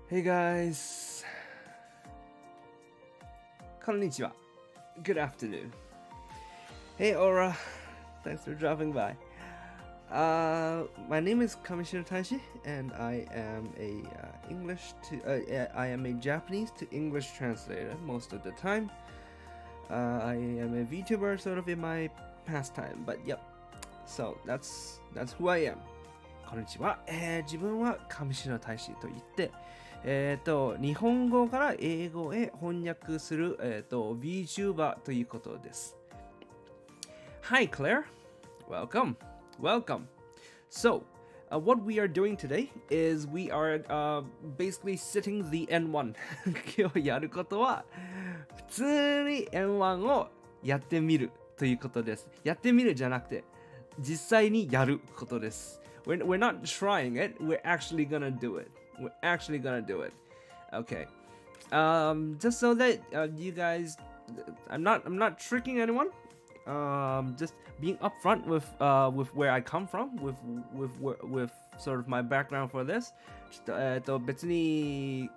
Hey guys! こんにちは Good afternoon. Hey Aura! Thanks for dropping by. My name is Kamishiro Taishi, and I am I am a Japanese to English translator most of the time. I am a VTuber sort of in my pastime, but yep. So that's who I am. こんにちは。自分は上白大使と言って、日本語から英語へ翻訳する、VTuber ということです。Hi Claire, welcome. So, what we are doing today is we are basically sitting the N1. 今日やることは普通に N1 をやってみるということです。やってみるじゃなくて実際にやることです。We're not trying it. We're actually gonna do it. Okay. Just so that you guys, I'm not tricking anyone. Just being upfront with where I come from, with sort of my background for this. ちょっと別に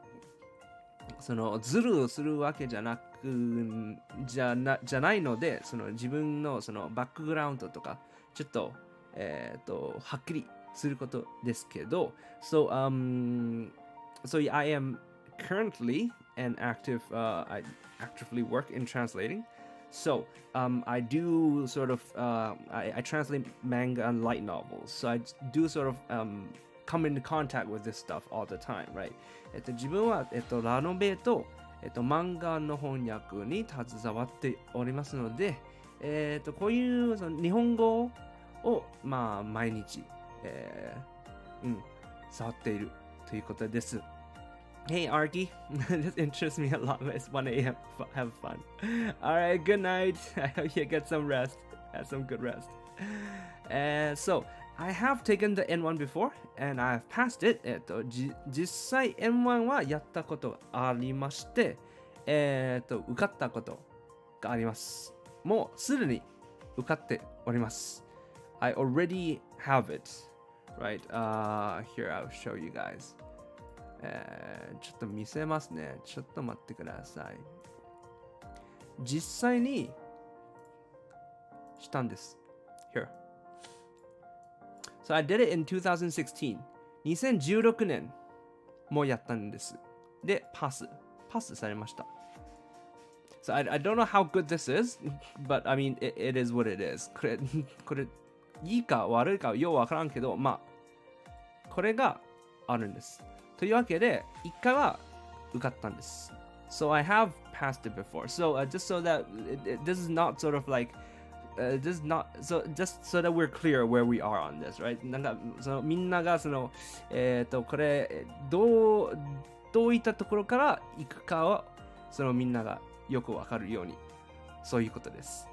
そのズルをするわけじゃないので、その自分のそのバックグラウンドとかちょっとはっきりすることですけど、so I am currently an active I actively work in translating. So I do sort of I translate manga and light novels. So I do sort of come into contact with this stuff all the time, right? 自分はラノベと漫画の翻訳に携わっておりますので、こういうその日本語をまあ毎日触っているということです。Hey Arky, this interests me a lot. It's 1 a.m. Have fun. Alright, good night. I hope you get some rest. Have some good rest. So, I have taken the N1 before, and I have passed it. 実際 N1 はやったことがありまして、受かったことがあります。もうすでに受かっております。I already have it. Right? Here, I'll show you guys. ちょっと見せますね。ちょっと待ってください。実際にしたんです。Here. So I did it in 2016. 2016年もやったんです。で、パスされました。So I don't know how good this is, but I mean, it is what it is. これいいか悪いかようわからんけど、まあ、これがあるんです。というわけで、一回は受かったんです。So I have passed it before. So just so that this is not sort of like, this is not, so just so that we're clear where we are on this, right? なんかそのみんながその、これどういったところから行くかをそのみんながよくわかるように、そういうことです。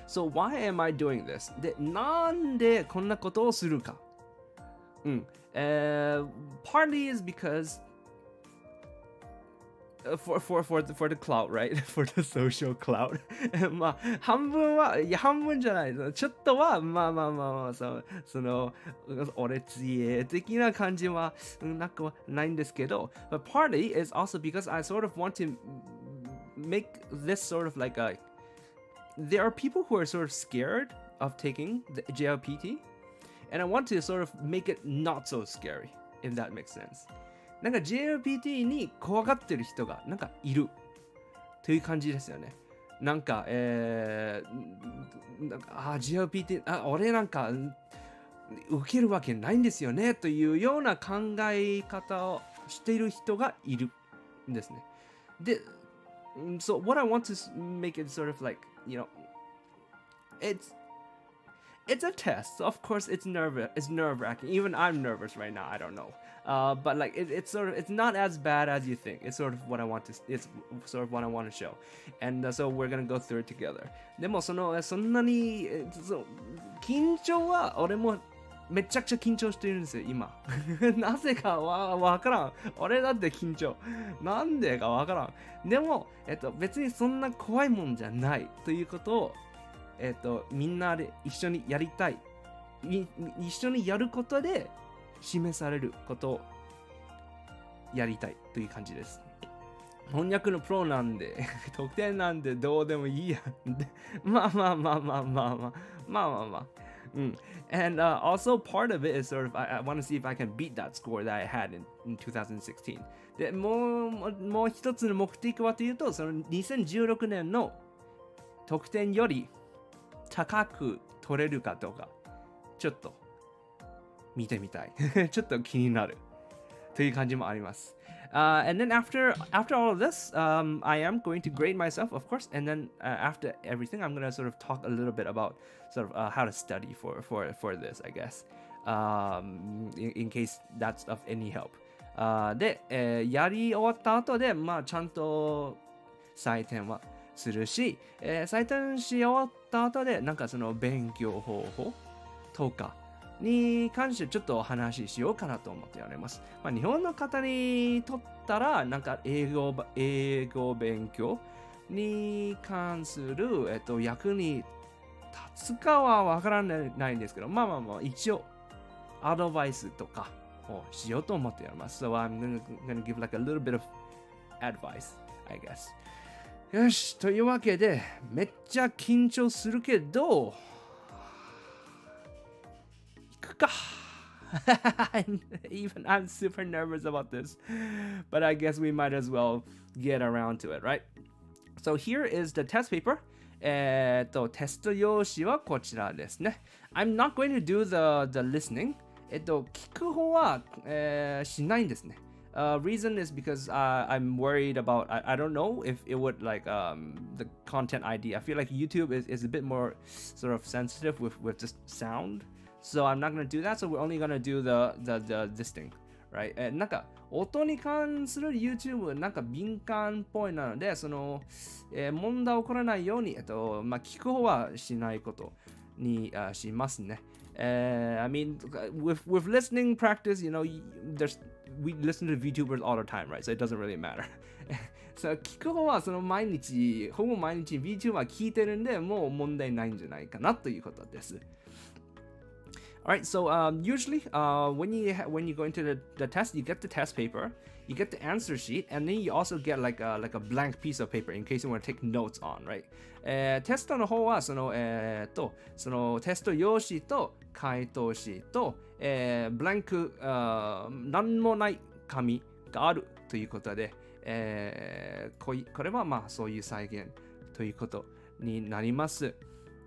So why am I doing this? で、なんでこんなことをするか。Partly is because for the clout, right? For the social clout. まあ半分じゃない。ちょっとはまあその俺強い的な感じはなくはないんですけど、but partly is also because I sort of want to make this sort of like a there are people who are sort of scared of taking the JLPT, and I want to sort of make it not so scary, if that makes sense. なんか JLPT に怖がってる人がなんかいるという感じですよね。なんか、JLPT、俺なんか受けるわけないんですよねというような考え方をしている人がいるんですね。で、so what I want to make it sort of like, you know, it's a test. So of course it's nerve-wracking. Even I'm nervous right now. I don't know. But like it's sort of, it's not as bad as you think. It's sort of what I want to show. And so we're gonna go through it together. でもそんなに緊張は俺もめちゃくちゃ緊張しているんですよ今。なぜかわからん。俺だって緊張。なんでかわからん。でも別にそんな怖いもんじゃないということをみんなで一緒にやりたい。一緒にやることで示されることやりたいという感じです。翻訳のプロなんで、得点なんでどうでもいいや。まあまあまあまあまあまあ。まあまあまあ。And also part of it is sort of I want to see if I can beat that score that I had in 2016. で、もう一つの目的はというと、その2016年の得点より高く取れるかどうか、ちょっと見てみたい。ちょっと気になるという感じもあります。And then after all of this, I am going to grade myself, of course. And then after everything, I'm going to sort of talk a little bit about sort of how to study for this, I guess, in case that's of any help. で、やり終わった後で、まあ、ちゃんと採点はするし、採点し終わった後で、なんかその勉強方法とか、に関してちょっとお話ししようかなと思っております。まあ、日本の方にとったら、なんか英語勉強に関する、役に立つかはわからないんですけど、まあ、一応、アドバイスとかをしようと思っております。So I'm gonna give like a little bit of advice, I guess. よし、というわけで、めっちゃ緊張するけど、Even I'm super nervous about this, but I guess we might as well get around to it, right? So here is the test paper. テスト用紙はこちらですね。I'm not going to do the listening. 聞く方は、しないんですね。Reason is because I'm worried about I don't know if it would like the content ID. I feel like YouTube is a bit more sort of sensitive with just sound.So I'm not going to do that. So we're only going to do this thing, right? なんか音に関する YouTube なんか敏感っぽいなので、その、問題起こらないように、まあ、聞く方はしないことに、しますね。I mean, with listening practice, you know, we listen to VTubers all the time, right? So it doesn't really matter. 聞く方はそのほぼ毎日 VTuber 聞いてるんで、もう問題ないんじゃないかなということです。Alright, so usually when you go into the test, you get the test paper, you get the answer sheet, and then you also get like a blank piece of paper in case you want to take notes on, right? テストの方はそのテスト用紙と回答紙と、ブランク何もない紙があるということで、これはまあそういう再現ということになります。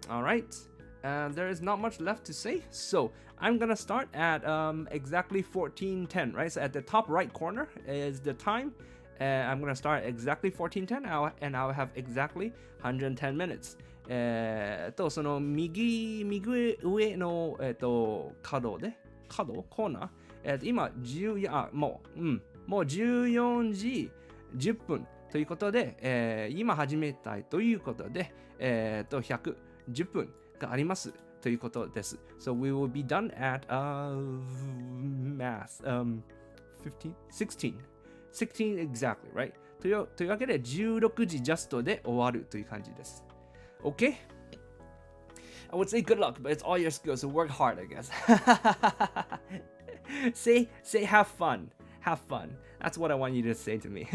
Alright.There is not much left to say, so I'm gonna start at exactly 14:10, right? So at the top right corner is the time. I'm gonna start at exactly 14:10, and I'll have exactly 110 minutes. その右上の角コーナー、今もう14時10分ということで、今始めたいということで、110分。がありますということです。So we will be done at math, 16 exactly, right? というわけで16時ジャストで終わるという感じです。Okay? I would say good luck, but it's all your skills, so work hard, I guess. say have fun. Have fun. That's what I want you to say to me.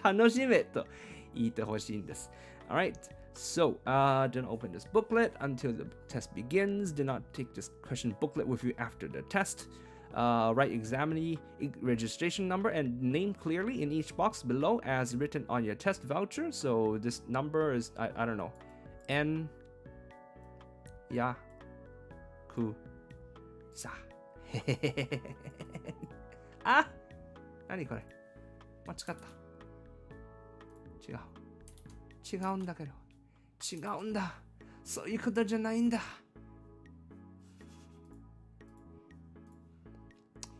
楽しめと言ってほしいんです。Alright.So, don't open this booklet until the test begins. Do not take this question booklet with you after the test. Write examinee registration number and name clearly in each box below as written on your test voucher. So this number is, I don't know, N, Ya, Ku, Sa. あ、何これ間違った。違うんだけど。違うんだ。そういうことじゃないんだ。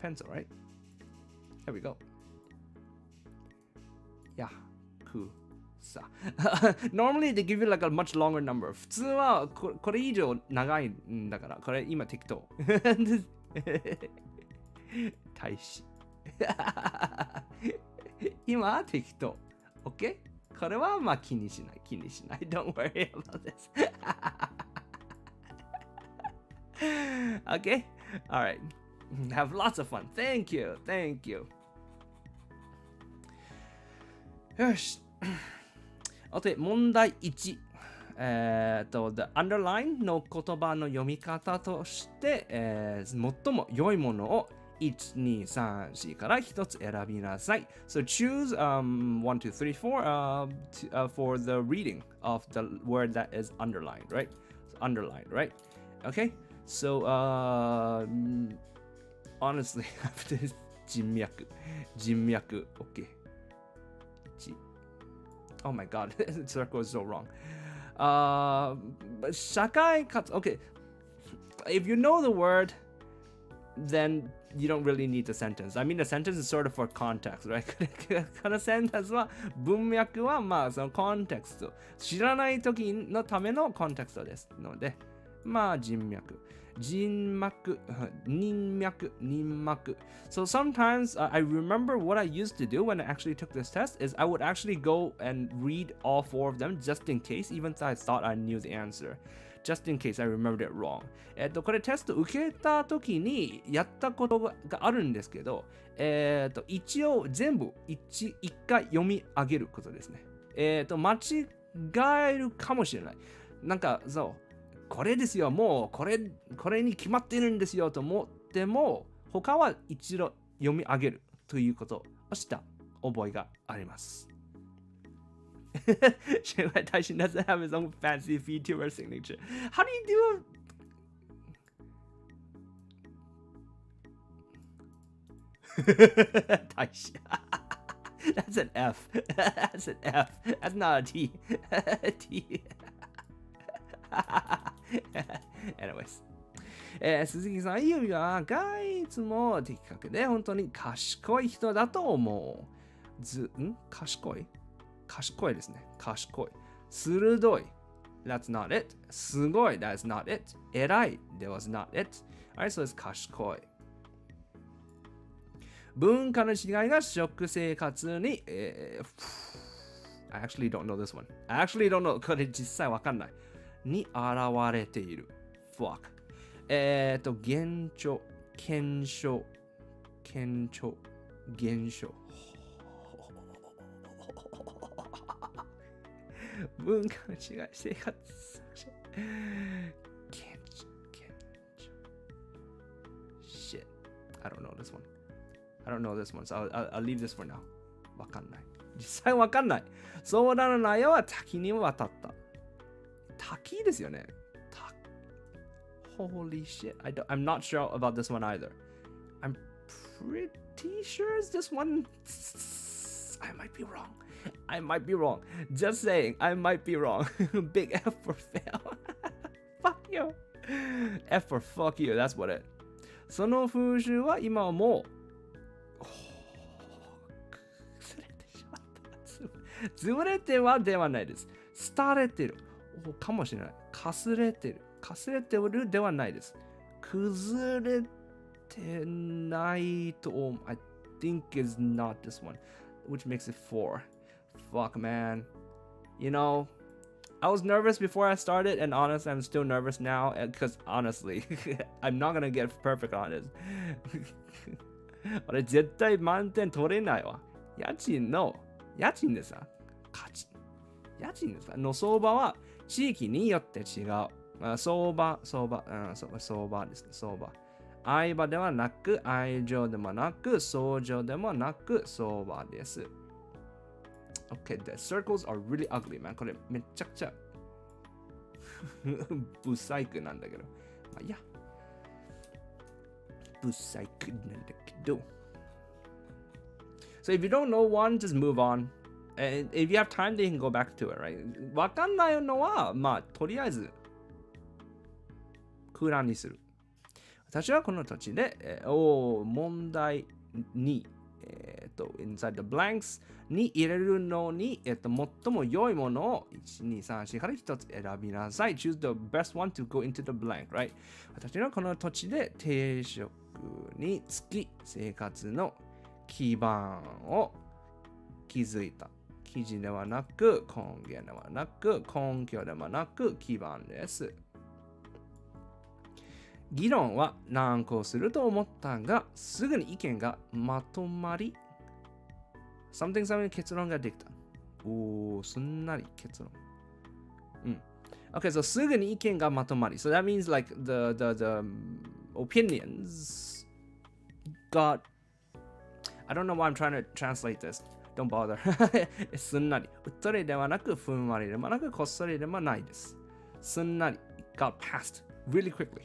Pencil, right? There we go. Yeah. Normally they give you like a much longer number. 普通はこれ以上長いんだから、これ今適当。大使。今適当。OK?これはまあ気にしない。Don't worry about this. Okay? Alright. Have lots of fun. Thank you. よし。問題1。the underline の言葉の読み方として、最も良いものを1、2、3、4から1つ選びなさい。So choose 1, 2, 3, 4 for the reading of the word that is underlined, right? So underlined, right? Okay? So, honestly, after this, 人脈。Okay. Oh my god, the circle is so wrong. 社会活 Okay. If you know the word, then you don't really need the sentence. I mean, the sentence is sort of for context, right? このセンテンスは文脈はまあそのコンテクスト。知らない時のためのコンテクストですので、まあ人脈。人脈。So sometimes I remember what I used to do when I actually took this test is I would actually go and read all 4 of them just in case, even though I thought I knew the answer. Just in case I remembered it wrong. これテスト受けた時にやったことがあるんですけど、一応全部一回読み上げることですね。間違えるかもしれない。なんかそう。これですよ、もうこれに決まっているんですよと思っても、他は一度読み上げるということをした覚えがあります。Shanghai Taishin doesn't have his own fancy VTuber signature. How do you do a Taishin? That's an F. That's an F. That's not a T. T. Anyways. 鈴木さん、ゆうがいつも的確で本当に賢い人だと思う。賢いですね。賢い。鋭い。That's not it. すごい。That's not it. 偉い。That was not it. Alright, so it's 賢い。文化の違いが食生活に、I actually don't know this one. I actually don't know. これ実際わかんない。に現れている。Fuck. 現状、検証。文化の違い、生活。Shit. I don't know this one. So I'll leave this for now. わかんない。実際わかんない。相談の内容は多岐にわたった。多岐ですよね。Holy shit. I'm not sure about this one either. I'm pretty sure it's this one. I might be wrong. Just saying, I might be wrong. Big F for fail. Fuck you. F for fuck you. That's what it. その風習は今はもう崩れてしまった。潰れてはではないです。廃れてる。かもしれない。かすれてる。かすれてるではないです。崩れてないと思う。I think it's not this one, which makes it 4. Fuck, man. You know, I was nervous before I started, and honestly, I'm still nervous now, because honestly, I'm not gonna get perfect on this. 俺絶対満点取れないわ。家賃でさ、家賃ですかの相場は地域によって違う。相場ですね。相場。愛場ではなく、愛情でもなく、相乗でもなく、相場です。Okay, the circles are really ugly, man. これめちゃくちゃブサイクなんだけど。まあいや。ブサイクなんだけど。So if you don't know one, just move on. And if you have time, then you can go back to it, right? わかんないのは、まあ、とりあえず、空欄にする。私はこの土地で、問題2、inside the blanks に入れるのに、最も良いものを1、2、3、4から1つ選びなさい。Choose the best one to go into the blank, right? 私はこの土地で定職につき生活の基盤を築いた。記事ではなく、根源ではなく、根拠ではなく、基盤です。議論は難航すると思ったが、すぐに意見がまとまり、something 結論ができた。すんなり結論。Okay, so すぐに意見がまとまり。So that means like the opinions got... I don't know why I'm trying to translate this. Don't bother. すんなり。うっとりではなく、ふんわりでもなく、こっそりでもないです。すんなり。Got passed really quickly.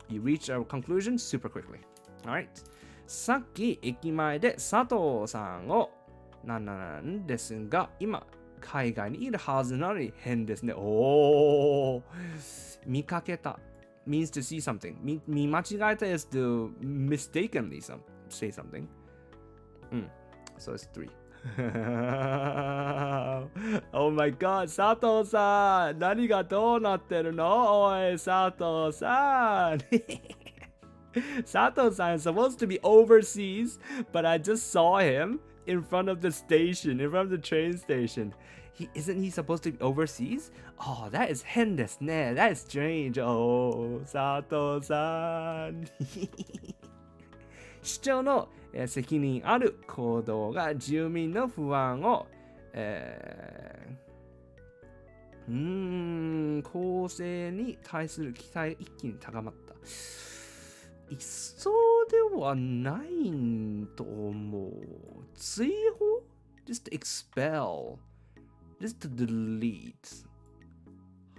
You reach a conclusion super quickly. Alright. さっき駅前で佐藤さんをなんですが、今、海外にいるはずなのに変ですね。見かけた。means to see something. 見間違えた is to mistakenly say something. So it's 3. Oh my god, 佐藤さん何がどうなってるのおい、佐藤さん佐藤さん is supposed to be overseas, but I just saw him in front of the station, in front of the train station. Isn't he supposed to be overseas? Oh, that is 変ですね。That is strange. Oh, 佐藤さん市長の責任ある行動が住民の不安を、公正に対する期待が一気に高まった。いそうではないと思う。追放 ?just expel. Just to delete.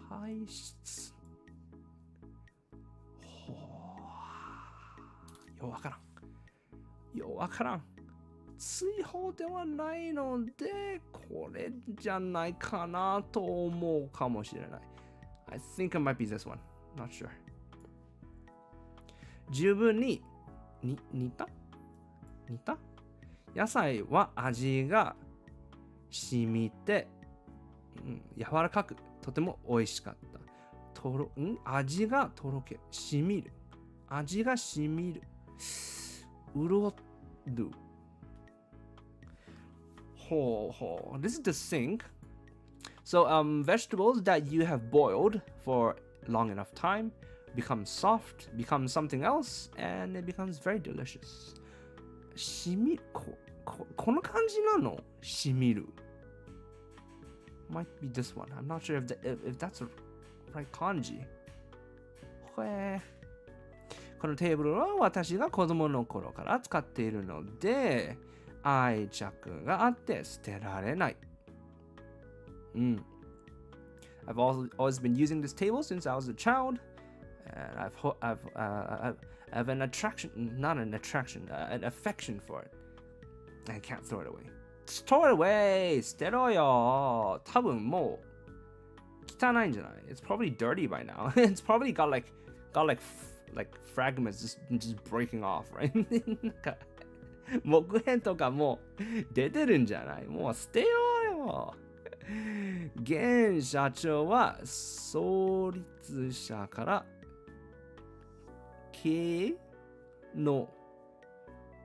排出。ようわからん。追放ではないので、これじゃないかなと思うかもしれない。I think it might be this one. Not sure. 十分に煮た野菜は味が染みて、柔らかくとても美味しかった。味がとろける。染みる。味が染みる。潤る。This is the sink. So vegetables that you have boiled for long enough time become soft, become something else, and it becomes very delicious. しみる。この感じなの？しみる。Might be this one. I'm not sure if that's the right 漢字。このテーブルは私が子供の頃から使っているので、愛着があって捨てられない。I've always been using this table since I was a child. And I've an attraction, not an attraction, an affection for it. I can't throw it away. Throw it away! 捨てろよ。多分もう汚いんじゃない？ It's probably dirty by now. It's probably got like fragments just breaking off, right? なんか木片とかも出てるんじゃない？もう捨てようよ。現社長は創立者から経営の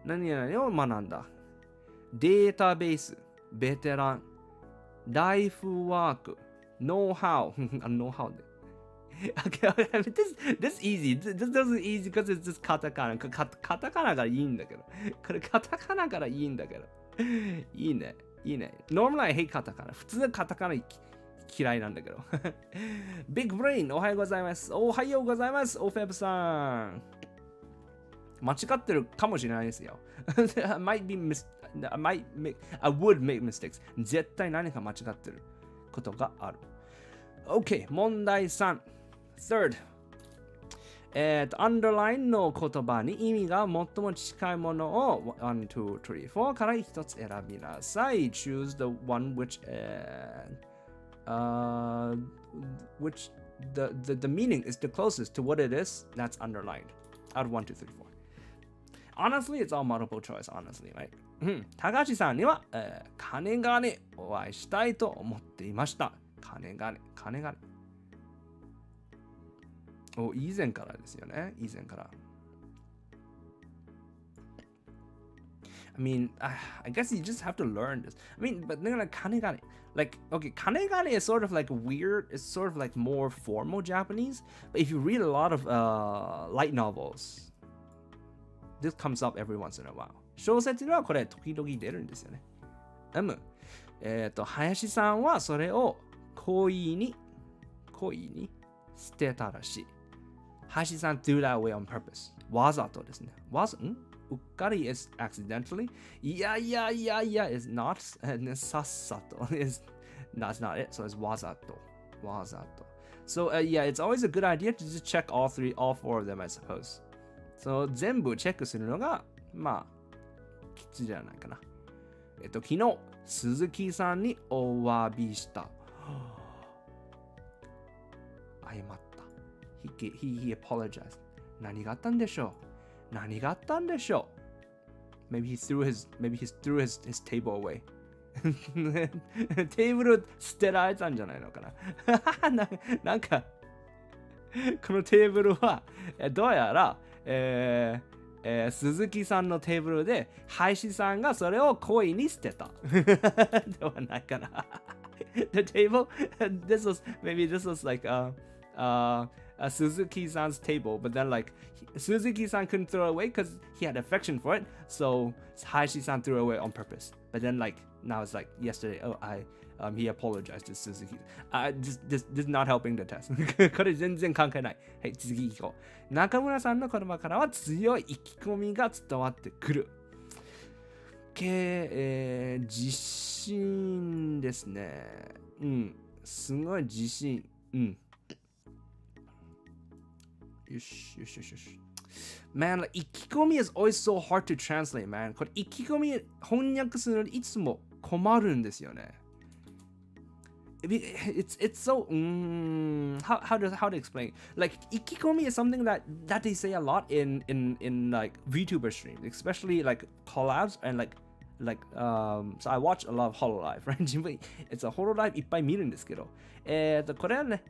何々を学んだ。データベース、ベテラン、ライフワーク、ノウハウ、ノウハウで。Okay, this easy. This is easy because it's just カタカナ。カタカナがいいんだけど。これカタカナからいいんだけど。いいね。Normally I hate カタカナ。普通カタカナ嫌いなんだけど。ビッグブレイン、おはようございます。おはようございます。オフェブさん。間違ってるかもしれないですよ。I would make mistakes. 絶対何か間違ってることがある。OK、問題3。Third。underline の言葉に意味が最も近いものを1、2、3、4から一つ選びなさい。Choose the one which the meaning is the closest to what it is that's underlined. Out of 1, 2, 3, 4.Honestly, it's all multiple choice, honestly, right? 高橋さんには、金がね、お会いしたいと思っていました。金がね。以前からですよね。以前から。I mean, I guess you just have to learn this. I mean, but then like 金がね。Like, okay, 金がね is sort of like weird, it's sort of like more formal Japanese. But if you read a lot of light novels,This comes up every once in a while. 小説にはこれ時々出るんですよね。林さんはそれを故意に捨てたらしい。林さん do that way on purpose。わざとですね。うっかり is accidentally。いや、is not。さっさと。is that's not it. So it's わざと。So yeah, it's always a good idea to just check all four of them, I suppose. So 全部チェックするのが、まあ、吉じゃないかな。昨日、鈴木さんにお詫びした。謝った。He apologized. 何があったんでしょう Maybe he threw his table away. テーブル捨てられたんじゃないのかななんか、このテーブルは、どうやら、鈴木さんのテーブルで、林さんがそれを故意に捨てた。ではないかな。The table, this was like Suzuki-san's table, but then like Suzuki-san couldn't throw it away because he had affection for it, so Hayashi-san threw it away on purpose. But then like now it's like yesterday, he apologized to Suzuki. This is not helping the test. これ全然関係ない。はい、次行こう。中村さんの言葉からは強い意気込みが伝わってくる。自信ですね。すごい自信。よし。Man, like, 意気込み is always so hard to translate, man. これ意気込み翻訳するのにいつも困るんですよね。It's so how to explain? Like 意気込み is something that they say a lot in like VTuber streams, especially like collabs and like so I watch a lot of Hololive, right? 自分it's a Hololive いっぱい見るんですけど、これはね、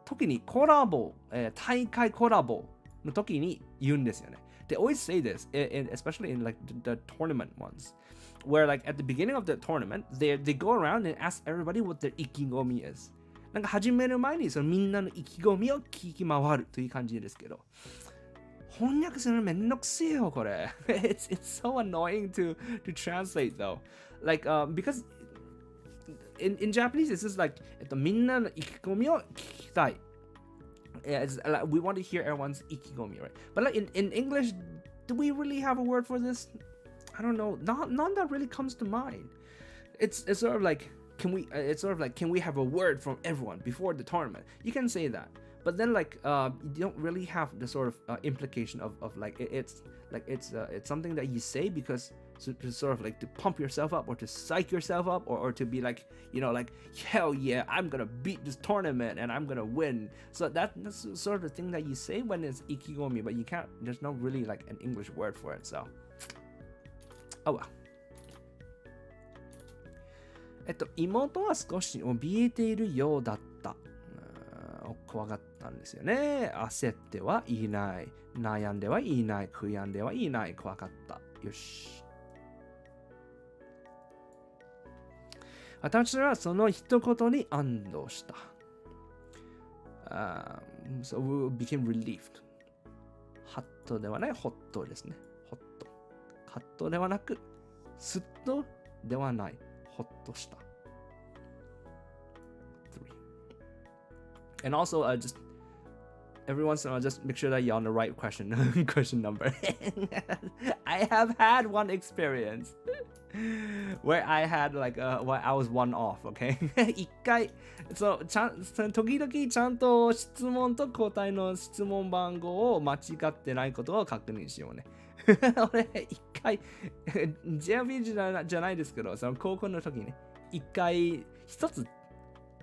特にコラボ、大会コラボの時に言うんですよね。They always say this, especially in like the tournament ones, where like at the beginning of the tournament, they go around and ask everybody what their 意気込み is. なんか始める前にそのみんなの意気込みを聞き回るという感じですけど。翻訳するのめんどくせえよこれ。It's so annoying to translate though. Like because in Japanese it's just like みんなの意気込みを聞きたい。Like, we want to hear everyone's 意気込み, right? But like in English, do we really have a word for this? I don't know. None that really comes to mind. It's sort of like can we have a word from everyone before the tournament? You can say that. But then like you don't really have the sort of implication of like it's something that you say because to sort of like to pump yourself up or to psych yourself up or to be like, you know, like hell yeah, I'm gonna beat this tournament and I'm gonna win. So that's sort of the thing that you say when it's ikigomi, but you can't, there's no really like an English word for it. So oh well. 妹は少し怯えているようだった。怖がったんですよね。焦ってはいない。悩んではいない。悔やんではいない。怖かった。よし。私はその一言に安堵した。So we became relieved. ハッとではない、ホッとですね。ホッと。カッとではなく、スッとではない、ホッとした。And also, just every once in a while, just make sure that you're on the right question number. I have had one experience where I had like where I was one off, okay? 一回、時々ちゃんと質問と答えの質問番号を間違ってないことを確認しようね。俺、一回、JLPT じゃないですけど、その高校の時にね、一回一つ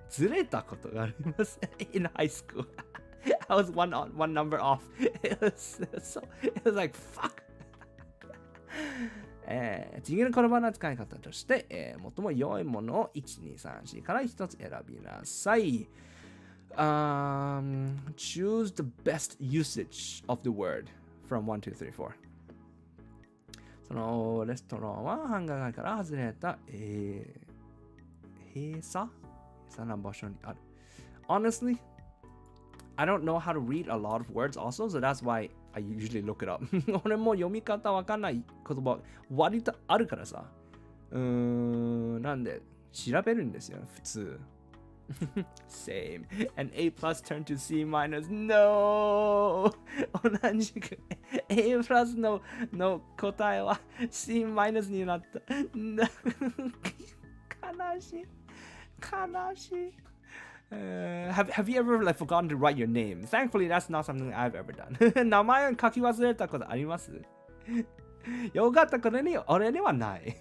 ずれたことがあります。In high school. I was one number off. It was like, fuck. 次の言葉の使い方として、最も良いものを1、2、3、4から1つ選びなさい。Choose the best usage of the word from 1, 2, 3, 4. そのレストランは繁華街から外れた、閉鎖な場所にある。Honestly, I don't know how to read a lot of words also, so that's why I usually look it up. 俺も読み方わかんない言葉割とあるからさ。なんで調べるんですよ、普通。Same. And A plus turned to C minus. No! 同じく A プラスの答えは C マイナスになった。悲しい。悲しい。Have you ever like forgotten to write your name? Thankfully, that's not something I've ever done. 名前を書き忘れたことありますよかったことに俺にはない。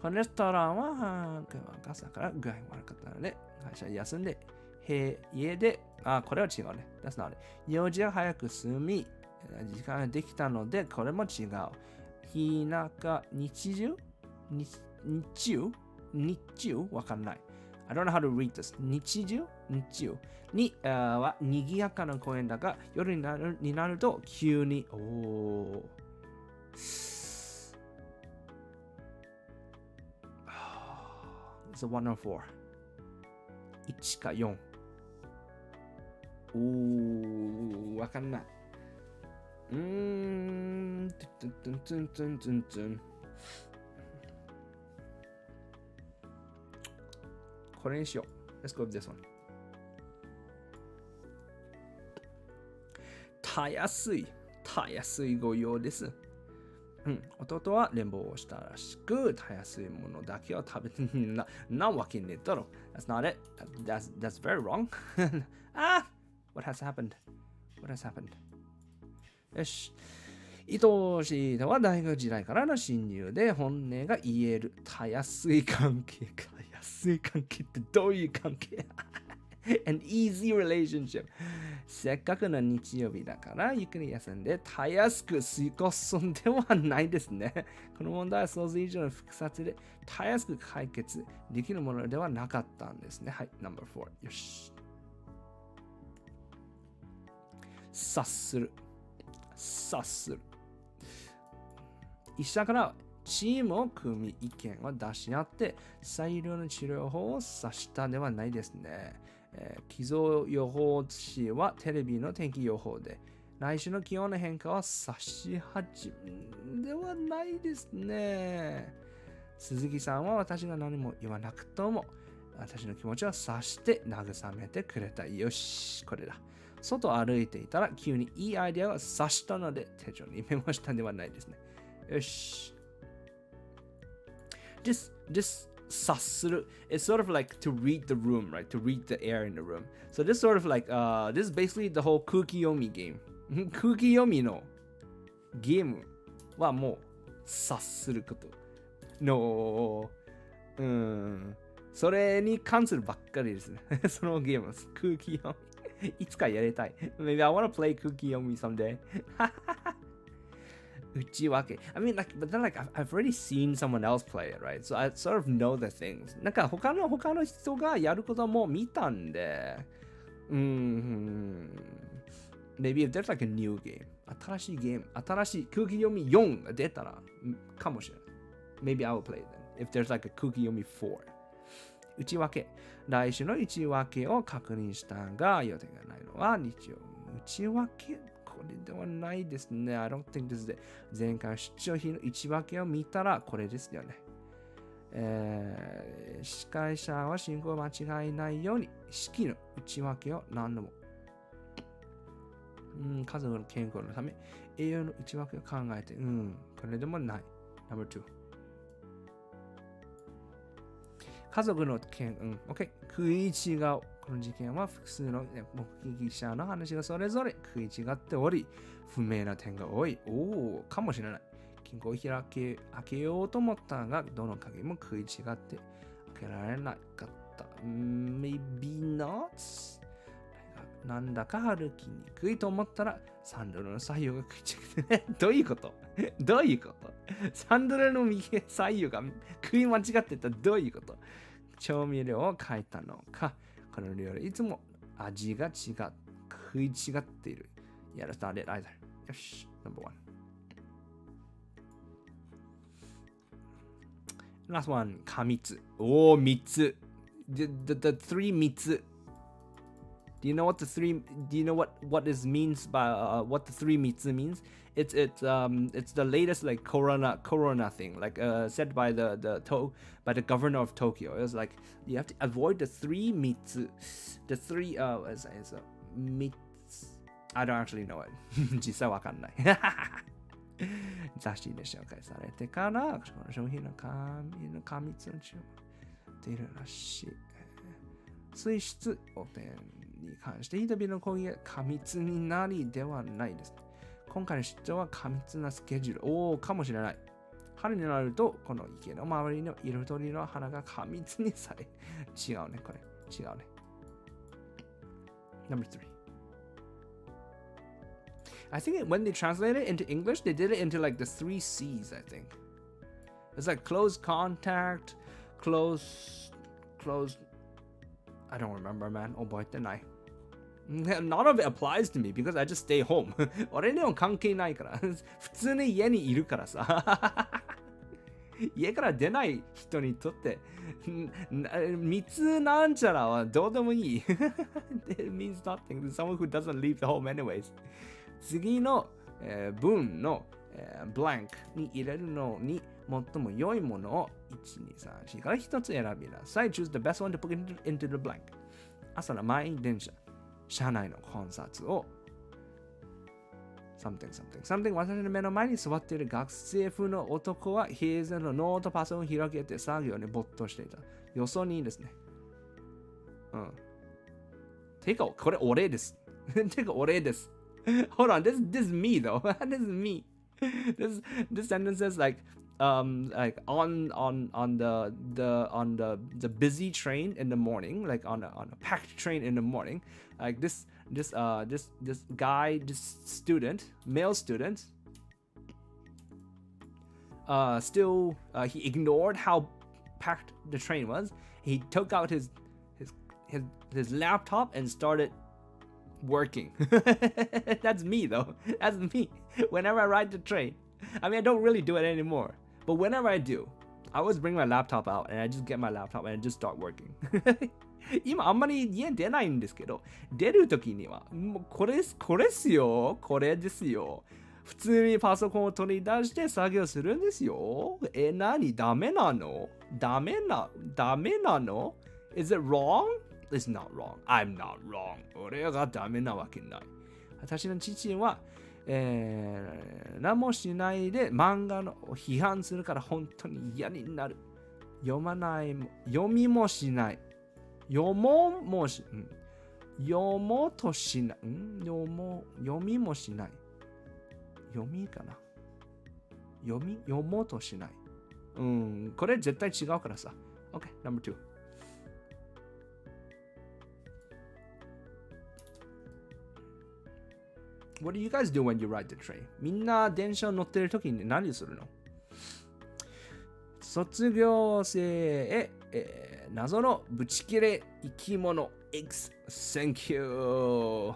このレストランは朝から具合悪かったので、会社休んで、家で、これは違うね。That's not it. 用事が早く済み、時間ができたので、これも違う。日中わかんない。I don't know how to read this. 日中には賑やかな公園だが、夜になると急に、It's a 1 or 4. 1か4。わかんない。これにしよう。Let's go with this one. たやすいご用です。弟は連邦をしたらしく、たやすいものだけを食べてなわけねえだろ。That's not it. That's very wrong. What has happened? よし。伊藤氏は大学時代からの親友で本音が言えるたやすい関係か。たやすい関係ってどういう関係An easy relationship. せっかくの日曜日だからゆっくり休んでたやすく過ごすんではないですね。この問題は想像以上の複雑でたやすく解決できるものではなかったんですね。はい、No.4。よし。察する。一社からチームを組み意見を出し合って最良の治療法を指したではないですね。気象予報士はテレビの天気予報で来週の気温の変化を指し始めではないですね。鈴木さんは私が何も言わなくとも私の気持ちを察して慰めてくれた。よし、これだ。外を歩いていたら急にいいアイデアを察したので手帳にメモしたんではないですね。よし。Just 察する It's sort of like to read the room, right? To read the air in the room. So this sort of like, this is basically the whole 空気読みgame. 空気読みのゲームはもう察することの、それに関するばっかりですね。そのゲーム、空気読み。いつかやりたい。Maybe I want to play 空気読み someday. 内訳。I mean, but then I've already seen someone else play it, right? So I sort of know the things. なんか他の人がやることも見たんで、Maybe if there's like a new game, 新しいゲーム、新しい空気読み4が出たらかもしれない。Maybe I will play it then. If there's like a 空気読み4. 内訳。来週の内訳を確認したが予定がないのは日曜。内訳これではないですね。I don't think this is it. 前回出張費の内訳を見たらこれですよね。司会者は進行を間違えないように式の内訳を何度も。家族の健康のため栄養の内訳を考えて、これでもない。No.2。家族の件、OK。食い違う。この事件は複数の目撃者の話がそれぞれ食い違っており、不明な点が多い。かもしれない。金庫を開けようと思ったが、どの鍵も食い違って開けられなかった。Maybe not? なんだか歩きにくいと思ったら、サンドルの左右が食い違って、どういうことサンドルの右左右が食い間違ってたらどういうこと調味料を変えたのか、この料理いつも味が食い違っている。Yeah, that's not it either. よし、No.1。Last one, 3つ。3つ。The three 3つ。Do you know what the three? Do you know what is means by what the three mitsu means? It's the latest like corona thing, like said by by the governor of Tokyo. It was like you have to avoid the three mitsu, the three mitsu. I don't actually know it. 実際わかんない。雑誌で紹介されてから、この商品の過密の注文出るらしい。水質汚点に関して人々の抗議が過密になりではないです。今回の出張は過密なスケジュールかもしれない。春になるとこの池の周りの色とりの花が過密にされ違うねこれ違うね。Number 3. I think when they translated it into English, they did it into like the 3 C's, I think. It's like close contact, close. I don't remember, man. 覚えてない。None of it applies to me because I just stay home. 俺には関係ないから。普通に家にいるからさ。家から出ない人にとって、密なんちゃらはどうでもいい。It means nothing to someone who doesn't leave the home anyways. 次の、文の、blank に入れるのに最も良いものを1、2、3、4から1つ選びなさい。Choose the best one to put into the blank. 朝の満員電車、車内のコンサートを something 私の目の前に座っている学生風の男は平然のノートパソコンを開けて作業に没頭していた。よそにですね。てか、これ俺です。てか、俺です。Hold on, this is me though. This is me. This sentence is like on the busy train in the morning, like on a packed train in the morning, like this guy, this student, male student, he ignored how packed the train was. He took out his laptop and started working. That's me though. That's me. Whenever I ride the train. I mean, I don't really do it anymore. But whenever I do, I always bring my laptop out and I just get my laptop and I just start working. 今あんまり家出ないんですけど、出るときには、もうこれですよ。これですよ。普通にパソコンを取り出して作業するんですよ。何ダメなの Is it wrong? It's not wrong. I'm not wrong. 俺がダメなわけない。私の父は、何もしないで漫画の批判するから本当に嫌になる。読みもしない。読もうとしない。読みもしない。読もうとしない。これ絶対違うからさ。OK, number 2. What do you guys do when you ride the train? みんな電車を乗ってるときに何するの？卒業生へ、謎のブチ切れ生き物 X Thank you、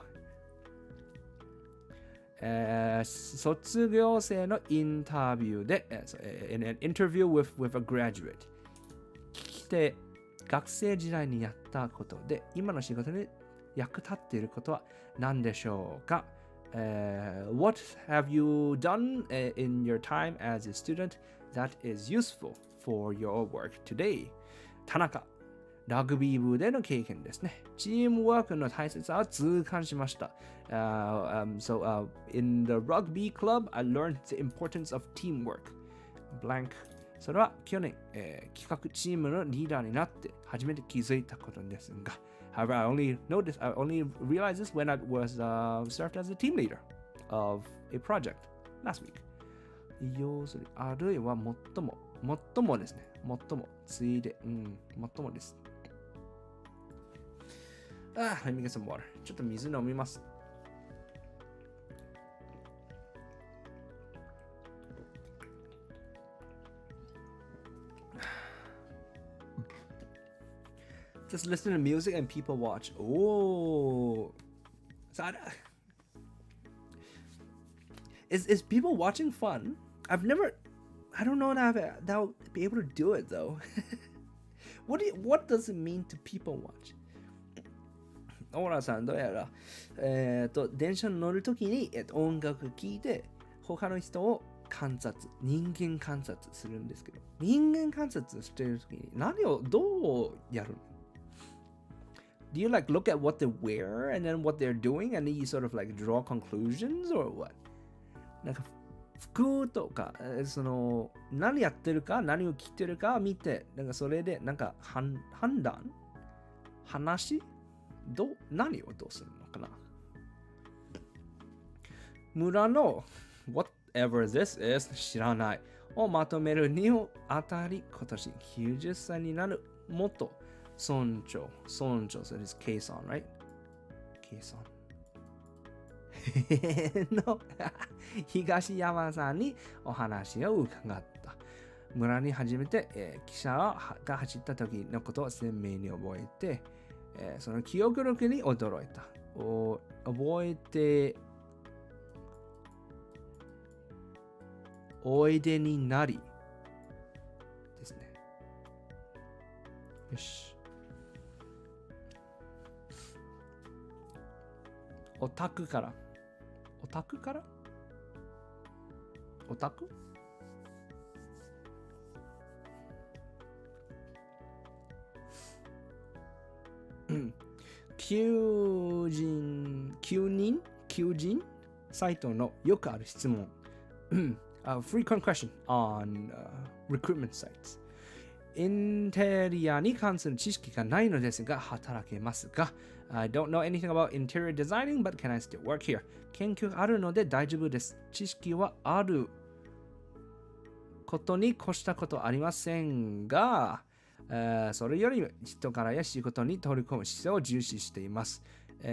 卒業生のインタビューで、in an interview with a graduate 聞き手学生時代にやったことで今の仕事に役立っていることは何でしょうか？What have you done in your time as a student that is useful for your work today? 田中、ラグビー部での経験ですね。チームワークの大切さを痛感しました。So, in the rugby club, I learned the importance of teamwork. Blank. それは去年、企画チームのリーダーになって初めて気づいたことですが。However, I only realized this when I was served as a team leader of a project last week. 要するに、あるいは最もですね。最も、ついで、最もです。let me get some water. ちょっと水飲みます。Just listen to music and people watch. Oh, so is people watching fun? I don't know that I'll be able to do it though. What does it mean to people watch? オーラさんどうやら、電車に乗るときに、音楽聴いて他の人を人間観察するんですけど、人間観察してるときにどうやるの？ Do you like look at what they wear and then what they're doing and then you sort of like draw conclusions or what? なんか服とか、何やってるか、何を着てるか見て、なんかそれでなんか判断何をどうするのかな？村の whatever this is 知らないをまとめるにあたり、今年90歳になる元村長、so this計算 right? 計算の東山さんにお話を伺った。村に初めて、汽車が走った時のことを鮮明に覚えて、その記憶力に驚いた。覚えておいでになりですね。よし。オタクからオタク求人サイトのよくある質問。frequent question on recruitment sites。インテリアに関する知識がないのですが働けますが、I don't know anything about interior designing, but can I still work here? 研究あるので大丈夫です。知識はあることに越したことありませんが、それより人からや仕事に取り込む姿勢を重視しています。We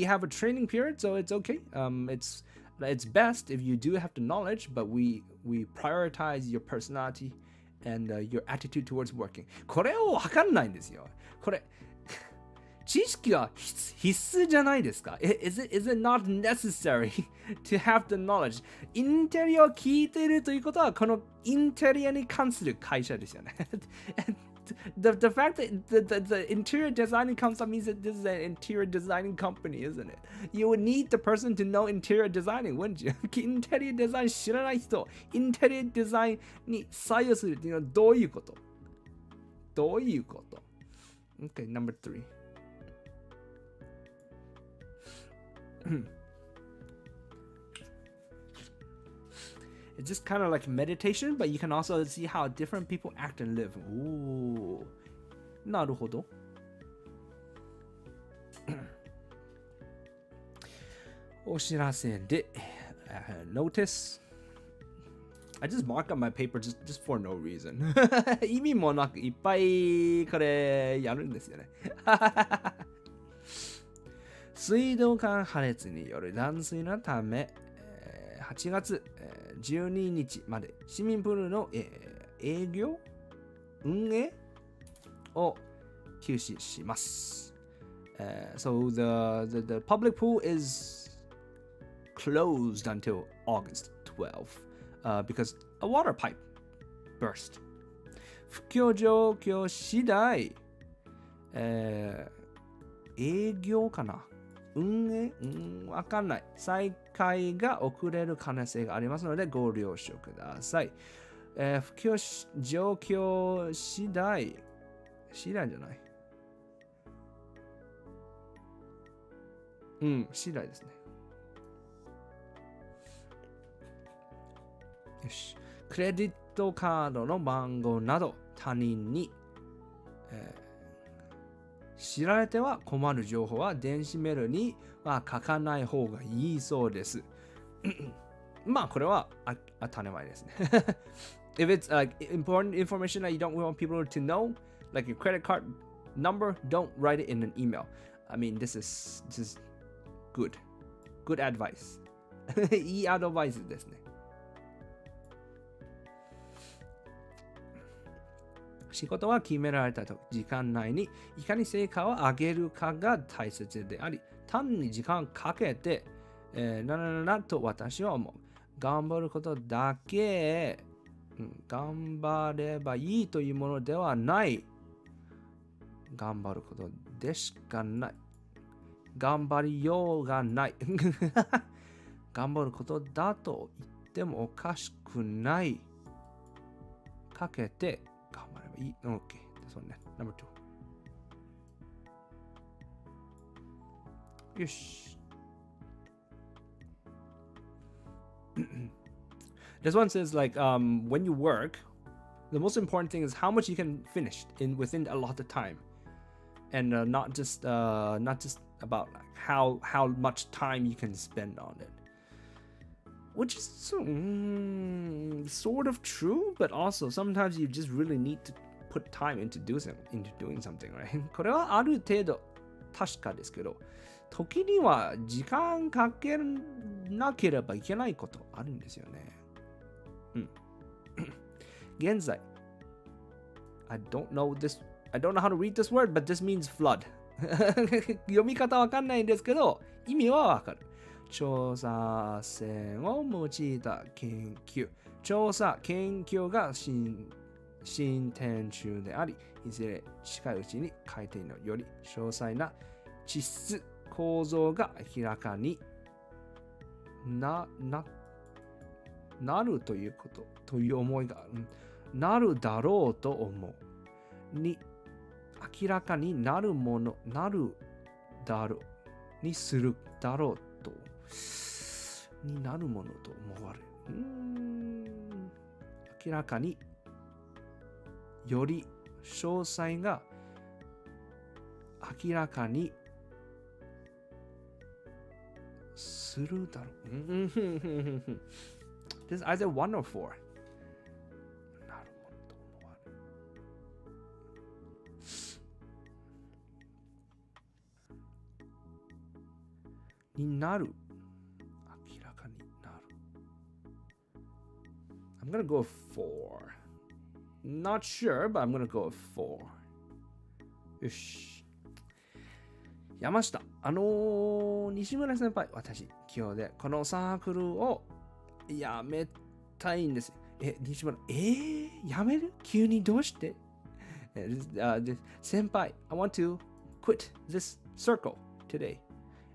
have a training period, so it's okay. It's best if you do have the knowledge, but we prioritize your personality and your attitude towards working. これを測んないんですよ。これ知識は必須じゃないですか？ Is it not necessary to have the knowledge? インテリアを聞いているということはこのインテリアに関する会社ですよね。The fact that the interior designing comes up means that this is an interior designing company, isn't it? You would need the person to know interior designing, wouldn't you? インテリアデザイン知らない人、インテリアデザインに採用するっていうのはどういうこと？ Okay, number 3. It's just kind of like meditation, but you can also see how different people act and live. Ooh. なるほど。お知らせで、notice. I just mark up my paper just for no reason. 意味もなくいっぱいこれやるんですよね。水道管破裂による断水のため、8月12日まで市民プールの、運営を休止します。So the public pool is closed until August 12th, because a water pipe burst. 不況状況次第、営業かな？運営？わかんない。再開が遅れる可能性がありますのでご了承ください。不況状況次第じゃない。次第ですね。よし。クレジットカードの番号など他人に、知られては困る情報は電子メールには書かない方がいいそうです。まあこれは当たり前ですね。If it's important information that you don't want people to know, like your credit card number, don't write it in an email. I mean, this is good advice. いいアドバイスですね。仕事は決められた時間内にいかに成果を上げるかが大切であり、単に時間をかけて、と私は思う。頑張ることだけ、頑張ればいいというものではない。頑張ることでしかない。頑張りようがない。頑張ることだと言ってもおかしくない。かけて頑張ればいい。OK。そうね。No.2。よし。This one says when you work, the most important thing is how much you can finish within a lot of time, and not just about how much time you can spend on it, which is sort of true, but also sometimes you just really need to put time into doing something, right? これはある程度確かですけど、時には時間かけなければいけないことあるんですよね。現在 I don't know how to read this word, but this means flood. 読み方わかんないんですけど、意味はわかる。調査線を用いた研究。調査、研究が進展中であり、いずれ近いうちに書いているのより詳細な地質構造が明らかになるということという思いがなるだろうと思う。に明らかになるもの、なるだろうにするだろうとになるものと思われる。明らかにより詳細が明らかにするだろう。This is either 1 or 4. なるものと思われる。になる。明らかになる。I'm gonna go with 4. Not sure, but I'm gonna go with 4. よし。山下。西村先輩、私、今日でこのサークルをやめたいんです。西村、やめる？急にどうして？先輩、I want to quit this circle today.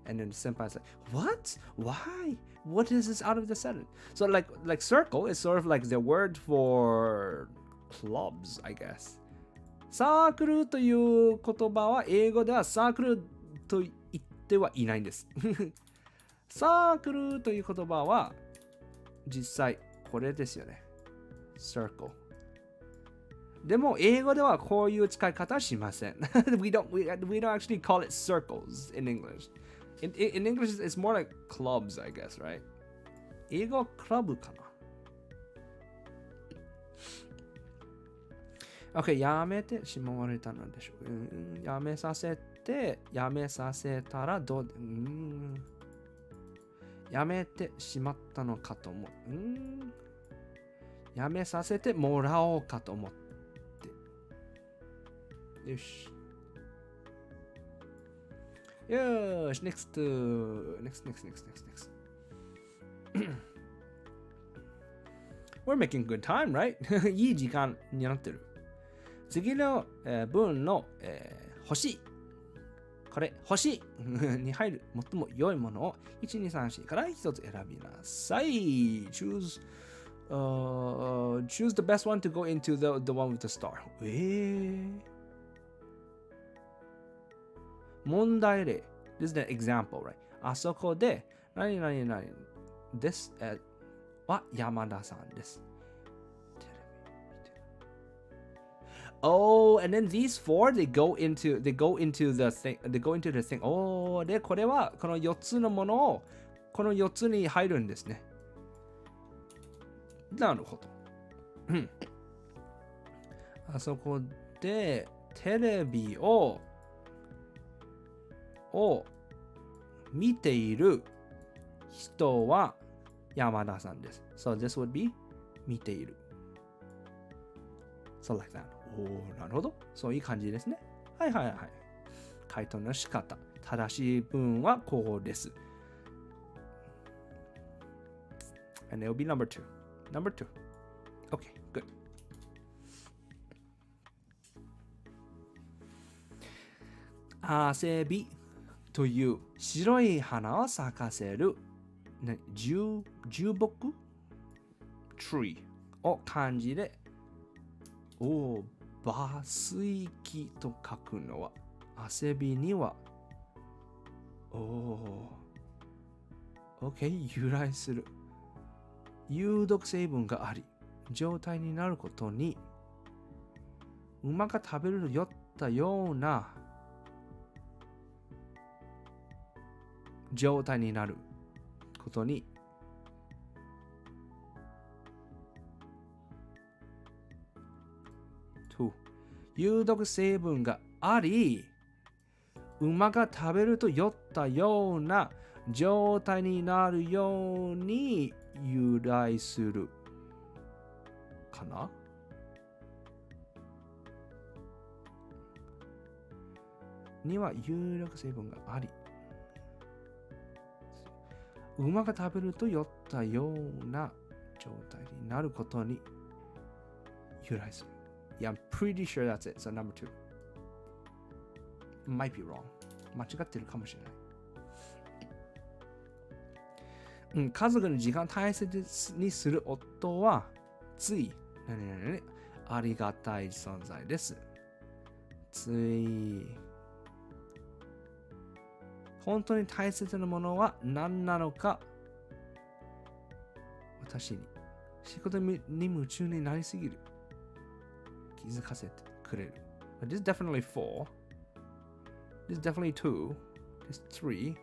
And then the senpai's like, what? Why? What is this out of the sudden? So like circle is sort of like the word for clubs, I guess. サークルという言葉は英語ではサークルと言ってはいないんです。サークルという言葉は実際これですよね。circle。でも英語ではこういう使い方はしません。we don't actually call it circles in English. In English, it's more like clubs, I guess, right? 英語はクラブかな。OK、やめてしまわれたのでしょう。やめさせたらどうやめてしまったのかと思う。やめさせてもらおうかと思って。よし。よし、next. We're making good time, right? いい時間になってる。次の文の欲しい。これ欲しいに入る最も良いものを1、2、3、4から一つ選びなさい。Choose the best one to go into the one with the star. 問題例。This is an example, right? あそこで何です、は山田さんです。Oh, and then these four they go into the thing. Oh, でこれはこの4つのものをこの4つに入るんですね。なるほど。あそこでテレビを見ている人は山田さんです。So this would be 見ている。So like that. なるほど。そういう感じですね。はい。回答の仕方。正しい文はこうです。And it will be number 2. Okay, good. 汗びという白い花を咲かせる、重木 tree を漢字で馬水木と書くのは汗びにはOK 由来する有毒成分があり状態になることに馬が食べると酔ったような状態になることに有毒成分があり馬が食べると酔ったような状態になるように由来するかな。には有毒成分があり馬が食べると酔ったような状態になることに由来する。Yeah, I'm pretty sure that's it. So number 2. Might be wrong. 間違ってるかもしれない。家族の時間を大切にする夫はついありがたい存在です。つい本当に大切なものは何なのか私に仕事に夢中になりすぎる気づかせてくれる。This is definitely 4. This is definitely 2. This is 3.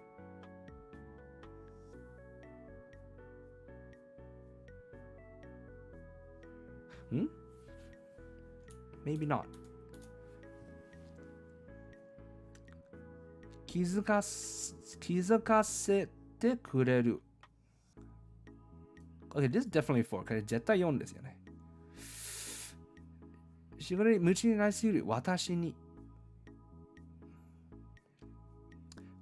Maybe not. 気づかせてくれる。Okay, this is definitely 4. これ絶対4ですよね。仕事に夢中になりすぎる私に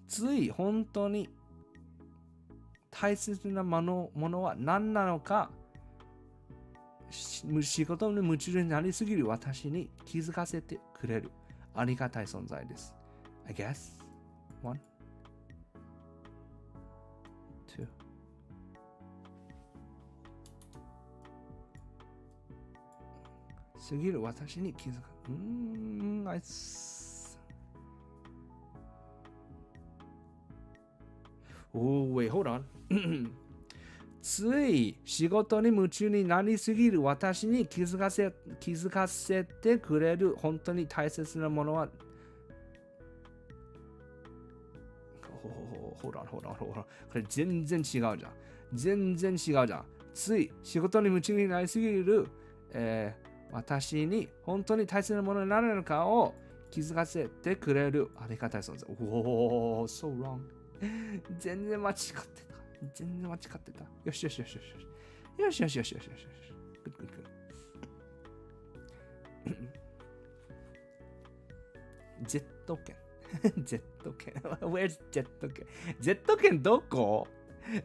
つい本当に大切なものは何なのか仕事に夢中になりすぎる私に気づかせてくれるありがたい存在です。I guess. 1 2過ぎる私に気づかwait, hold on. つい仕事に夢中になりすぎる私に気づかせてくれる本当に大切なものはhold on. これ全然違うじゃん。つい仕事に夢中になりすぎる、私に本当に大切なものになるのかを気づかせてくれるありがたい存在。so wrong. 全然間違ってた。よし。Good. ジェット券。Where's ジェット券？ジェット券どこ？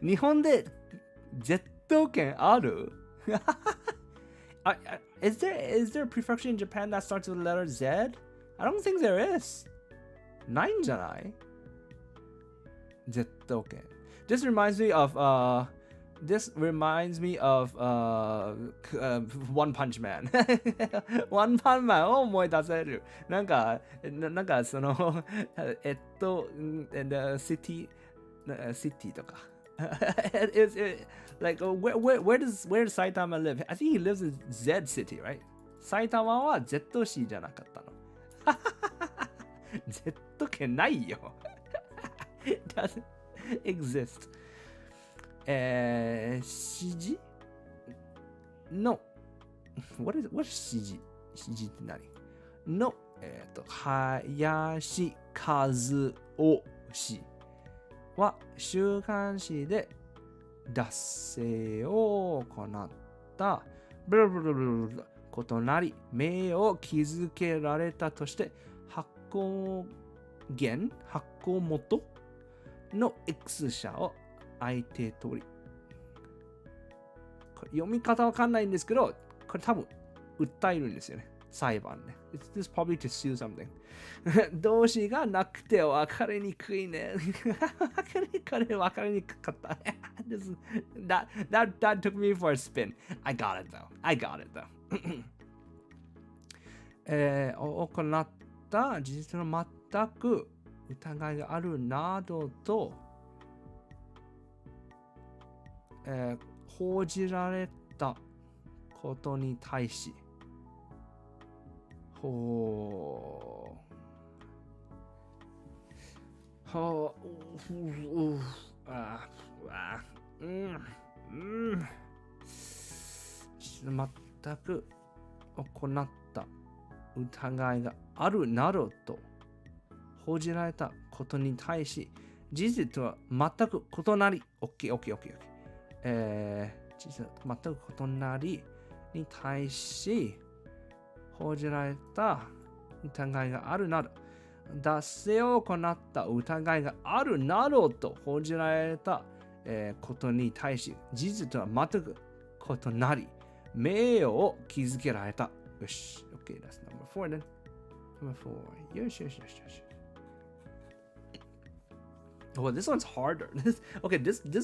日本でジェット券ある？Is there a prefecture in Japan that starts with the letter Z? I don't think there is. ないんじゃない？ジェット券。This reminds me of One Punch Man. One Punch Man を思い出せる。なんかそのcity とか。Like where does Saitama live? I think he lives in Z City, right? 埼玉は Z 市じゃなかったの。Z 圏ないよ。It doesn't exist. 指示の What is 指示って何の林和夫氏は週刊誌で脱税を行ったことなり名誉を築けられたとして発行元の X 社を相手取りこれ読み方わかんないんですけどこれ多分訴えるんですよね裁判ね。It's just probably to sue something. 動詞がなくて分かりにくいね。分かりにくかった。that took me for a spin. I got it though. 行った事実の全く疑いがあるなどと、報じられたことに対し、全く行った疑いがあるなどと報じられたことに対し、事実とは全く異なり、OK。事実と全く異なりに対し、報じられた疑いがあるなど、脱税を行った疑いがあるなどと報じられた、ことに対し、事実とは全く異なり、名誉を築けられた。よし。Okay, that's number 4 then. Number 4. Yes. Oh, this one's harder. This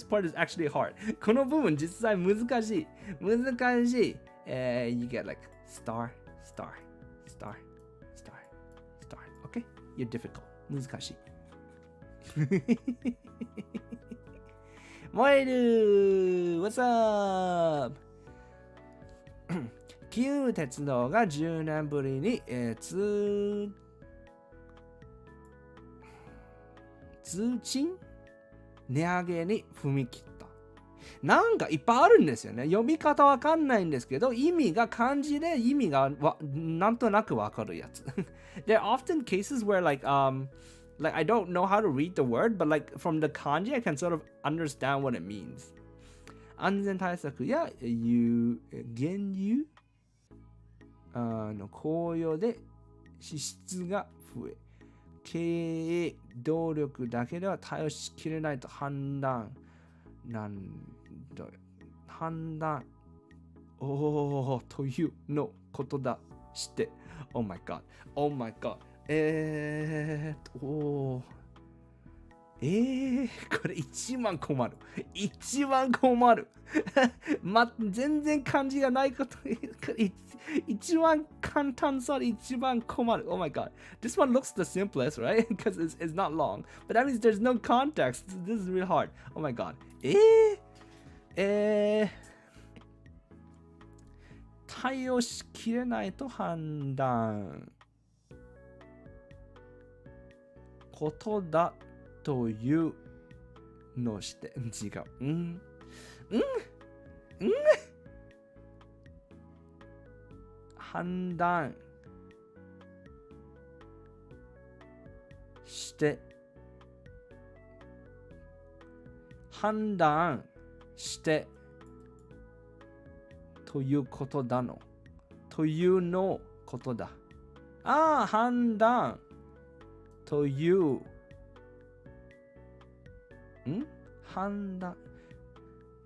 part is actually hard. この部分実際難しい。You get like star. Okay? You're difficult. 難しい。燃える What's up? 旧鉄道が10年ぶりに、通賃値上げに踏み切った。なんかいっぱいあるんですよね。読み方わかんないんですけど、意味が漢字で意味がなんとなくわかるやつ。There are often cases where like I don't know how to read the word, but like from the kanji I can sort of understand what it means. 安全対策や原油の公用で支出が増え、経営動力だけでは対応しきれないと判断というのことだして。Oh my god. これ一番困る。全然漢字がないこと。一番簡単さで一番困る。Oh my god. This one looks the simplest, right? Because it's not long. But that means there's no context. This is really hard. Oh my god. 対応しきれないと判断ことだというのして違う。判断してということだの。というのことだ。判断という判断。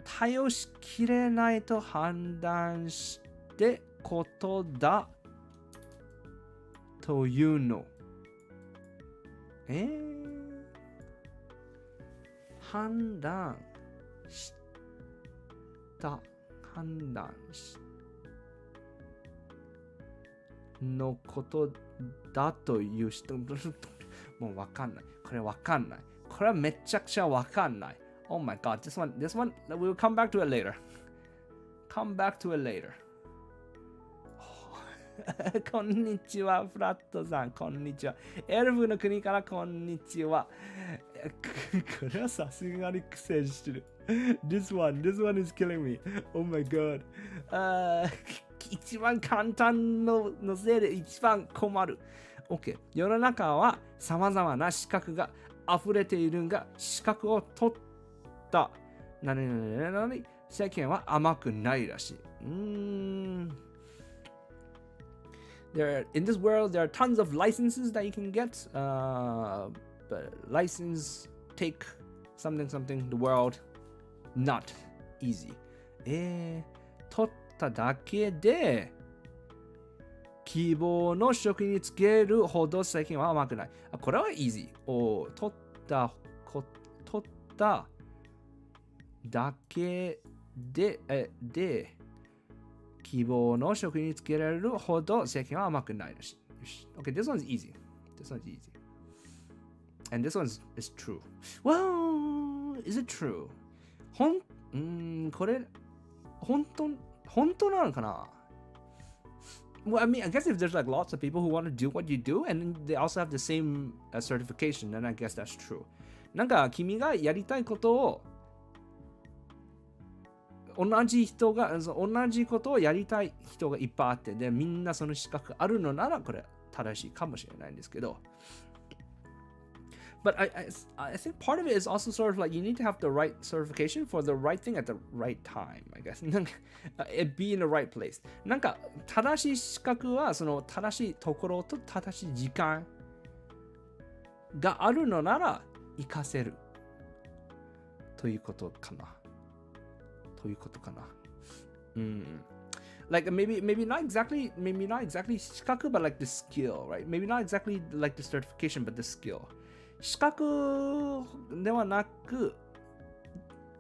対応しきれないと判断してことだというの。判断のことだという人。もうわかんない。これわかんない。これはめちゃくちゃわかんない。Oh my god, this one, we'll come back to it later. こんにちは、フラットさん、こんにちは。エルフの国からこんにちは。これはさすがに苦戦してる。This one is killing me. Oh my god. 一番簡単のせいで一番困る。OK。世の中は様々な資格が溢れているが、資格を取った世間は甘くないらしい。In this world, there are tons of licenses that you can get. But license, take something, the world, not easy. 取っただけで希望の職につけるほど世間は甘くない。これは easy。取っただけで、希望の職につけられるほど世間は甘くないらしい。よし。Okay, this one's easy. This one's easy. And this one is true. Well, is it true? これ、本当なのかな？Well, I mean, I guess if there's like lots of people who want to do what you do and they also have the same certification, then I guess that's true. なんか君がやりたいことを同じことをやりたい人がいっぱいあって、で、みんなその資格あるのならこれ正しいかもしれないんですけど。But I think part of it is also sort of like you need to have the right certification for the right thing at the right time, I guess. なんか、be in the right place. なんか、正しい資格はその正しいところと正しい時間があるのなら活かせるということかな。Like maybe not exactly 資格 but like the skill, right? Maybe not exactly like the certification but the skill. 資格ではなく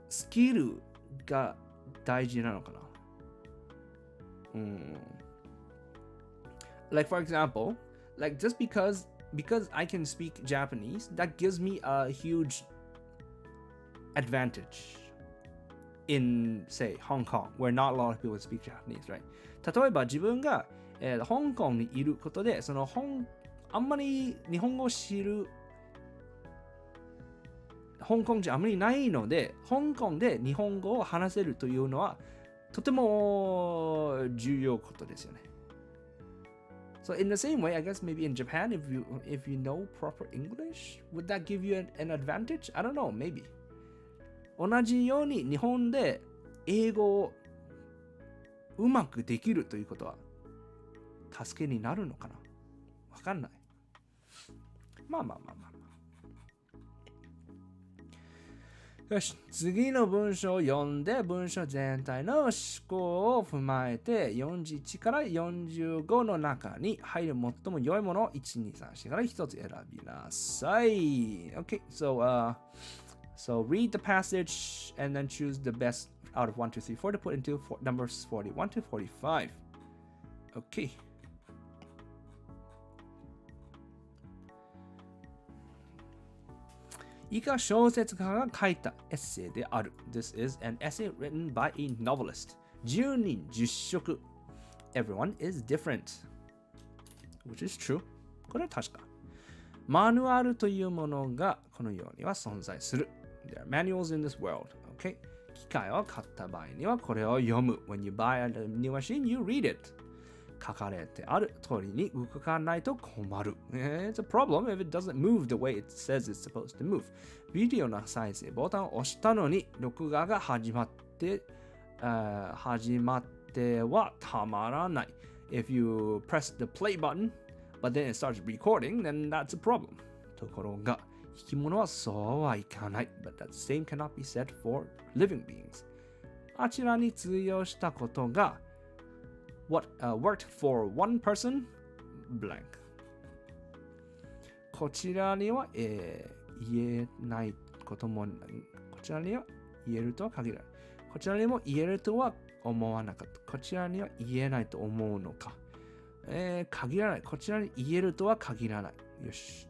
スキルが大事なのかな。Like for example, like just because I can speak Japanese, that gives me a huge advantage in say Hong Kong, where not a lot of people speak Japanese, right? 例えば自分が、香港にいることで、あんまり日本語を知る香港人あまりないので、香港で日本語を話せるというのはとても重要ことですよね。So in the same way, I guess maybe in Japan, if you know proper English, would that give you an advantage? I don't know, maybe. 同じように日本で英語をうまくできるということは助けになるのかな？わかんない。まあ。よし、次の文章を読んで文章全体の思考を踏まえて41から45の中に入る最も良いものを1、2、3、4から1つ選びなさい。Okay, so read the passage and then choose the best out of 1, 2, 3, 4 to put into numbers 41 to 45. Okay.以下小説家が書いたエッセイである。This is an essay written by a novelist. 10人10色。Everyone is different. Which is true. これは確か。マニュアルというものがこのようには存在する。There are manuals in this world. Okay? 機械を買った場合にはこれを読む。When you buy a new machine, you read it. 書かれてある通りに動かないと困る。It's a problem if it doesn't move the way it says it's supposed to move. ビデオの再生ボタンを押したのに録画が始まってはたまらない。If you press the play button, but then it starts recording, then that's a problem. ところが、生き物はそうはいかない。But that same cannot be said for living beings. あちらに通用したことがWhat worked for one person, blank. こちらには、言えないことも、こちらには言えるとは限らない。こちらにも言えるとは思わなかった。こちらには言えないと思うのか。限らない。こちらに言えるとは限らない。よし。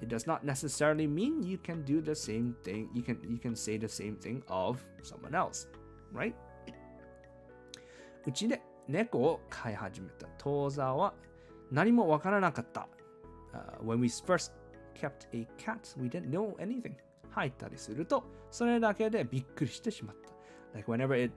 It does not necessarily mean you can do the same thing. You can say the same thing of someone else, right? うちで猫を飼い始めた当座は何もわからなかった。When we first kept a cat, we didn't know anything. 入ったりすると、それだけでびっくりしてしまった。Like whenever it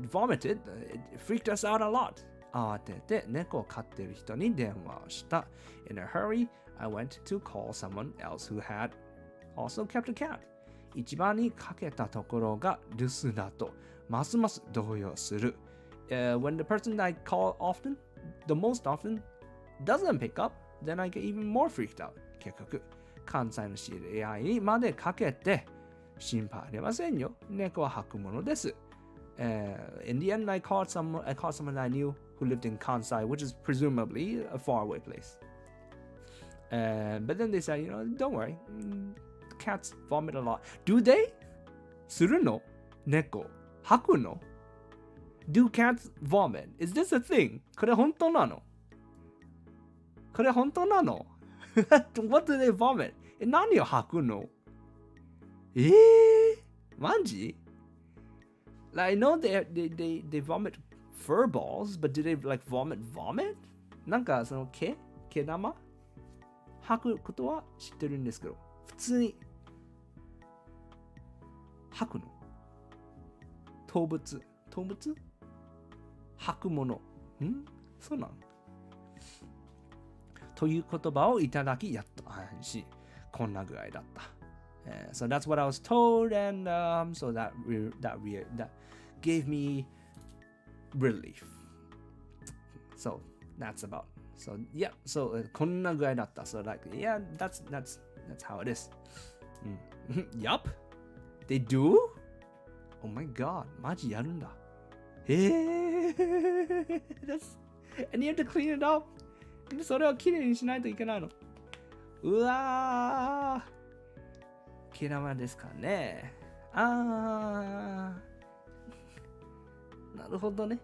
vomited, it freaked us out a lot. 慌てて猫を飼っている人に電話をした。In a hurry, I went to call someone else who had also kept a cat. 一番にかけたところが留守だと、ますます動揺する。When the person I call the most often, doesn't pick up, then I get even more freaked out. 結局、関西の知り合いにまでかけて、心配ありませんよ。猫は吐くものです。In the end, I caught someone I knew who lived in Kansai, which is presumably a faraway place. But then they said, don't worry, cats vomit a lot. Do they? するの？猫。吐くの？ Do cats vomit? Is this a thing? これ本当なの？ What do they vomit? 何を吐くの？マジ？ Like, I know they vomit fur balls, but do they like vomit? なんかその毛玉吐くことは知ってるんですけど、普通に吐くの？動物吐くもの。そうなん？という言葉をいただき、やっと安心。こんな具合だった。So that's what I was told, and so that gave me relief. So that's about. So yeah. So こんな具合だった。So like yeah, that's how it is. Yup. They do? Oh my god. マジやるんだ。And you have to clean it up. それをきれいにしないといけないの。うわー。毛玉ですかね。なるほどね。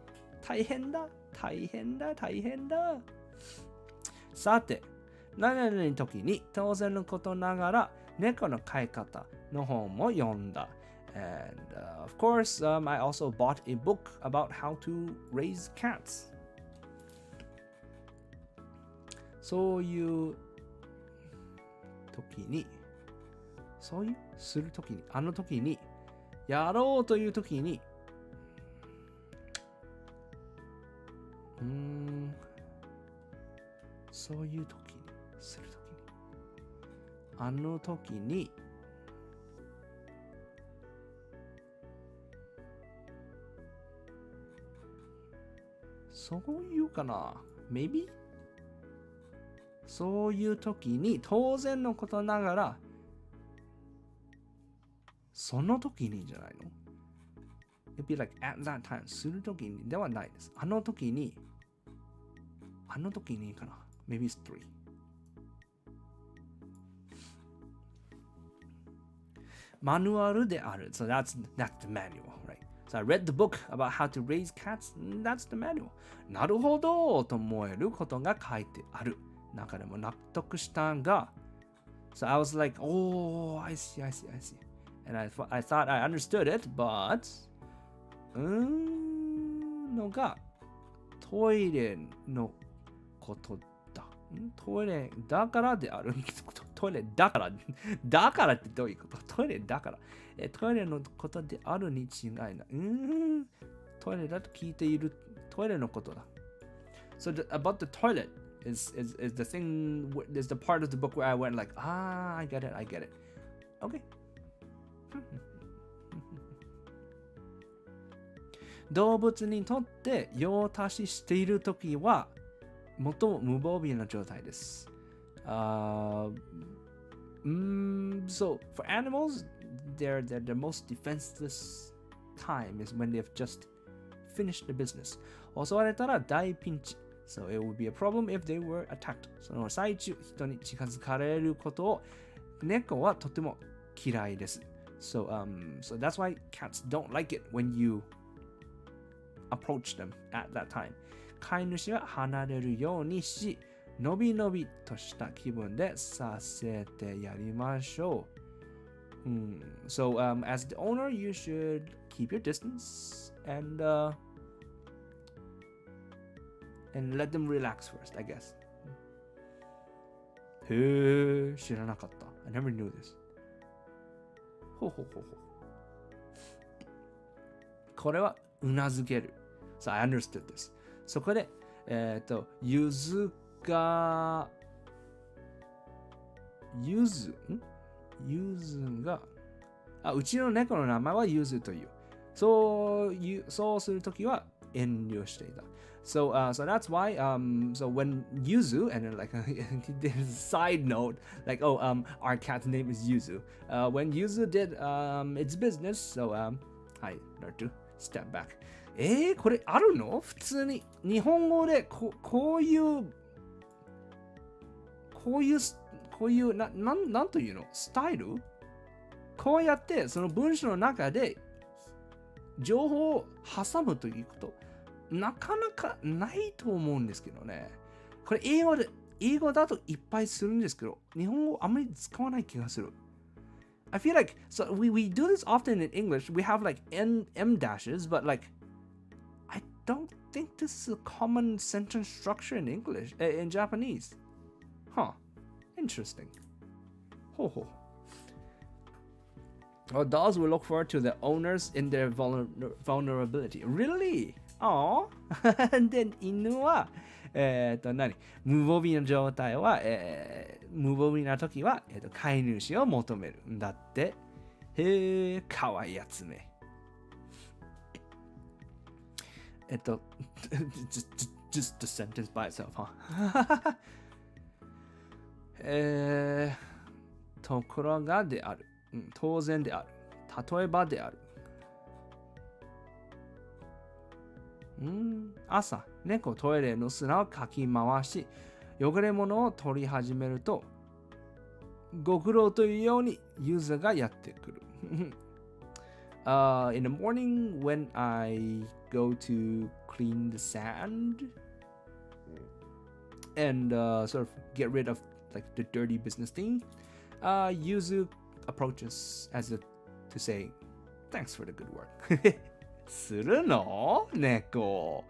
大変だ。さて、何々の時に当然のことながら猫の飼い方の本も読んだ。And of course, I also bought a book about how to raise cats. そういう時に、する時に、あの時に、やろうという時に、そういう時に、する時に、あの時に、そういうかな maybe そういう時に当然のことながらその時にじゃないの It'd be like at that time する時にではないですあの時にかな maybe it's 3マニュアルである so that's the manual right?So I read the book about how to raise cats. That's the manual. なるほどと思えることが書いてある。中でも納得したが、So I was like, oh, I see. And I thought I understood it, but のがトイレのことだ。トイレだからである。トイレだから。だからってどういうことトイレだから。トイレのことであるに違いない。トイレだと聞いているトイレのことだ。So about the toilet is the thing, is the part of the book where I went like, I get it. Okay. 動物にとって用足ししているときは最も無防備な状態です。So for animals, their most defenseless time is when they've just finished the business. 襲われたら大ピンチ。So it would be a problem if they were attacked. その最中、人に近づかれることを猫はとても嫌いです。So that's why cats don't like it when you approach them at that time. 飼い主は離れるようにし、のびのびとした気分でさせてやりましょう。So, as the owner, you should keep your distance and let them relax first, I guess. へえ、知らなかった。I never knew this. ほう。これはうなずける。So, I understood this. そこで、ゆずがうちの猫の名前はゆずという。そうするときは遠慮していた。So that's why so when Yuzu and then like there's a side note like our cat's name is Yuzu. When Yuzu did its business, so はい、だと step back。これあるの？普通に日本語でこういうなんというの？スタイル？こうやってその文章の中で情報を挟むということ、なかなかないと思うんですけどね。これ英語だといっぱいするんですけど、日本語あまり使わない気がする。I feel like so we do this often in English. We have like M dashes, but like I don't think this is a common sentence structure in English, in Japanese. Huh. Interesting. Ho. Well, dogs will look forward to the owners in their vulnerability. Really? Oh. Then 犬は無防備な状態は、無防備な時は、飼い主を求めるんだって。へえ、かわいいやつめ。just the sentence by itself, huh? ところがである。当然である。例えばである。朝、猫トイレの砂をかき回し、汚れ物を取り始めると、ご苦労というようにユーザーがやってくる。In the morning when I go to clean the sand and sort of get rid of like the dirty business thing, Yuzu approaches as to say, thanks for the good work. するの？猫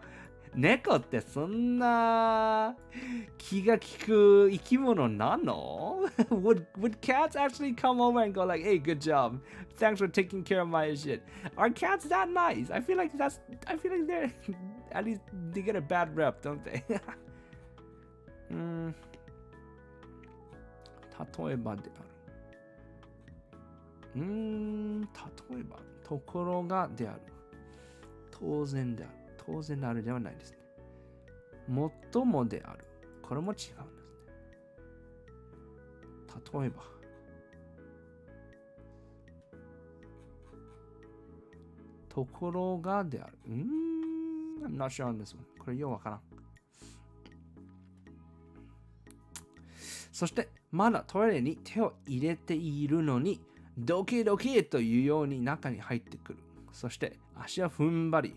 ってそんな気が利く生き物なの？ would cats actually come over and go like, hey, good job. Thanks for taking care of my shit. Are cats that nice? I feel like they're at least they get a bad rep, don't they? 例えばである。例えば、ところがである。当然である。当然であるではないですね。最もである。これも違うんですね。例えば。ところがである。I'm not sure on this one. これようわからん。そして、まだトイレに手を入れているのに、どけどけというように中に入ってくる。そして足を踏ん張り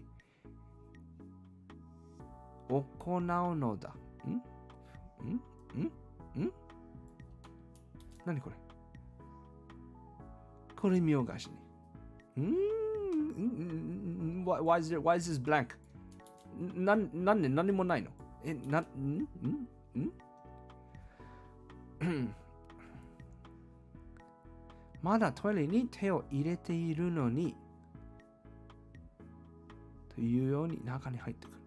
行うのだ。何これ？これ見よがしに。Why is this blank? なんで何もないの？まだトイレに手を入れているのにというように中に入ってくる。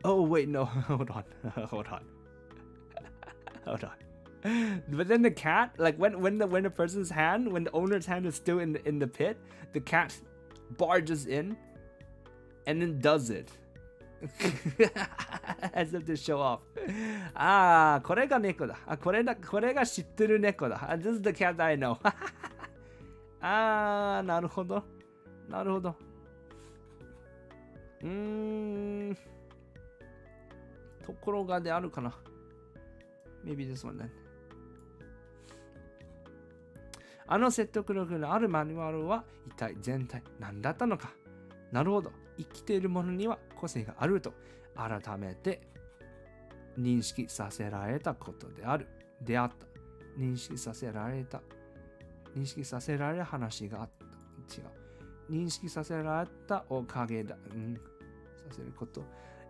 Oh, wait, no. Hold on. But then the cat, like when the person's hand, when the owner's hand is still in the pit, the cat barges in and then does it. As if to show off. これが猫だ。これが知ってる猫だ。This is the cat I know. なるほど。ところがであるかな。Maybe this one then. 説得力のあるマニュアルは一体全体何だったのか。なるほど。生きているものには個性があると改めて認識させられたことである。であった。認識させられる話があった。違う。認識させられたおかげだ。させること。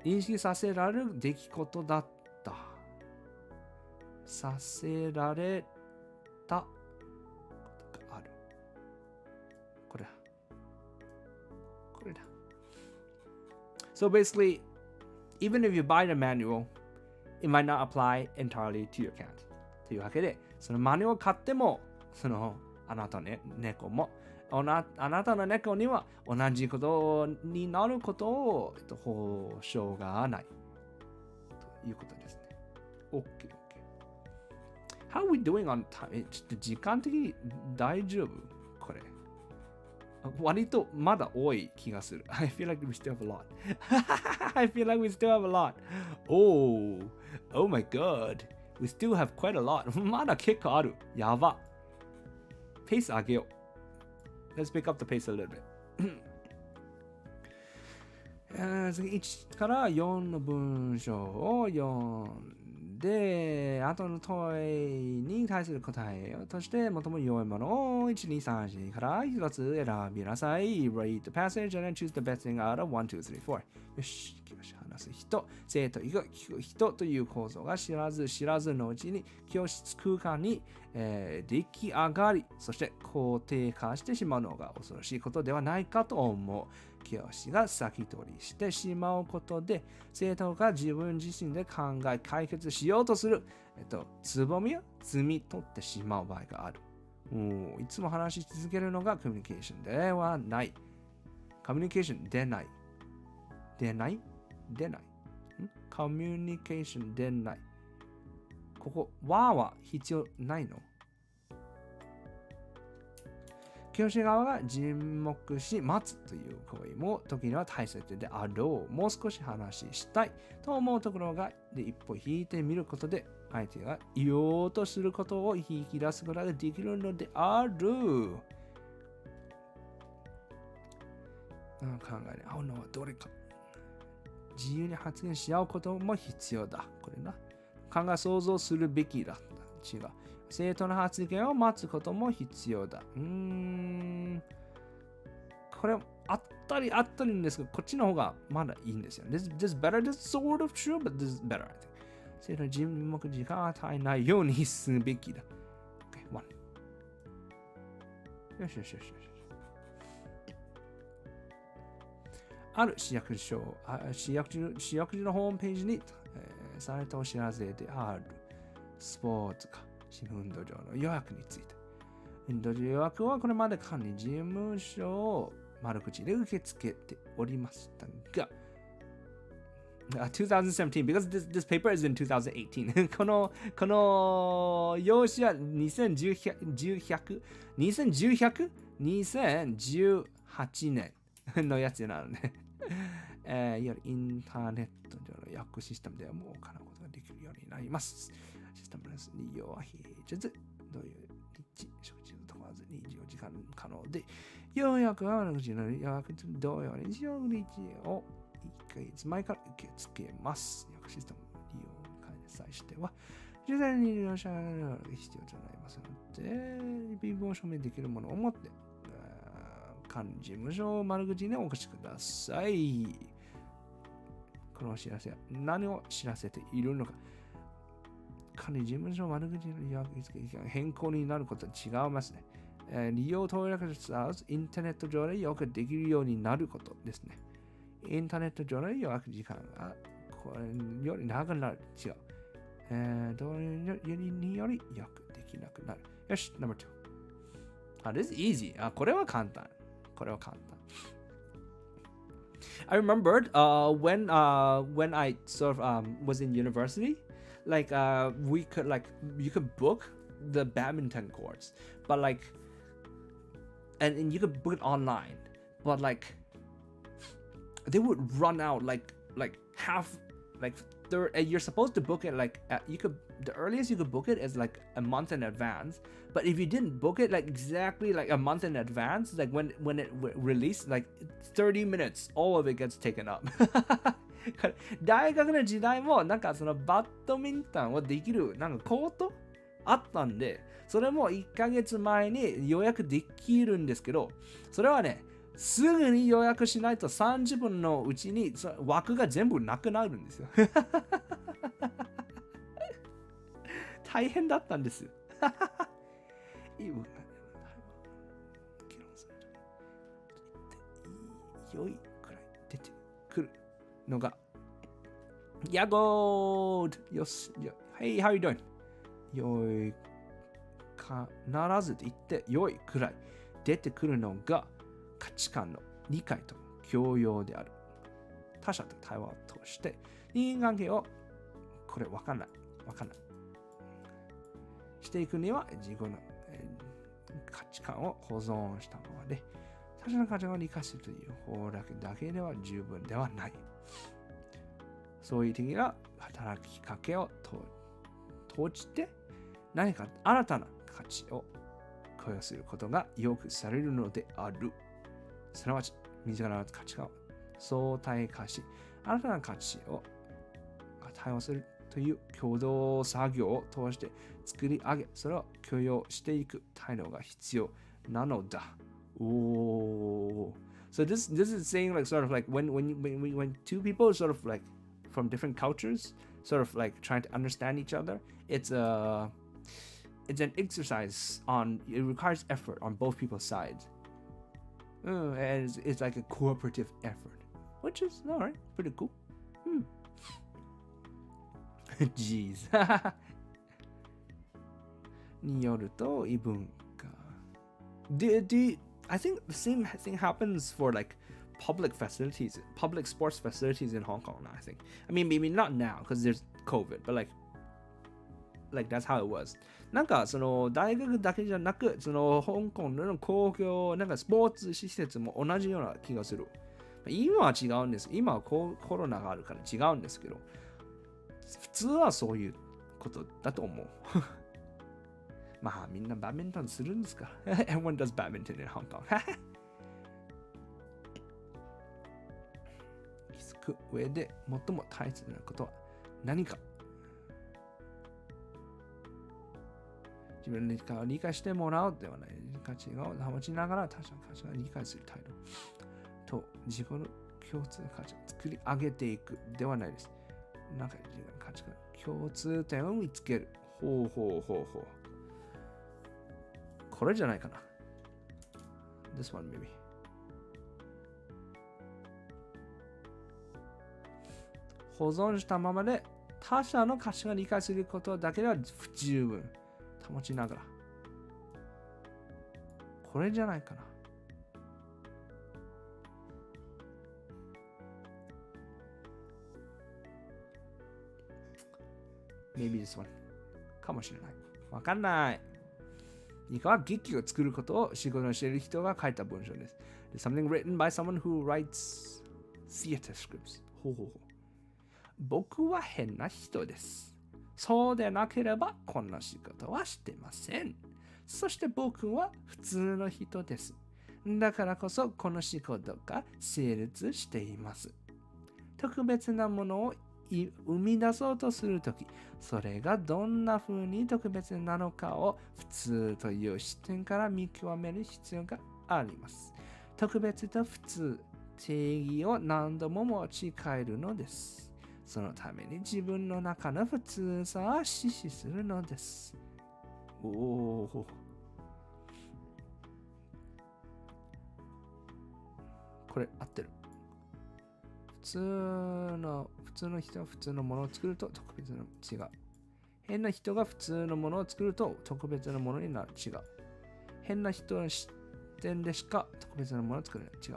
認識させられる出来事だった。させられたことがある。これだ。So basically, even if you buy the manual, it might not apply entirely to your cat. というわけで、そのマニュアルを買っても、あなたの猫も、あなたの猫には同じことになることを、保証がない。ということですね。OK。How are we doing on time? ちょっと時間的に大丈夫これ。割とまだ多い気がする。I feel like we still have a lot. I feel like we still have a lot. Oh my god. We still have quite a lot. まだ結構ある。やば。ペース上げよう。Let's pick up the pace a little bit. 次1から4の文章を読んで、後の問いに対する答えとして最も良いものを1、2、3、4から1つ選びなさい。Read the passage and then choose the best thing out of 1, 2, 3, 4. よし、話す人、生徒以外聞く人という構造が知らずのうちに教室空間に、出来上がり、そして肯定化してしまうのが恐ろしいことではないかと思う。教師が先取りしてしまうことで、生徒が自分自身で考え解決しようとする、つぼみを摘み取ってしまう場合がある。いつも話し続けるのがコミュニケーションではない。コミュニケーションでない。でない。コミュニケーションでない。ここ、は必要ないの？教師側が沈黙し待つという行為も時には大切であろう。もう少し話したいと思うところが一歩引いてみることで相手が言おうとすることを引き出すことができるのである。考えに合うのはどれか。自由に発言し合うことも必要だ。これな。考え想像するべきだ。違う。生徒の発言を待つことも必要だ。これあったりんですけど、こっちの方がまだいいんですよ。This better, this sort of true, but this is better, I think. 生徒の沈黙時間を与えないようにするべきだ。Okay, one. よし。ある市役所のホームページに、されたお知らせであるスポーツか運動場の予約について。運動場予約はこれまで管理事務所を丸口で受け付けておりましたが、2017 because this paper is in 2018 この用紙は2018年のやつなのでいわゆるインターネット上の予約システムではもう行うことができるようになります。システムの利用は平日、どういう日、食事を問わず24時間可能で、予約は私の予約と同様に16日を1ヶ月前から受け付けます。予約システムの利用に関しては、事前に利用者が必要となりますので、身分を証明できるものを持って、管理事務所丸口にお越しください。このお知らせは何を知らせているのか。管理事務所丸口の予約付け期間変更になることは違いますね。利用登録者インターネット上で予約できるようになることですね。インターネット上で予約時間がこれより長くなる。違う。どういうにより予約できなくなる。よし、No. 2。This is easy. これは簡単。I remembered when I sort of was in university, like you could book the badminton courts, but like and you could book it online, but like they would run out like half like you're supposed to book it like the earliest you could book it is like a month in advance, but if you didn't book it like exactly like a month in advance, like when it released, like 30 minutes all of it gets taken up. 大学の時代もなんかそのバドミントンをできるなんかコートあったんで、それも1ヶ月前に予約できるんですけど、それはねすぐに予約しないと30分のうちに枠が全部なくなるんですよ。大変だったんです。良いくらい出てくるのが、やごーよし、Hey, how you doing? 良い、必ずって言って、良いくらい出てくるのが、価値観の理解と教養である。他者と対話を通して人間関係をこれ分かんないしていくには自分の、価値観を保存したままで、他者の価値観を理解するという方だけでは十分ではない。そういう的な働きかけを通じて、何か新たな価値を付与することが要求されるのである。すなわち、身近な価値観を相対化し、新たな価値を対応するという共同作業を通して作り上げ、それを許容していく態度が必要なのだ。So this is saying like sort of like when two people sort of like from different cultures sort of like trying to understand each other, it's an exercise it requires effort on both people's sides. And it's like a cooperative effort, which is alright, pretty cool. Jeez. によると異文化。I think the same thing happens for like public sports facilities in Hong Kong now, I think. I mean, maybe not now because there's COVID, but like that's how it was. なんかその大学だけじゃなく、その香港の公共なんかスポーツ施設も同じような気がする。今は違うんです。今はコロナがあるから違うんですけど、普通はそういうことだと思う。まあみんなバドミントンするんですから。Everyone does badminton in Hong Kong. 気づく上で最も大切なことは何か。自分の価値観を理解してもらうではない。価値を保ちながら他者の価値観を理解する態度と自分の共通価値を作り上げていくではないです。なんか自分の価値観、共通点を見つける。ほう。これじゃないかな。This one maybe. 保存したままで他者の価値観を理解することだけでは不十分。保ちながら。これじゃないかな。Maybe this one. かもしれない。わかんない。ニカは劇を作ることを仕事にしている人が書いた文章です。Something written by someone who writes theater scripts. 僕は変な人です。そうでなければこんな仕事はしてません。そして僕は普通の人です。だからこそこの仕事が成立しています。特別なものを生み出そうとするとき、それがどんな風に特別なのかを普通という視点から見極める必要があります。特別と普通、定義を何度も持ち替えるのです。そのために自分の中の普通さを死守するのです。これ合ってる。普通の人は普通のものを作ると特別な違う。変な人が普通のものを作ると特別なものになる。違う。変な人の視点でしか特別なものを作れない。違う。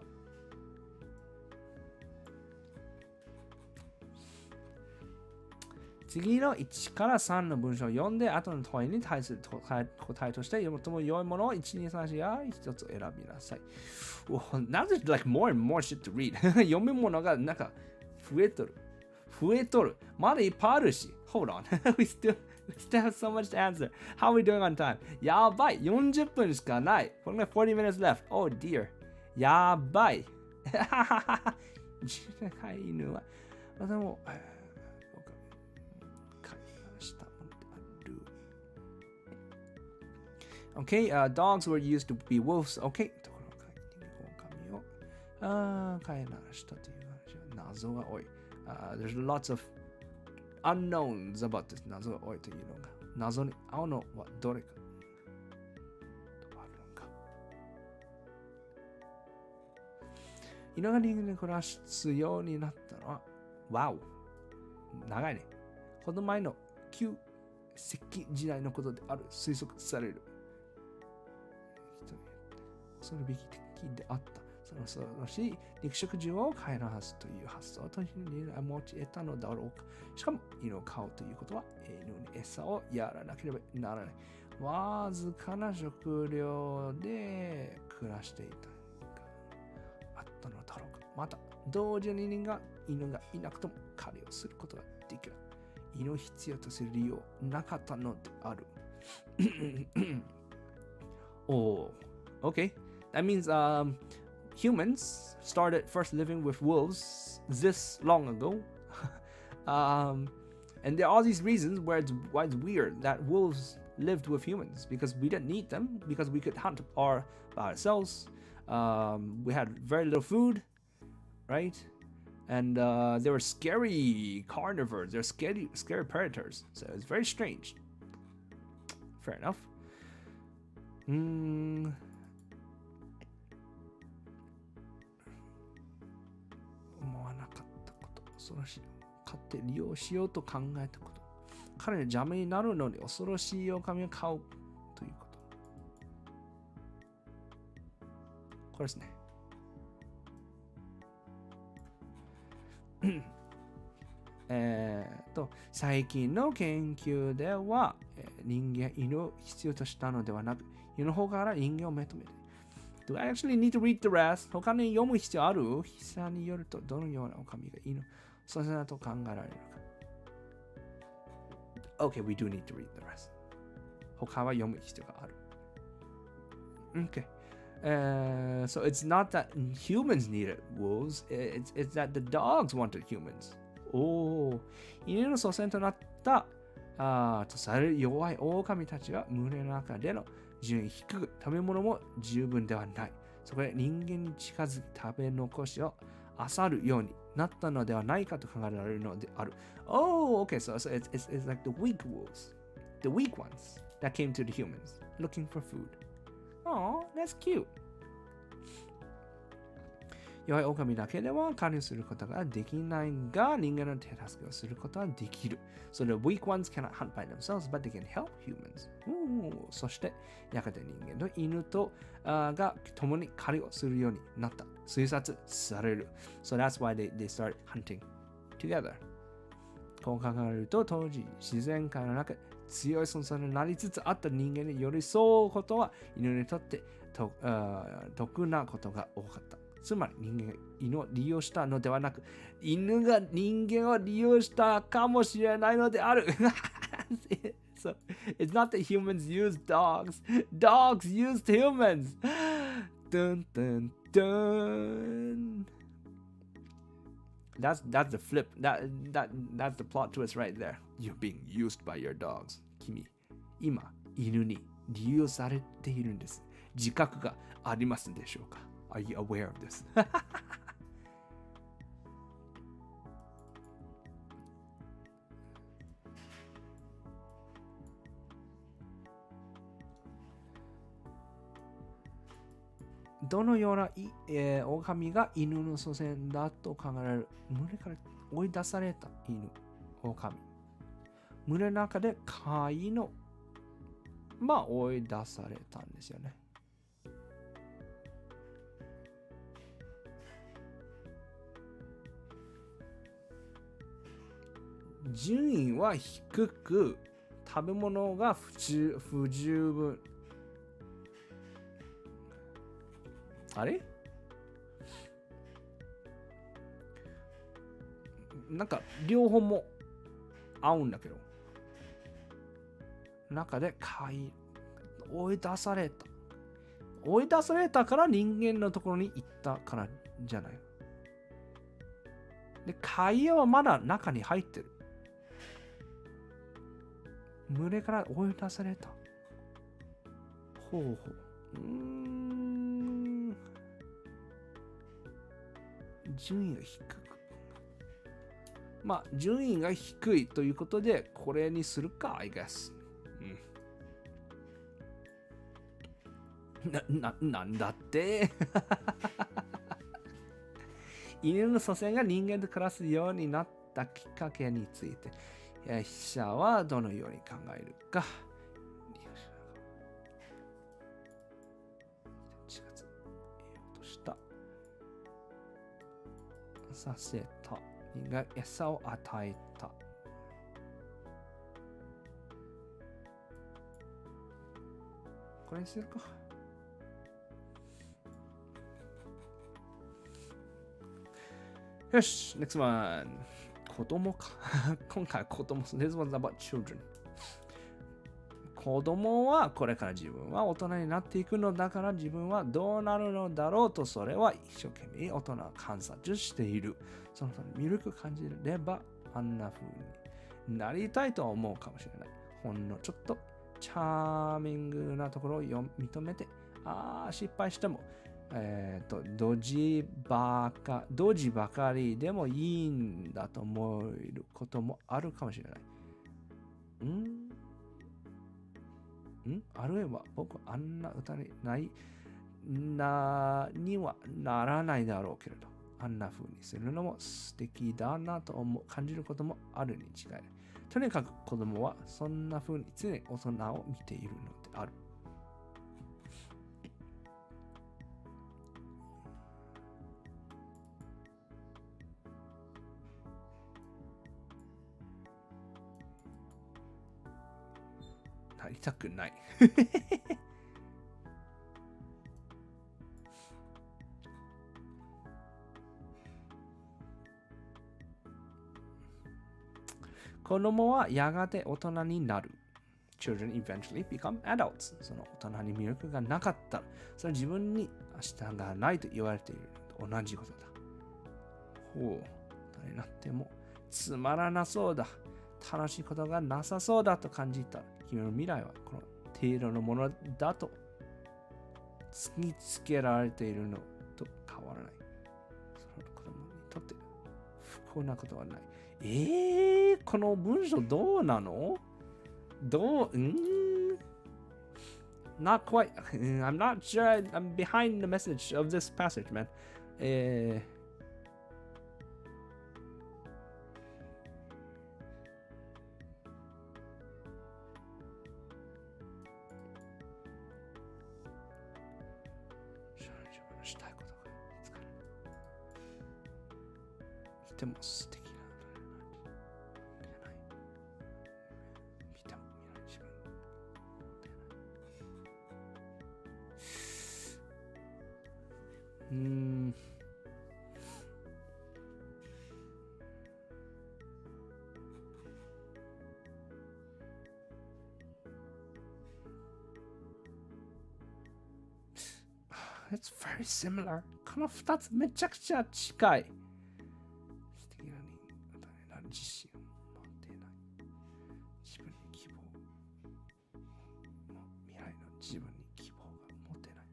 次の1から3の文章を読んで、後の問いに対する答えとして、最も良いものを1、2、3、4や1つ選びなさい。Now there's like more and more shit to read. 読むものがなんか増えとる。まだいっぱいあるし。Hold on. we still have so much to answer. How are we doing on time? やばい。40分しかない。これが40 minutes left. Oh dear. やばい。犬は。でも、Okay, dogs were used to be wolves. Okay. ところが飼いならしたという話は謎が多い。There's lots of unknowns about this. 謎が多いというのが。謎に合うのはどれか。犬が人間に暮らすようになったのは、わお。長いね。ほど前の旧石器時代のことである推測される。恐るべき敵であった。その恐ろしい肉食獣を飼いならすという発想というに持ち得たのだろうか。しかも、犬を飼うということは、犬に餌をやらなければならない。わずかな食料で暮らしていたあったのだろうか。また、同時に犬がいなくとも狩りをすることができる。犬を必要とする理由はなかったのである。Oh, okay. That means humans started first living with wolves this long ago. And there are all these reasons why it's weird that wolves lived with humans because we didn't need them, because we could hunt by ourselves. We had very little food, right? And they were scary carnivores. They're scary predators. So it's very strange. Fair enough. 思わなかったこと、恐ろしい。買って利用しようと考えたこと。彼の邪魔になるのに恐ろしい狼を買うということ。これですね。最近の研究では、人間は犬を必要としたのではなく、犬の方から人間を認めて。Do I actually need to read the rest? 他に読む必要ある？筆者によると、どのような狼が犬、それだと考えられるのか。Okay, we do need to read the rest. 他は読む必要がある。Okay. So it's not that humans needed wolves, it's that the dogs wanted humans. 犬の祖先となったとされる弱い狼たちは群れの中での順位低く、食べ物も十分ではない。そこで人間に近づき食べ残しを漁るようになったのではないかと考えられるのである。Oh, okay, so it's like the weak wolves, the weak ones that came to the humans looking for food. Oh, that's cute. 弱い狼だけでは狩りをすることができないが、人間の手助けをすることはできる。So the weak ones cannot hunt by themselves, but they can help humans. そして、やがて人間と犬とが共に狩りをするようになった。推察される。So that's why they started hunting together. こう考えると、当時、自然界の中で強い存在になりつつあった人間に寄り添うことは、犬にとって得なことが多かった。つまり人間が犬を利用したのではなく、犬が人間を利用したかもしれないのである。So, it's not that humans used dogs. Dogs used humans. Dun, dun, dun. That's the flip. That's the plot twist right there. You're being used by your dogs. 君、今、犬に利用されているんです。自覚がありますでしょうか？Are you aware of this? どのような、狼が犬の祖先だと考えられる。群れから追い出された犬、狼。群れの中で飼いの、追い出されたんですよね。順位は低く、食べ物が不十分。あれ？なんか両方も合うんだけど。中で追い出された。追い出されたから人間のところに行ったからじゃない。で、貝はまだ中に入ってる。群れから追い出された。ほうほう。順位が低く。順位が低いということで、これにするか、I guess。なんだって犬の祖先が人間と暮らすようになったきっかけについて、筆者はどのように考えるか。4月としたさせた人が餌を与えた。これにするか。よし、next one。子供か。今回は子供。This one's about children。子供はこれから自分は大人になっていくのだから自分はどうなるのだろうとそれは一生懸命大人を観察している。その魅力感じればあんな風になりたいとは思うかもしれない。ほんのちょっとチャーミングなところを認めて、失敗しても、ドジばかりでもいいんだと思えることもあるかもしれない。あるいは僕あんな歌ににはならないだろうけれど、あんな風にするのも素敵だなと感じることもあるに違いない。とにかく子供はそんな風に常に大人を見ているのである。なりたくない。子供はやがて大人になる。Children eventually become adults. その大人に魅力がなかったら、それは自分に明日がないと言われているのと同じことだ。大人になってもつまらなそうだ。楽しいことがなさそうだと感じたら、君の未来はこの程度のものだと突きつけられているのと変わらない。その子供にとって不幸なことはない。この文章どうなの？Not quite. I'm not sure I'm behind the message of this passage, man. したいことが見つかる。でも素敵なじゃない。見ても見ない自分。It's very similar. この2つめちゃくちゃ近い。素敵な自信を持っていない。自分に希望。未来の自分に希望が持ってない。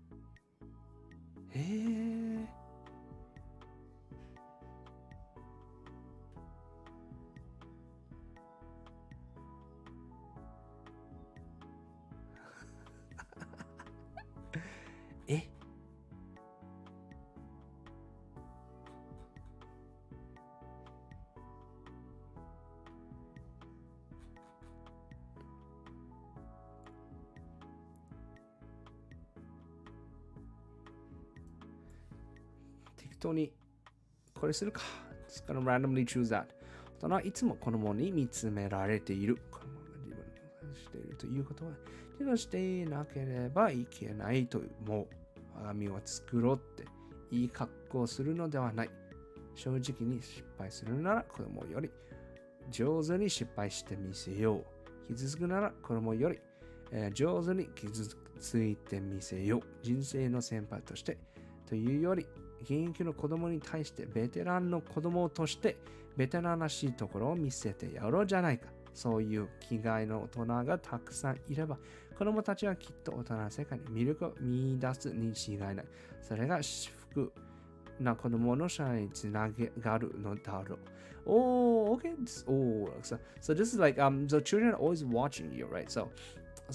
適当にこれするか。Just gonna randomly choose that. 大人はいつも子供に見つめられている。子供が自分をしているということは、自分をしていなければいけないと思う。我が身を作ろうっていい格好をするのではない。正直に失敗するなら子供より上手に失敗してみせよう。傷つくなら子供より、上手に傷ついてみせよう。人生の先輩としてというより、現役の子供に対してベテランの子供としてベテランらしいところを見せてやろうじゃないか。そういう気概の大人がたくさんいれば、子供たちはきっと大人の世界に魅力を見出すに違いない。それが至福な子供の社会につながるのだろう。Oh, okay. So this is like so children are always watching you, right? So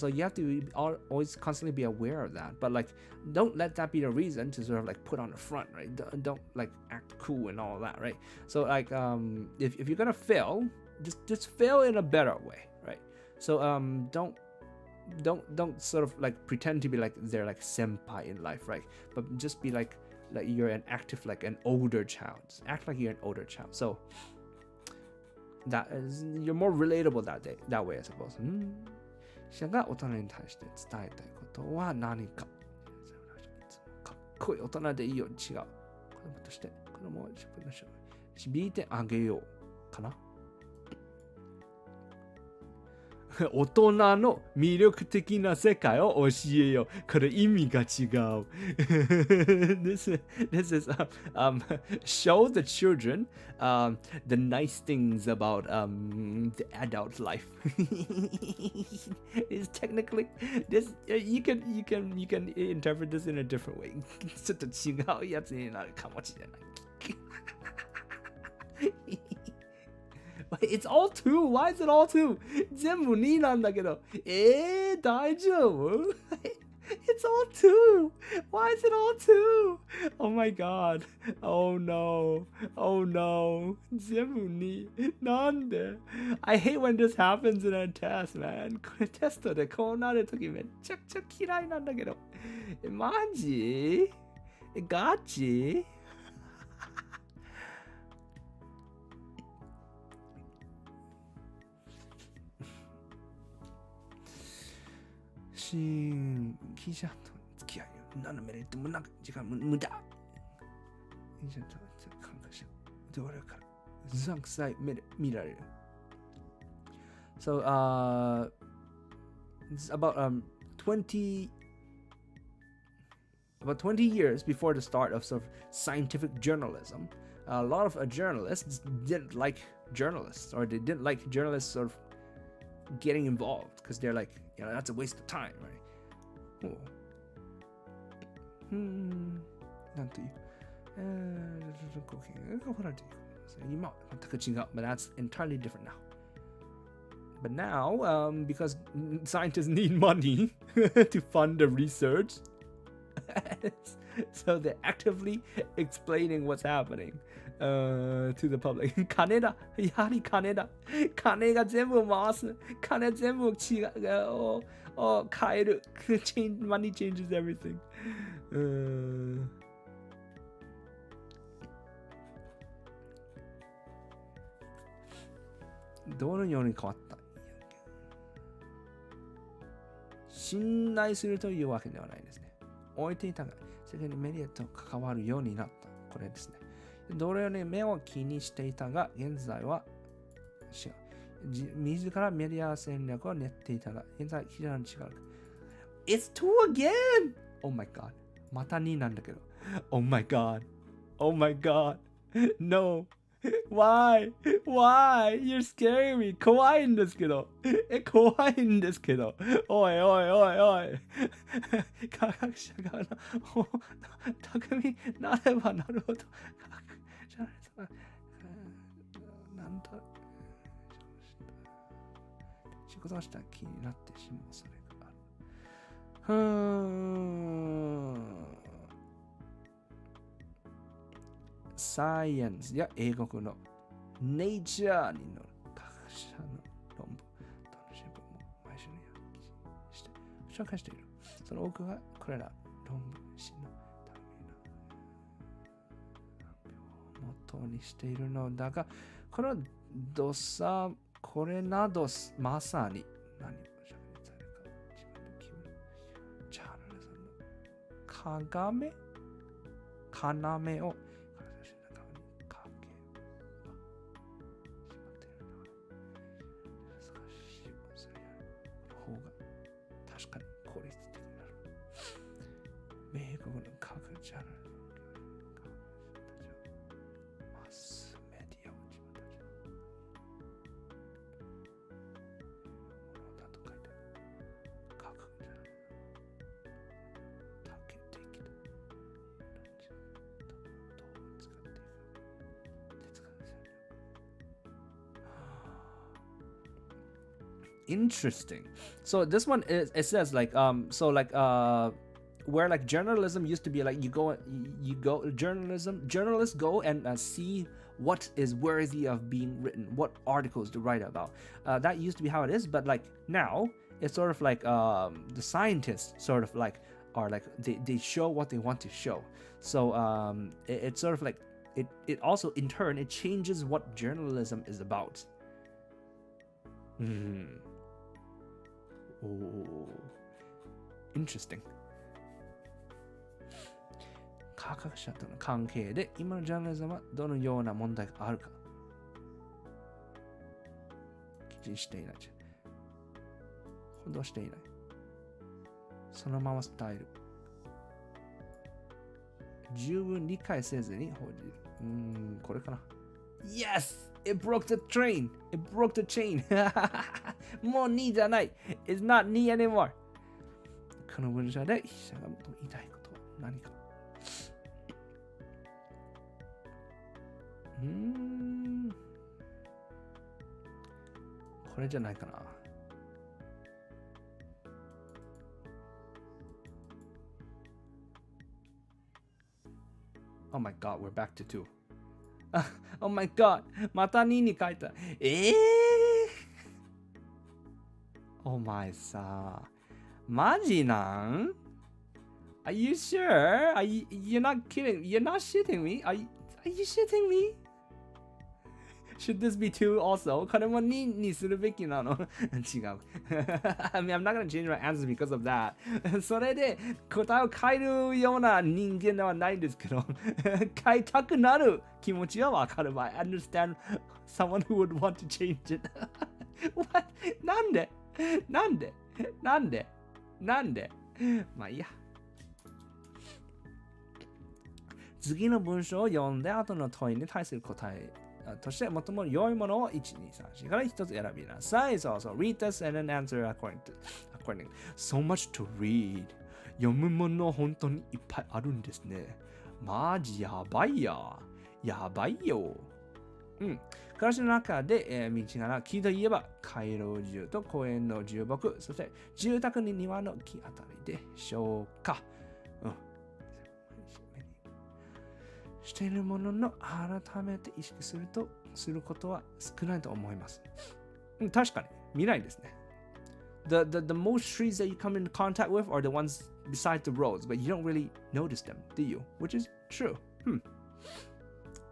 you have to always constantly be aware of that, but like don't let that be the reason to sort of like put on the front, right? Don't like act cool and all that, right? So like if you're gonna fail, just fail in a better way, right? So don't sort of like pretend to be like they're like senpai in life, right? But just be like you're an active, like an older child. Just act like you're an older child. So that is, you're more relatable that way, I suppose. 者が大人に対して伝えたいことは何か。かっこいい大人でいいよ。違う。子供として、子供は自分の将来導いてあげようかな。大人の魅力的な世界を教えよう。これ意味が違う。this is show the children the nice things about the adult life. It's technically this you can interpret this in a different way. ちょっと違うやつになるかもしれない。It's all two. Why is it all two? 全部2なんだけど。大丈夫？ It's all two. Why is it all two? Oh my god. Oh no. Oh no. 全部2。なんで？ I hate when this happens in a test, man. これテストでこうなるときめっちゃくちゃ嫌いなんだけど。マジ？ガチ？記者と付き合い何のメリットもなく時間無駄。記者と関係者どれからうさんくさい見られる。So it's about 20 years before the start of sort of scientific journalism, a lot of journalists didn't like journalists, or they didn't like journalists sort of getting involved because they're like, that's a waste of time, right? なんていう今は全く違う but that's entirely different now. But now, because scientists need money to fund the research, so they're actively explaining what's happening to the public. 金だ。やはり金だ。金が全部回す。金全部違う。変える。Money changes everything. どのように変わった？信頼するというわけではないですね。置いていたが、世間にメディアと関わるようになった。これですね。同僚に目を気にしていたが、現在は違う。自らメディア戦略を練っていたが、現在、非常に違う。It's two again! Oh my god. また2なんだけど。Oh my god. Oh my god. No. Why? Why? You're scaring me. 怖いんですけど。怖いんですけど。おいおいおいおい。科学者が巧みなればなるほど。なんだ。仕事をした気になってしまうそれがある。サイエンスや英国のネイチャーに載る科学者の論文、楽しい文も毎週のようにして紹介している。その多くがこれら論文誌のための発表を元にしているのだが、これなどまさに何を喋りたいか自分で決める。ジャーナリズムの要を米国の科学ジャーナリズムマスメディアを自分たちのものだと書いて科学ジャーナリズム多形的だ。どう使っていく哲学戦略。Interesting. So this one it says like where like journalism used to be like you go journalists go and see what is worthy of being written, what articles to write about. That used to be how it is, but like now it's sort of like the scientists sort of like are like they show what they want to show. So it's sort of like it also in turn it changes what journalism is about. Interesting。科学者との関係で今のジャーナリズムはどのような問題があるか。記事していない。報道していない。そのまま伝える。十分理解せずに報じる。これかな。Yes! It broke the train! It broke the chain! もう2じゃない It's not 2 anymore! この文章で筆者が言いたいことは何か。これじゃないかな。Oh my god, we're back to 2. Oh my god, また2に書いた。お前さ、マジなん Are you sure? You're not kidding? You're not shitting me? Are you shitting me? Should this be 2 also? これも2にするべきなの違う。I mean, I'm not gonna change my answer because of that. それで答えを変えるような人間ではないんですけど、変えたくなる気持ちはわかるわ。I understand someone who would want to change it. What? なんでまあいいや。次の文章を読んで後の問いに対する答えとして最も良いものを1、2、3、4から1つ選びなさい。そうそう。Read this and then answer according. So much to read. 読むもの本当にいっぱいあるんですね。マジやばいや。やばいよ。暮らしの中で、道が木といえば回廊樹と公園の重木、そして住宅に庭の木あたりでしょうか。しているものの改めて意識することは少ないと思います。確かに見ないですね。The most trees that you come in contact with are the ones beside the roads, but you don't really notice them, do you? Which is true.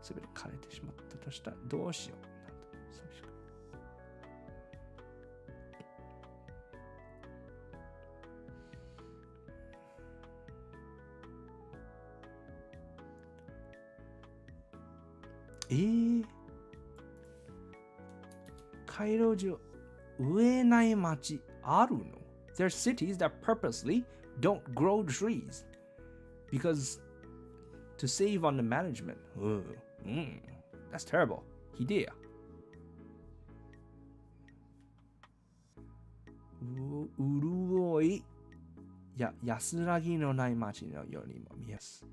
すべて枯れてしまったとしたらどうしよう。回廊樹を植えない町あるの？ There are cities that purposely don't grow trees because to save on the management. That's terrible. ひでえや。潤いや安らぎのない町のようにも見えます。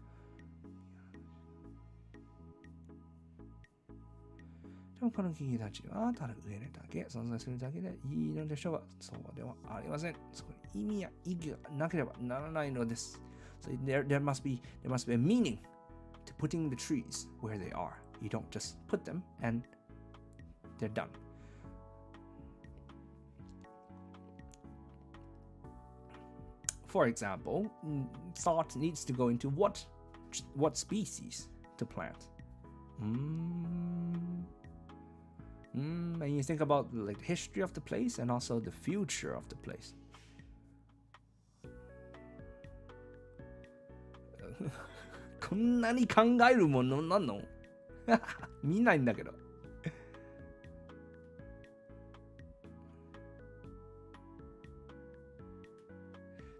でもこの木々たちはただ植えるだけ、存在するだけでいいのでしょうが、そうではありません。そこに意味や意義がなければならないのです。So there must be a meaning to putting the trees where they are. You don't just put them and they're done. For example, thought needs to go into what species to plant. And you think about like the history of the place and also the future of the place. こんなに考えるものなの？見ないんだけど。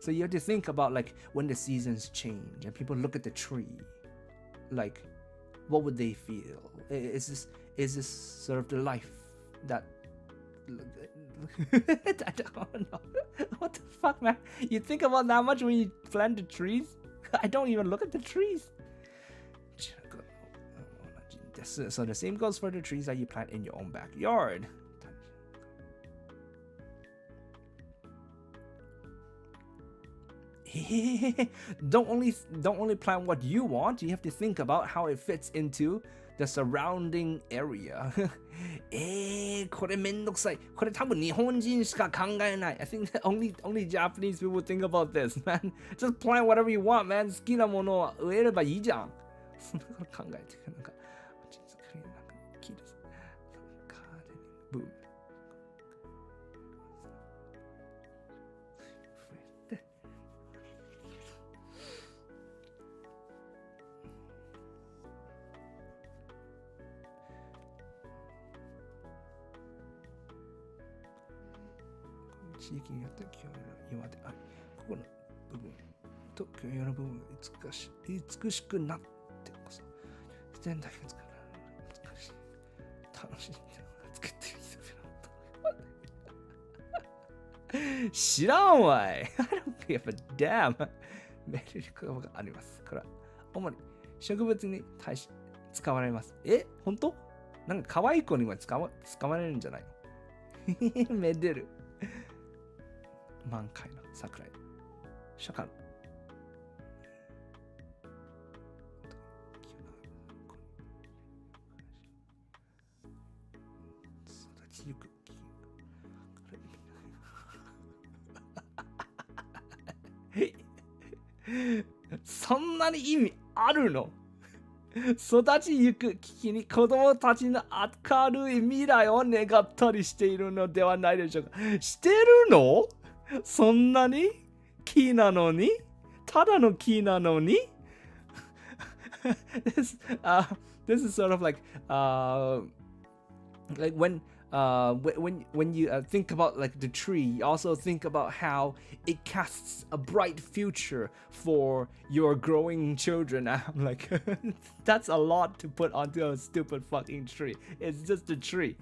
So you have to think about like when the seasons change and people look at the tree, like what would they feel? Is this sort of the life that I don't know. What the fuck, man? You think about that much when you plant the trees? I don't even look at the trees. So the same goes for the trees that you plant in your own backyard. Don't only plant what you want. You have to think about how it fits into the surrounding area. これめんどくさい。これ多分日本人しか考えない。I think that only Japanese people think about this, man. Just plant whatever you want, man. 好きなものを植えればいいじゃん。そんなこと考えてる。なんか、街づくりなんか木です。ガーデニングブーム。増えて、地域によって共有の岩であり、ここの部分と共有の部分が美しくなってこそ、全体が作られる美しい、楽しいっていうのが作ってる人々。知らんわい。やっぱ damn める言葉があります。これは主に植物に対し使われます。本当？なんか可愛い子にも使われるんじゃないの？めでる。満開の桜井。初夏。育ちゆく。そんなに意味あるの？育ちゆく危機に子供たちの明るい未来を願ったりしているのではないでしょうか。してるの？そんなに木なのに？ただの木なのに？this is sort of like when you think about like the tree, you also think about how it casts a bright future for your growing children. I'm like, that's a lot to put onto a stupid fucking tree. It's just a tree.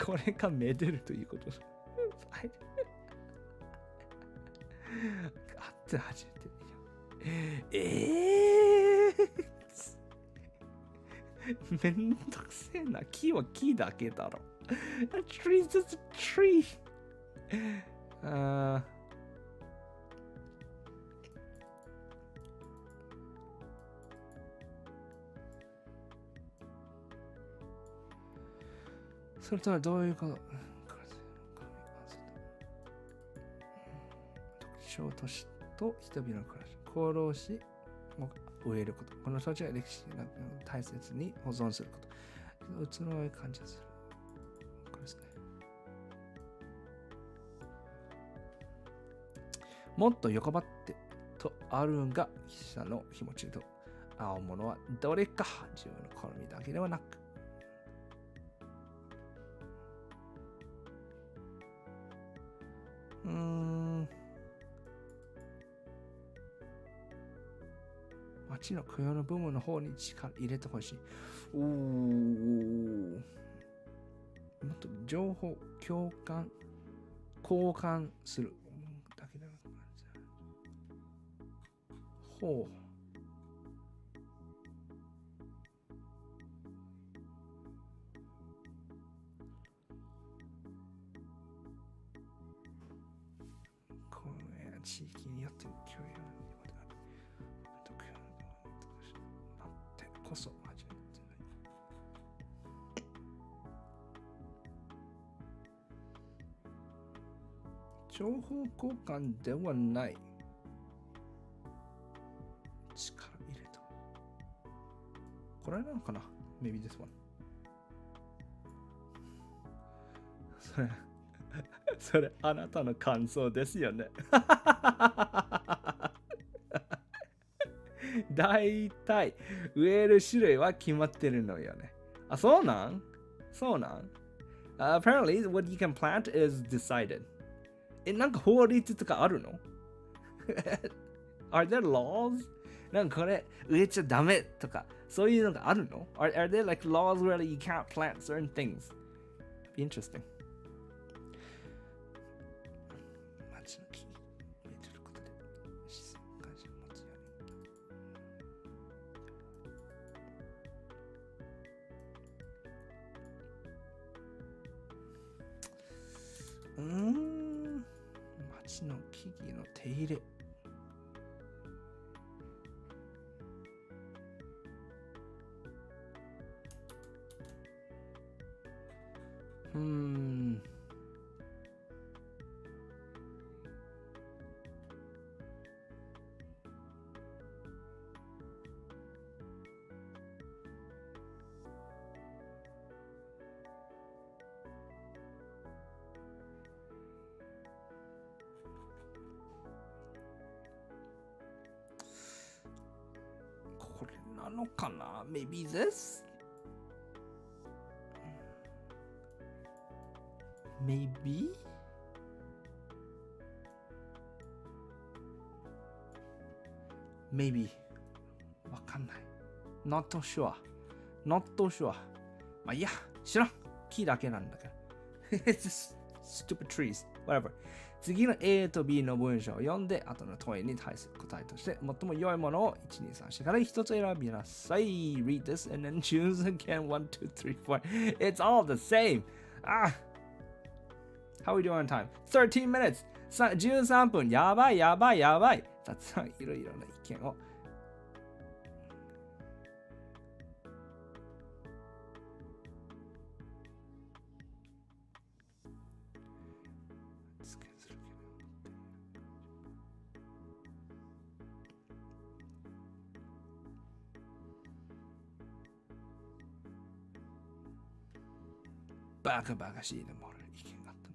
これがめでるということ。あって初めて。めんどくせえな。木は木だけだろ。A tree is just a tree. それとはどういうこと？特徴としと人々の暮らし、行動し、植えること。この土地は歴史を大切に保存すること。移ろい感じする。これですね。もっと横ばってとあるが下の気持ちと青物はどれか自分の好みだけではなく、街の雇用の部分の方に力入れてほしい。もっと情報交換するだけではなく、ほう。これ地域によって共有こそ初めて情報交換ではない。力入れた。これなのかな？ Maybe this one. それあなたの感想ですよね。だいたい植える種類は決まってるのよね。あ、そうなん？ Apparently, what you can plant is decided. なんか法律とかあるの？ Are there laws? なんかこれ植えちゃダメとかそういうのがあるの？ Are there like laws where you can't plant certain things? Be interesting. 街の木植えてることで自然感謝を持つように。街の木々の手入れ。これなのかな？ Maybe this? maybe? Maybe わかんない。Not sure. Not sure. まあいいや、知らん。木だけなんだから。It's stupid trees. Whatever. 次の A と B の文章を読んで、後の問いに対する答えとして、最も良いものを1、2、3、4から1つ選びなさい。Read this and then choose again. 1, 2, 3, 4. It's all the same. How are we doing on time? 13 minutes. 13分。やばい。雑談いろいろな意見を。バカしいでも意見があった。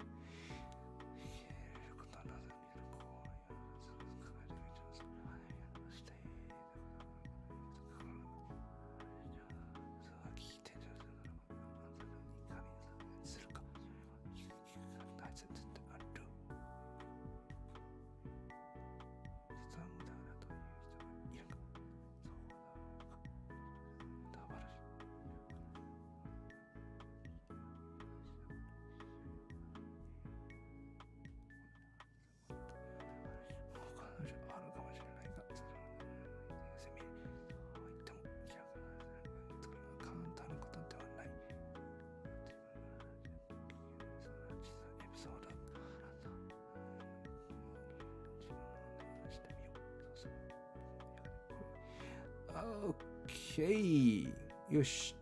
OK。よし。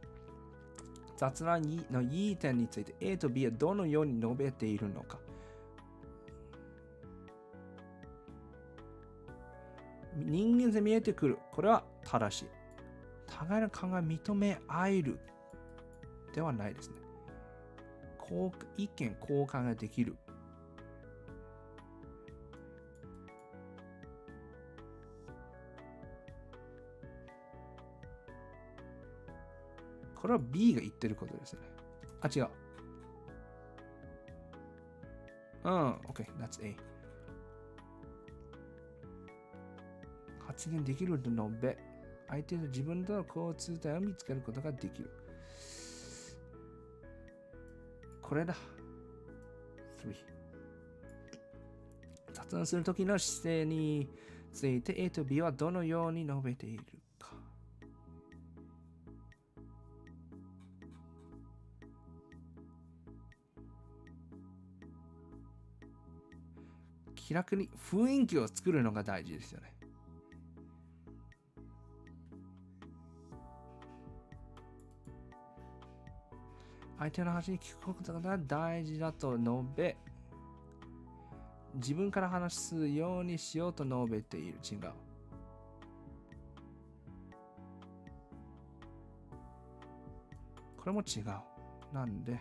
雑談のいい点について A と B はどのように述べているのか。人間で見えてくる。これは正しい。互いの考えを認め合えるではないですね。意見交換ができる。これは B が言ってることですね。違う。OK, that's A。発言できると述べ、相手と自分との共通点を見つけることができる。これだ。3。雑談するときの姿勢について A と B はどのように述べているか。気楽に雰囲気を作るのが大事ですよね。相手の話に聞くことが大事だと述べ、自分から話すようにしようと述べている。違う。これも違う。なんで、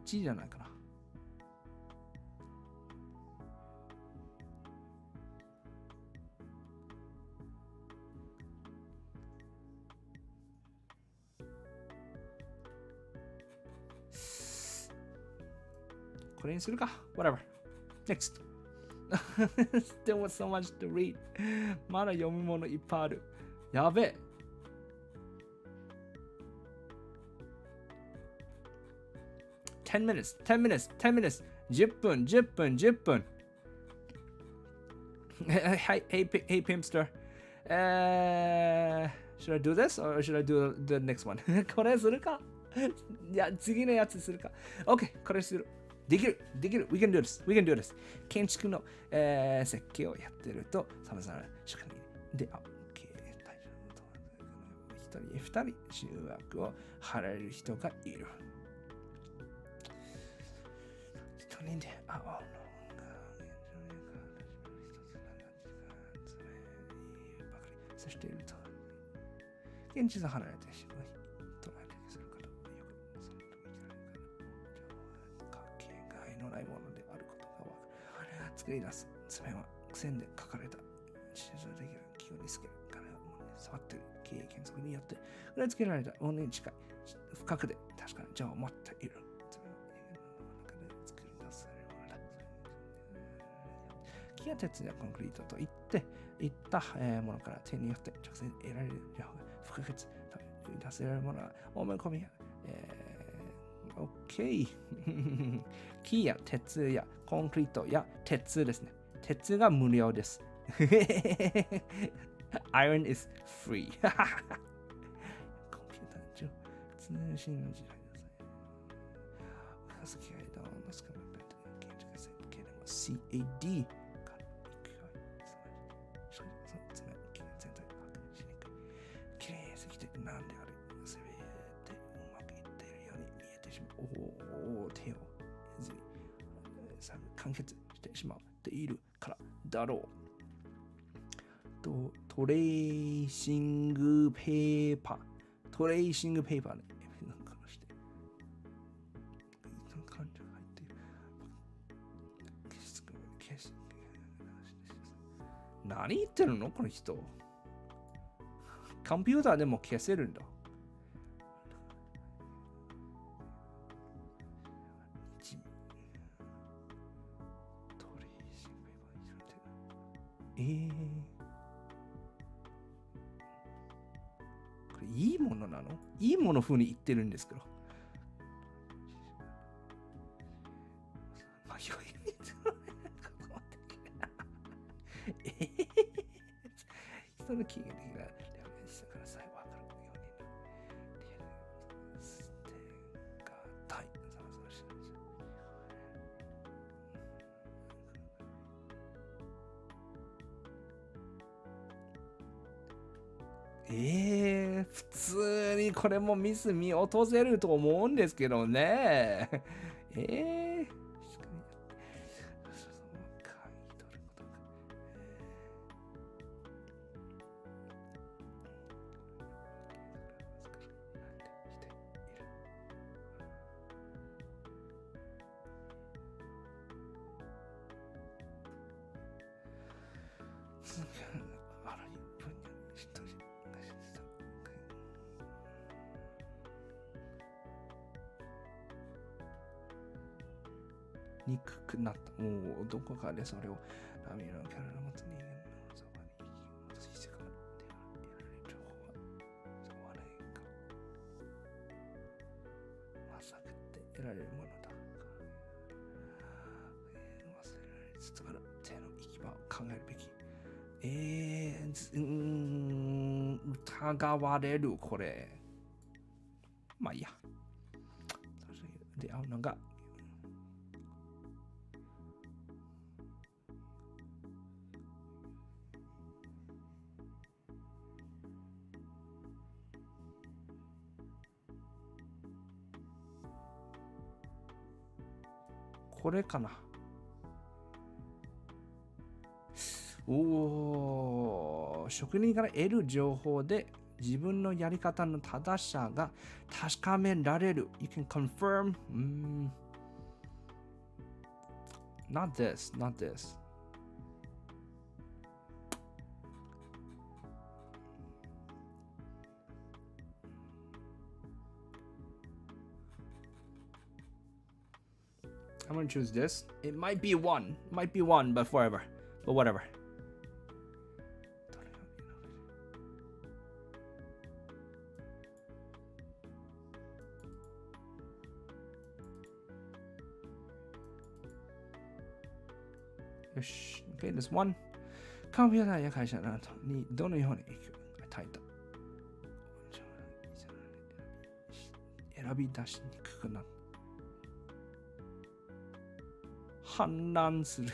1じゃないかな。これにするか。Whatever. Next. There was so much to read. まだ読むものいっぱいある。やべえ。10 minutes, 10 minutes, 10 minutes. 10分、10分、10分。Hey, Pimpster. Should I do this or should I do the next one? これするか。いや、次のやつするか。OK, これする。できる。We can do this. 建築の、設計をやってると、さまざまな職人で、OK。一人二人、収穫を払える人がいる。一人で、そしていると、現地で離れてしまい、となりすることをよく、その時のないものであることがわかる。作り出す爪は線で書かれた地図できる気を見つける彼は触っている経験則によって裏付けられたものに近い深くで確かな情を持っている。木や鉄やコンクリートといったものから手によって直接得られる情報が不可欠と出せられるものは思い込みや、OK 木や鉄やコンクリートや鉄ですね。鉄が無料です。Iron is free コンピューター上通信の時代ですね。機械だのスカムベッド現実が設計でも CAD からつまり全体を確認しにくい。きれいすぎてなんであれすべてうまくいっているように見えてしまう。手をずに完結してしまっているからだろう。トレーシングペーパーね。何言ってるのこの人。コンピューターでも消せるんだ。これいいものなの？いいもの風に言ってるんですけど。人の機嫌的な両面したからさえ分かるようになる。捨てがたい。普通にこれもミス見落とせると思うんですけどね。憎くなった。もうどこかでそれを波のキャラの持つ人間のそばに戻ししてからでは得られる情報はそうはないか。まさかって得られるものだ。忘れられつつある手の行き場を考えるべき。疑われるこれ。まあいいや。で会うのがこれかな。職人から得る情報で自分のやり方の正しさが確かめられる。You can confirm. Not this. I'm gonna choose this. It might be one, but forever. But whatever. Okay, this one. コンピューターや会社などにどのように影響が与えた。選び出しにくくなった。氾濫する。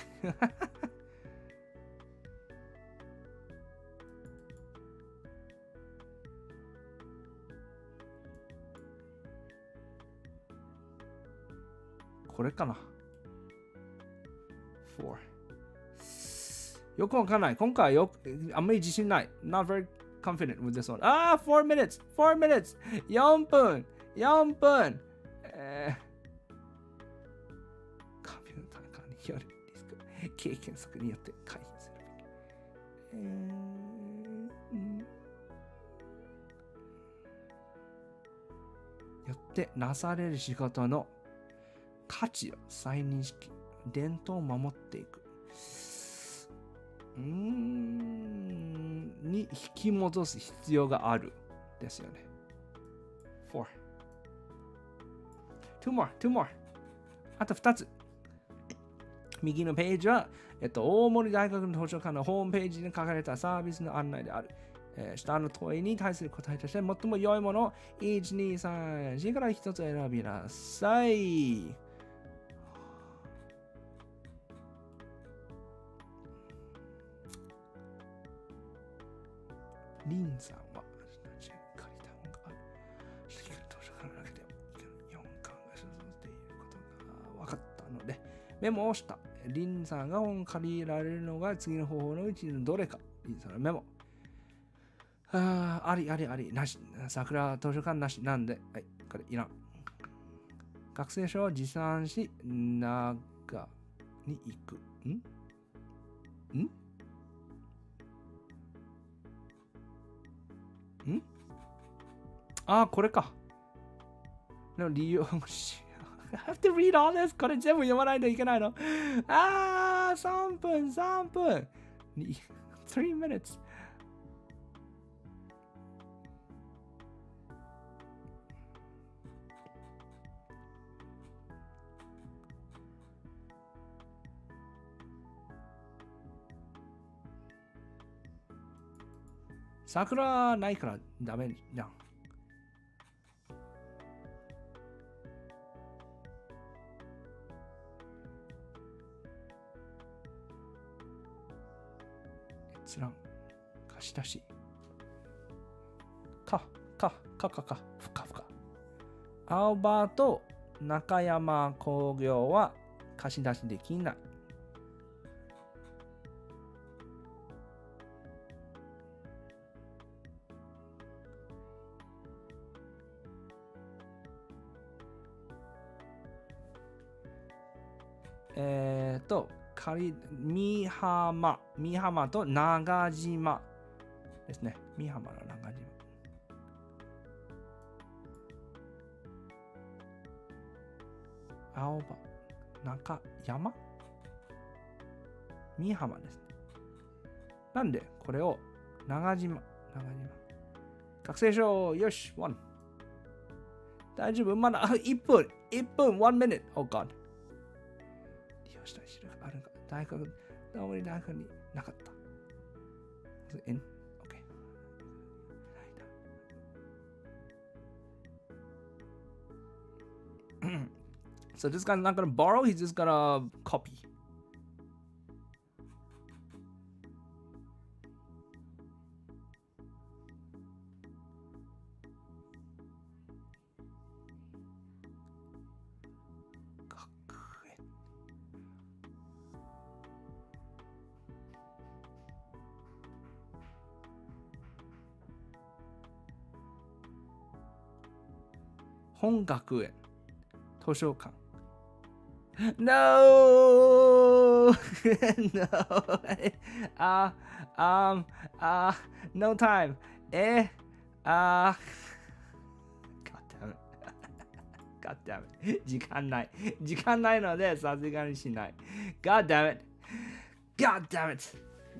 これかな。4。よくわかんない。今回あんまり自信ない。Not very confident with this one. 4 minutes! 4 minutes! 4分 !4 分コンピューターからによるリスク、経験則によって回避する。よってなされる仕事の価値を再認識、伝統を守っていく。に引き戻す必要があるですよね。4 two more あと2つ。右のページは、大森大学の図書館のホームページに書かれたサービスの案内である。下の問いに対する答えとして最も良いものを1、2、3、4から1つ選びなさい。リンさんはしっかりた本がある。しっかり図書館の中で4巻が所蔵していることが分かったので、メモをした。リンさんが本借りられるのが次の方法のうちのどれか。リンさんのメモ。あり、なし。桜図書館なし。なんで、はい、これいらん。学生証を持参し、長に行く。これか。の利用し。I have to read all this. これ全部読まないといけないの。3分。3 minutes。桜ないからダメじゃん。閲覧。貸し出し。ふか。青葉と中山工業は貸し出しできない。美浜と長島ですね。美浜の長島。青葉、中山美浜ですね。なんで、これを長島。学生証、よし、1。大丈夫まだ1分、1 minute。Oh God。利用したい資料があるが、青森大学になかった。OK。So this guy's not gonna borrow, he's just gonna copy.本学園図書館 No No time God damn it 時間ないのでさすがにしない God damn it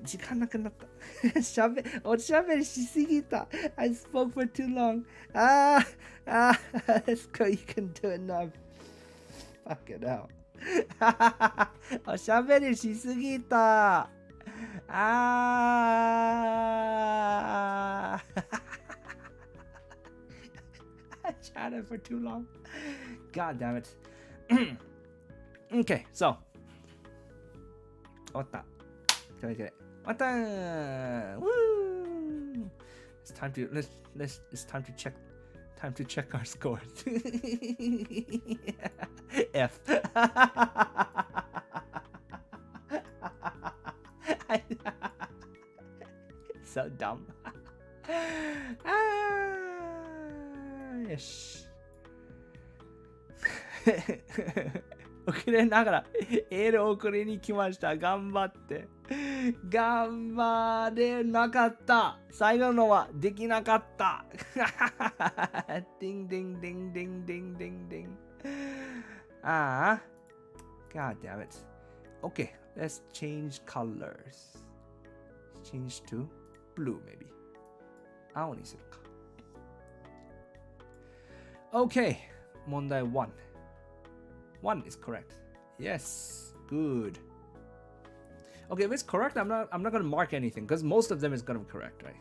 時間なくなったおしゃべりしすぎた I spoke for too long let's go you can do it now fuck it out おしゃべりしすぎたI chatted for too long God damn it Okay so 終わったというわけでまた Woo! It's time to check our scores. F. So dumb. よし。遅れながらエールを送りに来ました。頑張って。頑張れなかった。最後のはできなかった。ディンディンディンディンディンディンディン。God damn it. Okay, let's change colors. change to blue maybe. 青にするか。Okay, 問題1. 1 is correct. Yes, good. Okay, if it's correct, I'm not going to mark anything because most of them is going to be correct, right?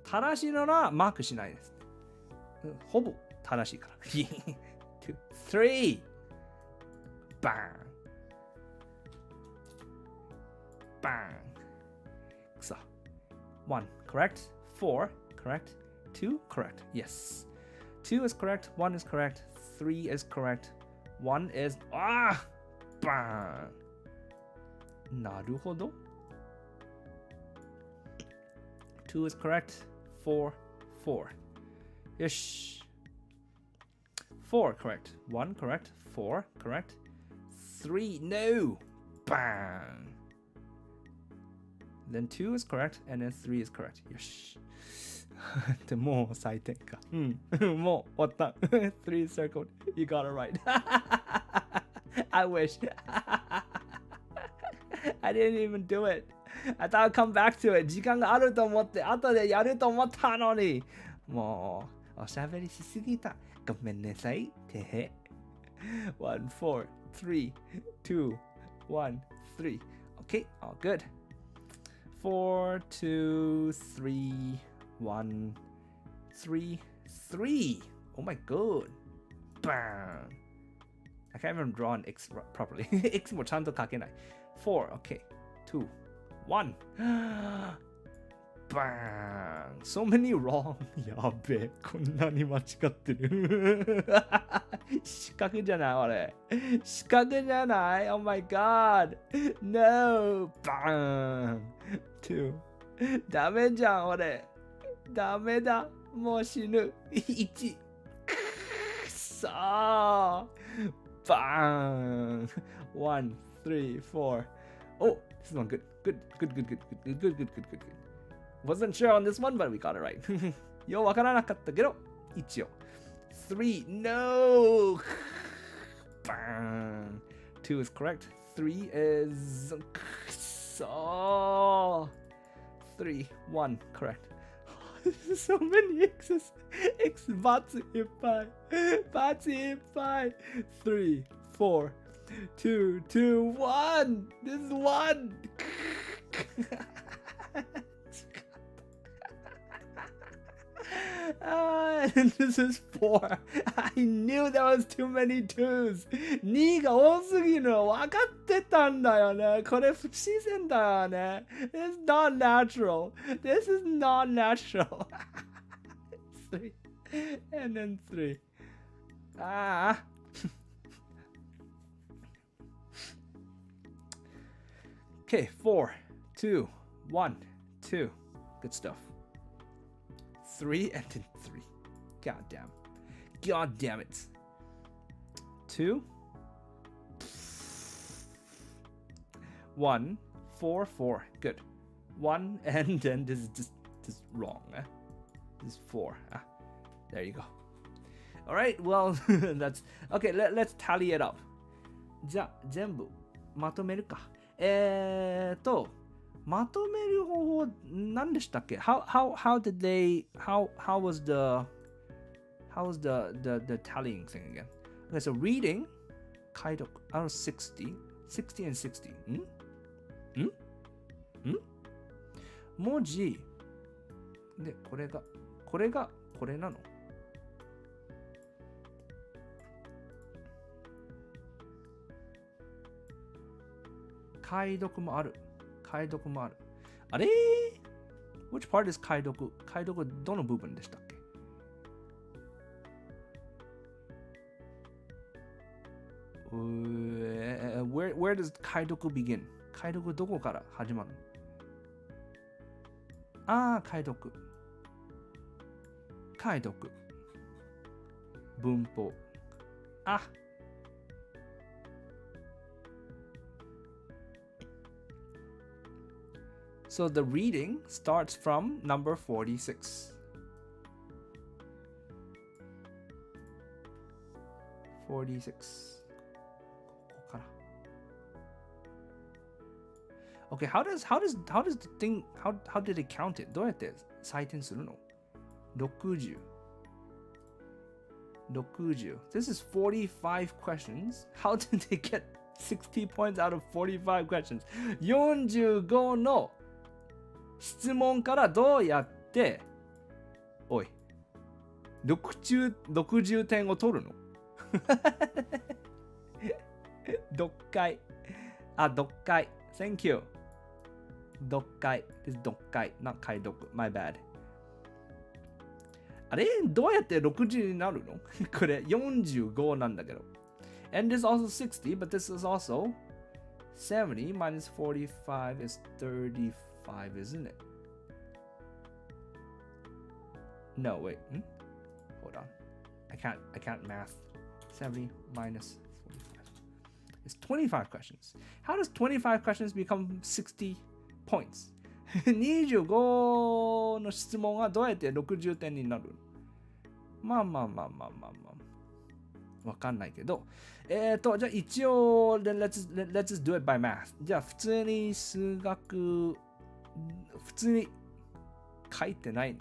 正しいのはマークしないです。ほぼ正しいから。2, 3. Bang. Bang. So, 1, correct. 4, correct. 2, correct. Yes. 2 is correct. 1 is correct. 3 is correct. 1 is... Bang. なるほど。2 is correct. 4, 4. よし。4 correct. 1 correct. 4 correct. 3 no. Bang. Then 2 is correct and then 3 is correct. よし。でもう採点か。もう終わった。3 circled. You got it right. I wish. I didn't even do it. I thought I'd come back to it. 時間があると思って後でやると思ったのに。もうおしゃべりしすぎた。ごめんなさい。てへ。1, 4, 3, 2, 1, 3. Okay, all good. 4, 2, 3, 1, 3, 3. Oh my god. Bang. I can't even draw an X properly. X もちゃんと書けない。4, okay. 2, 1. Bang. So many wrong. やべえ、こんなに間違ってる。四角じゃない俺。四角じゃない ?Oh my god. No. Bang. 2. ダメじゃん俺。ダメだ。もう死ぬ。1. くそー。Bang. 1, 3, 4. Oh, this is one good. Good. Wasn't sure on this one, but we got it right. ようわからなかったけど、一応。3, no! Bang! 2 is correct. 3 is... So... 3, 1, correct. So many X's. X, バツいっぱい。バツいっぱい。3, 4, 2, 2, 1! This is 1! And this is 4. I knew there was too many 2s. 2が多すぎるの分かってたんだよね。これ不自然だよね。It's not natural. This is not natural. 3. And then 3. Okay, 4, 2, 1, 2. Good stuff. 3 and then 3. God damn it. 2. 1, 4, 4. Good. 1 and then this is wrong. This is 4. There you go. All right. Well, that's okay. Let's tally it up. じゃあ全部まとめるか。まとめる方法何でしたっけ how did they how was the tallying thing again? Okay, so reading 解読 out of 60 and 60. 文字でこれがこれなの解読もあるあれ Which part is 解読どの部分でしたっけWhere does 解読 begin? 解読どこから始まるの解読文法So the reading starts from number 46. 46. ここから。Okay, how does the thing, how did it count it? どうやって採点するの ?60. 60. This is 45 questions. How did they get 60 points out of 45 questions? 45の質問からどうやって、おい、60点を取るの読解。読解。Thank you. 読解。This is 読解。not 解読。My bad. あれどうやって60になるのこれ45なんだけど。And this is also 60, but this is also 70 minus 45 is 35, isn't it? No, wait. Hold on. I can't math. 70 minus 45. It's 25 questions. How does 25 questions become 60 points? 25の質問はどうやって60点になる？まあ。わかんないけど。じゃあ一応、let's just do it by math. じゃあ普通に数学、普通に書いてないね。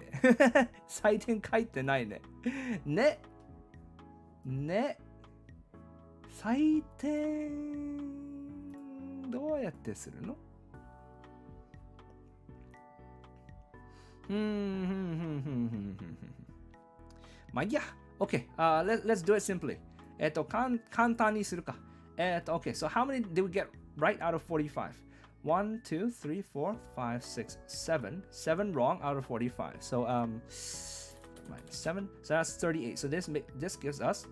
採点書いてないね。ね。採点、どうやってするのまあいいや。Okay, let's do it simply. 簡単にするか。Okay, so how many did we get right out of 45? 1, 2, 3, 4, 5, 6, 7. 7 wrong out of 45. So, minus 7. So that's 38. So this gives us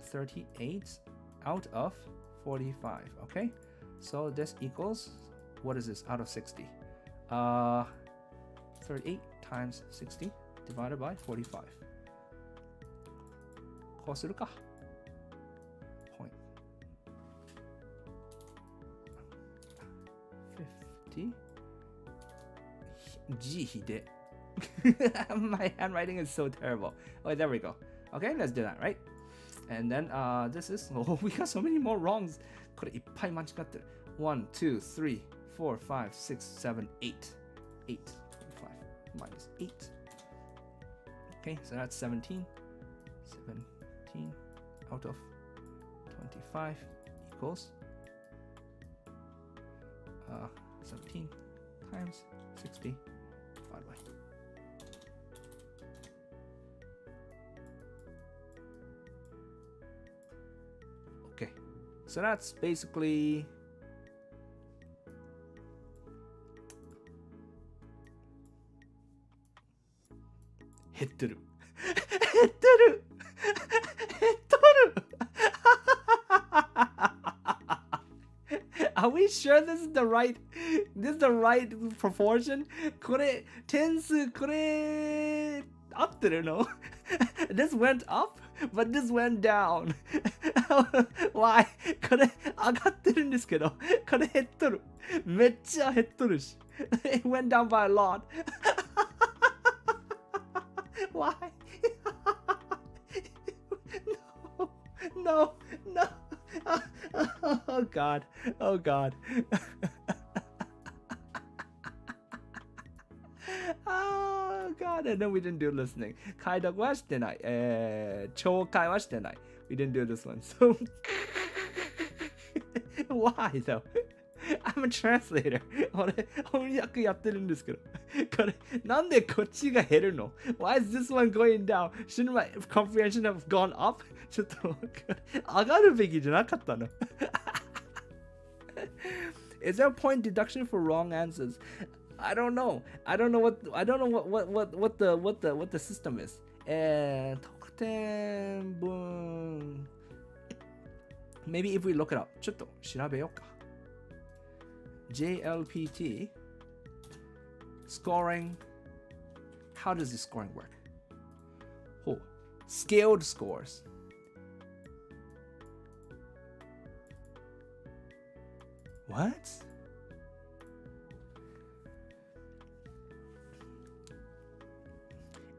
38 out of 45. Okay? So this equals, what is this out of 60? 38 times 60 divided by 45. こうするか。50 G ひで。My handwriting is so terrible. Oh, there we go. Okay, let's do that, right? And then this is, oh, we got so many more wrongs. これいっぱい間違ってる。1, 2, 3, 4, 5, 6, 7, 8. 8, 5 minus 8. Okay, so that's 17. 17 out of 25 equals 17 times 60 divided by. Okay, so that's basically hit through. Are we sure this is the right proportion? これ点数これ合ってるの？ This went up, but this went down. Why? これ上がってるんですけど、これ減っとる。めっちゃ減っとるし。It went down by a lot. Why? No. Oh God. Oh God. Oh God. And then we didn't do listening. 解読はしてない。聴解はしてない。We didn't do this one. So why though? I'm a translator. 俺翻訳やってるんですけど。これなんでこっちが減るの？ Why is this one going down? Shouldn't my comprehension have gone up? ちょっと上がるべきじゃなかったの。Is there a point deduction for wrong answers? I don't know what the system is. 得点分 Maybe if we look it up. ちょっと調べようか。JLPT scoring. How does the scoring work? Oh, scaled scores. What?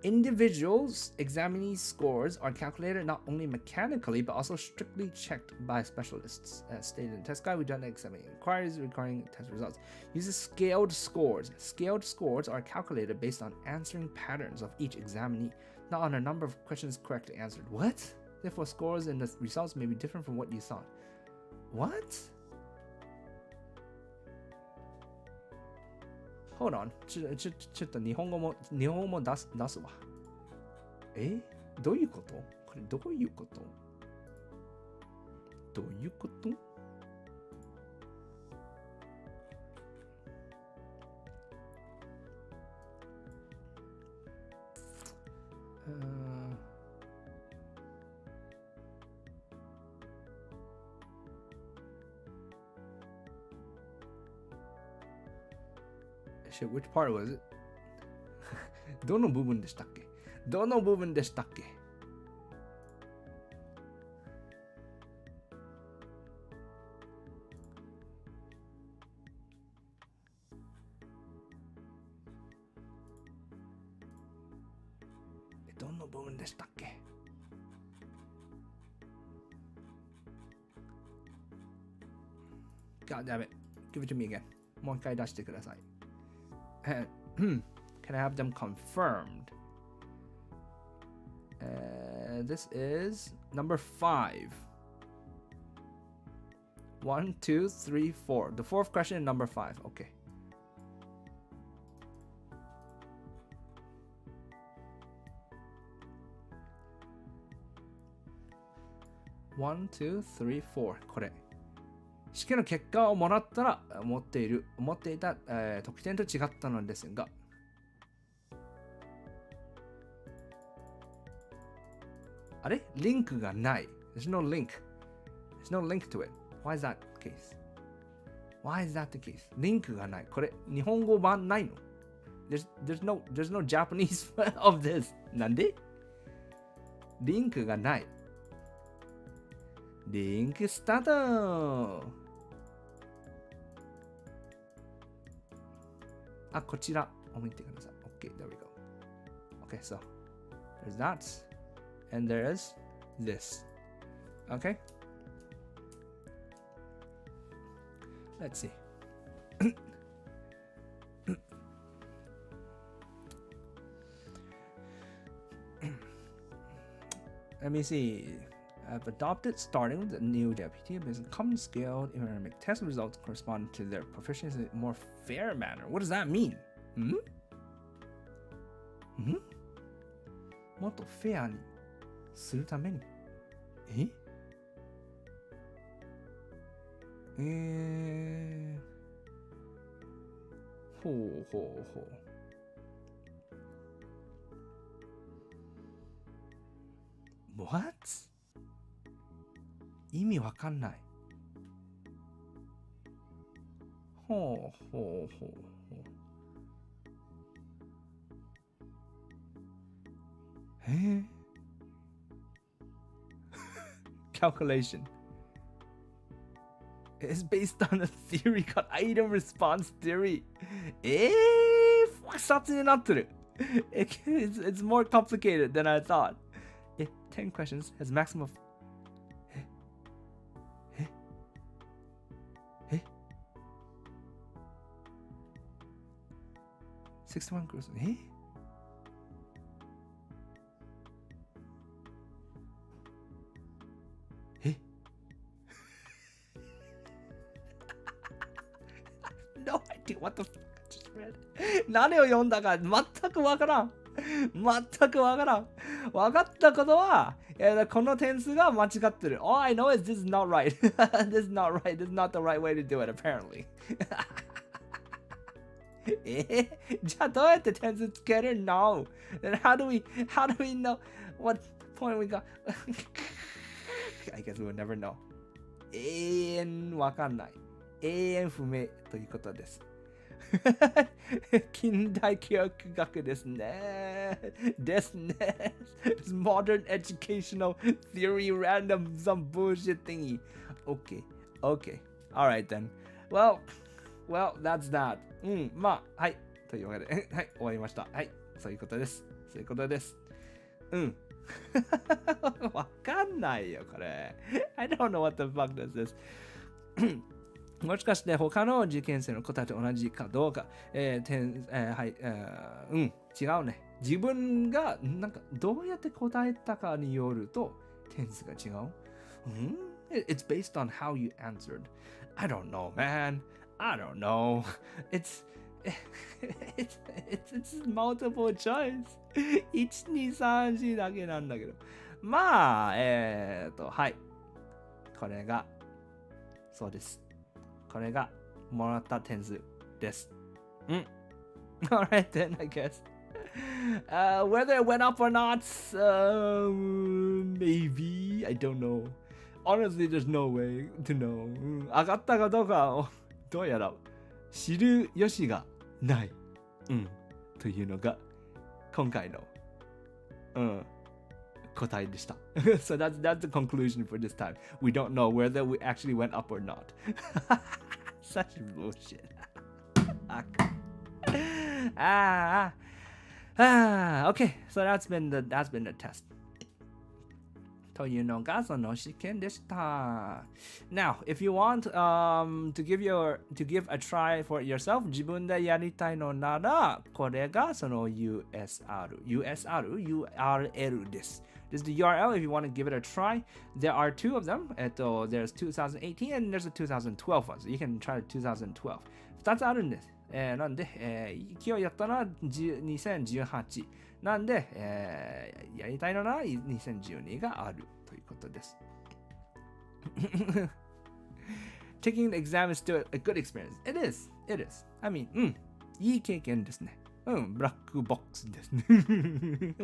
Individuals' examinees' scores are calculated not only mechanically but also strictly checked by specialists. As stated in the test guide, we don't examine inquiries regarding test results. Uses scaled scores. Scaled scores are calculated based on answering patterns of each examinee, not on a number of questions correctly answered. What? Therefore, scores and the results may be different from what you thought. What? Hold on. ちょっと日本語も出すわ。どういうこと？これどういうこと？どういうこと？Shit, which part was it? どの部分でしたっけ？どの部分でしたっけ？どの部分でしたっけ？God damn it. Give it to me again. もう一回出してください。Can I have them confirmed? This is number 5. 1, 2, 3, 4. The fourth question is number 5. Okay. One, two, three, four. これ。試験の結果をもらったら思っていた、得点と違ったのですが、あれリンクがない。There's no link. There's no link to it. Why is that the case? Why is that the case? リンクがない。これ、日本語版ないの？ there's no Japanese of this. なんで？リンクがない。リンクスタート。こちらを見てください。Okay, there we go. Okay, so there's that. And there's this. Okay? Let's see. Let me see. I've adopted starting with the new JLPT as a common scale in order to make test results correspond to their proficiency in a more fair manner. What does that mean? もっとフェアにするためにほうほうほう。What? 意味わかんない。ほうほうほうほう。Calculation. It's based on a theory called item response theory. 複雑になってる。It's more complicated than I thought. 10 questions has maximum of 61 girls. No idea what the fuck I just read. 何を読んだか全くわからん。全くわからん。わかったことは、この点数が間違ってる。All I know is this is not right. This is not right. This is not the right way to do it, apparently. じゃあどうやって点数つけるの？ Then how do we know what point we got? I guess we'll never know. 永遠わかんない。永遠不明ということです。近代教育学ですね。ですね。Modern educational theory random some bullshit thingy. Okay. Alright then. Well, that's that. まあ、はい。というわけで、はい、終わりました。はい。そういうことです。そういうことです。うん。わかんないよ、これ。I don't know what the fuck does this. もしかして他の受験生の答えと同じかどうか、はい、うん、違うね。自分がなんかどうやって答えたかによると点数が違う。It's based on how you answered. I don't know, man. I don't know. It's multiple choice. 1、2、3、4だけなんだけど。まあ、はい。これが、そうです。これがもらった点数です。Alright then, I guess. Whether it went up or not, maybe. I don't know. Honestly, there's no way to know. 上がったかどうか、どうやら知る由がない。というのが今回の、答えでした。So that's the conclusion for this time. We don't know whether we actually went up or not. Such bullshit. Okay, so that's been the test. というのがその試験でした。Now, if you want to give a try for yourself, 自分でやりたいのなら、これがその URL です。This is the URL if you want to give it a try. There are two of them. There's 2018 and there's a 2012 one. So you can try 2012. 2つあるんです。なんで、今日やったのは2018。なんで、やりたいのなら2012があるということです。Taking the exam is still a good experience. It is. I mean, いい経験ですね。ブラックボックスですね。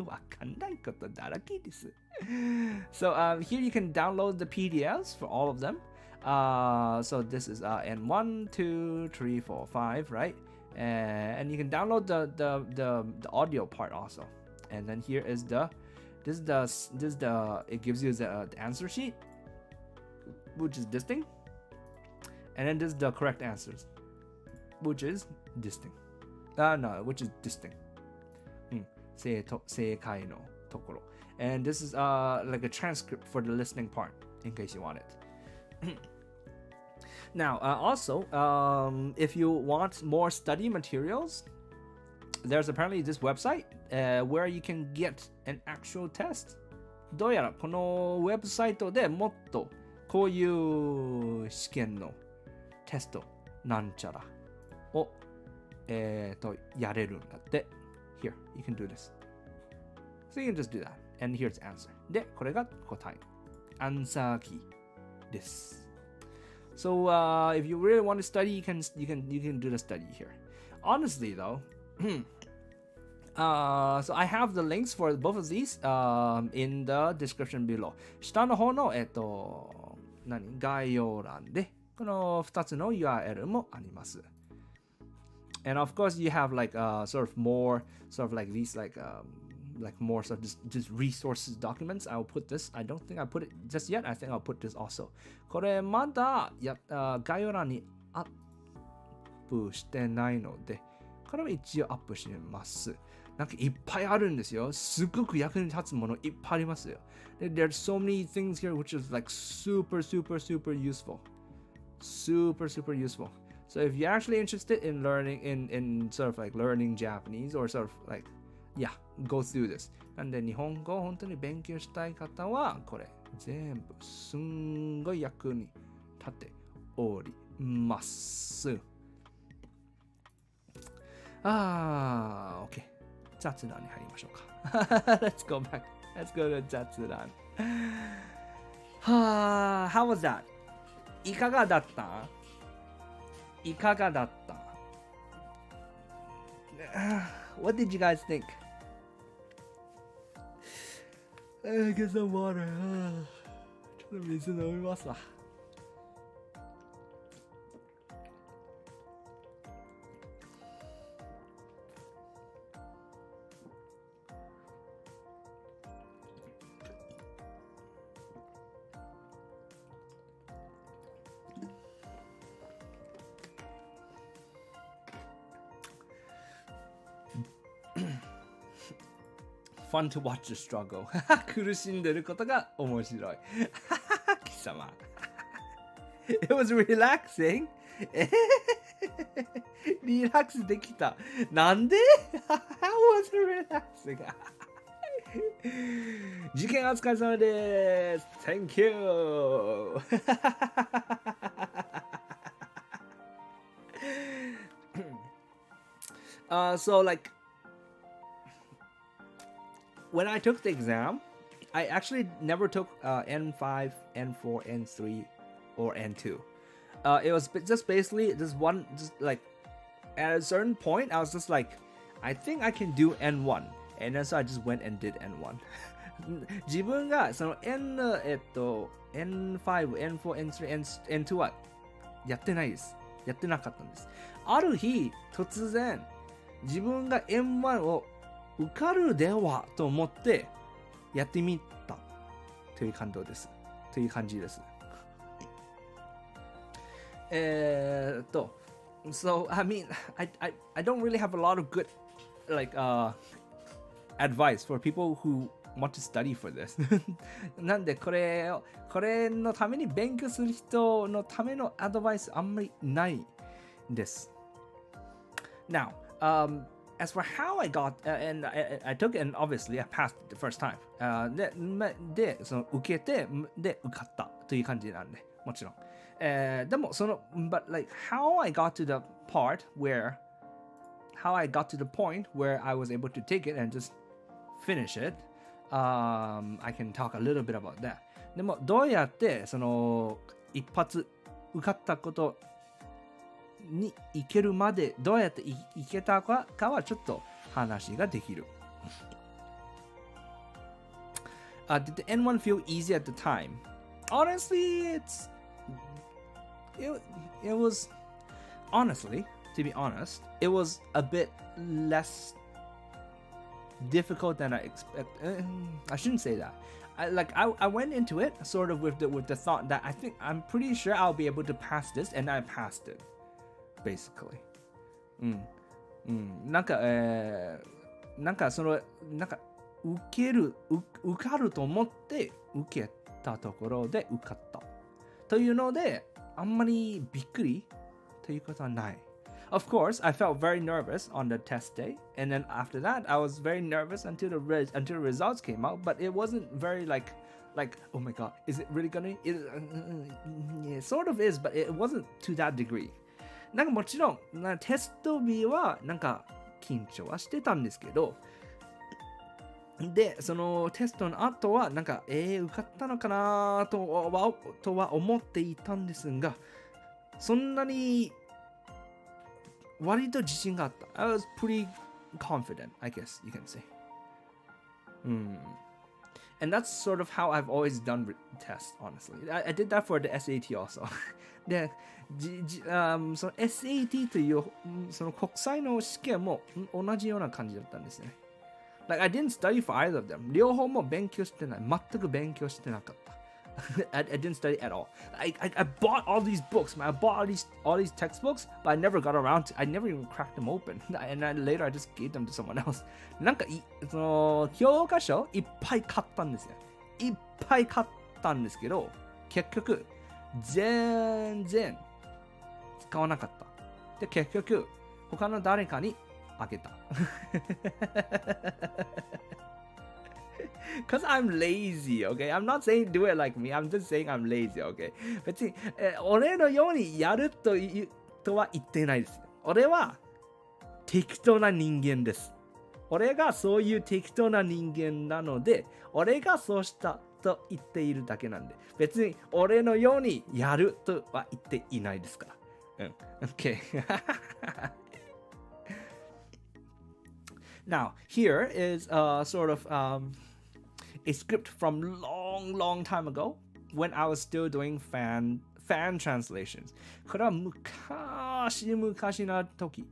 わかんないことだらけです。So here you can download the PDFs for all of them. So this is N1, 2, 3, 4, 5, right? And you can download the audio part also. And then here is it gives you the answer sheet, which is this thing. And then this is the correct answers, which is this thing. Which is this thing. 正解のところ. And this is like a transcript for the listening part, in case you want it. Now, also, if you want more study materials, there's apparently this website where you can get an actual test. どうやらこのウェブサイトでもっとこういう試験のテストなんちゃらをやれるんだって。Here, you can do this. So you can just do that. And here's the answer. で、これが答え。アンサーキーです。So if you really want to study, you can do the study here. Honestly though, so I have the links for both of these in the description below. 下の方の概要欄でこの2つの URL もあります。And of course, you have like sort of more these like more sort of just resources documents. I'll put this. I don't think I put it just yet. I think I'll put this also. これまだ概要欄にアップしてないので、これも一応アップしてます。なんかいっぱいあるんですよ。すごく役に立つものいっぱいありますよ。There's so many things here which is like super useful. Super useful. So if you're actually interested in learning in sort of like learning Japanese or sort of like go through this. なんで日本語を本当に勉強したい方はこれ全部すんごい役に立っております。OK。雑談に入りましょうか。Let's go back. Let's go to 雑談。How was that? いかがだった？いかがだった？ What did you guys think? Get some water. ちょっと水飲みますわ。fun to watch the struggle. 苦しんでることが面白い。貴様。It was relaxing. リラックスできた。なんで ?How was it relaxing? 事件お疲れ様です。Thank you. So like when I took the exam, I actually never took N5, N4, N3, or N2. It was just basically just one, just like at a certain point, I was just like, I think I can do N1. And then so I just went and did N1. 自分がその N5、N4、N3、N2 はやってないです。やってなかったんです。ある日、突然、自分が N1 を受かるではと思ってやってみたという感動です。という感じです。So I mean, I don't really have a lot of good like advice for people who want to study for this. なんでこれのために勉強する人のためのアドバイスあんまりないです。Now, as for how I got, and I took it, and obviously I passed the first time. で、その受けて、で、受かったという感じなんで、もちろん。でも、but like, how I got to the point where I was able to take it and just finish it, I can talk a little bit about that. でも、どうやって、一発受かったことに行けるまでどうやって行けたかはちょっと話ができる。Did the N1 feel easy at the time? Honestly, it was honestly, to be honest, it was a bit less difficult than I expected. I shouldn't say that. I went into it sort of with the thought that I'm pretty sure I'll be able to pass this, and I passed it. Basically. なんか受かると思って受けたところで受かったというのであんまりびっくりということはない。Of course, I felt very nervous on the test day, and then after that, I was very nervous until the results came out. But it wasn't very like, oh my god, is it really gonna? It sort of is, but it wasn't to that degree. なんかもちろんテスト日はなんか緊張はしてたんですけど、でそのテストの後はなんか受かったのかなとは思っていたんですが、そんなに割と自信があった。I was pretty confident, I guess you can say. And that's sort of how I've always done tests, honestly. I did that for the SAT also. で、その SAT というその国際の試験も同じような感じだったんですね。Like, I didn't study for either of them. 両方も勉強してない。全く勉強してなかった。I didn't study at all. I bought all these books, man. I bought all these textbooks, but I never got around to. I never even cracked them open. And then later, I just gave them to someone else. なんかその教科書いっぱい買ったんですよ。いっぱい買ったんですけど、結局全然使わなかった。で、結局他の誰かにあげた。Because I'm lazy, okay? I'm not saying do it like me. I'm just saying I'm lazy, okay? 別に、俺のようにやるとは言ってないです。俺は適当な人間です。俺がそういう適当な人間なので、俺がそうしたと言っているだけなんで、別に俺のようにやるとは言っていないですから。Okay. Now, here is sort of a script from long time ago when I was still doing fan translations. これは昔な時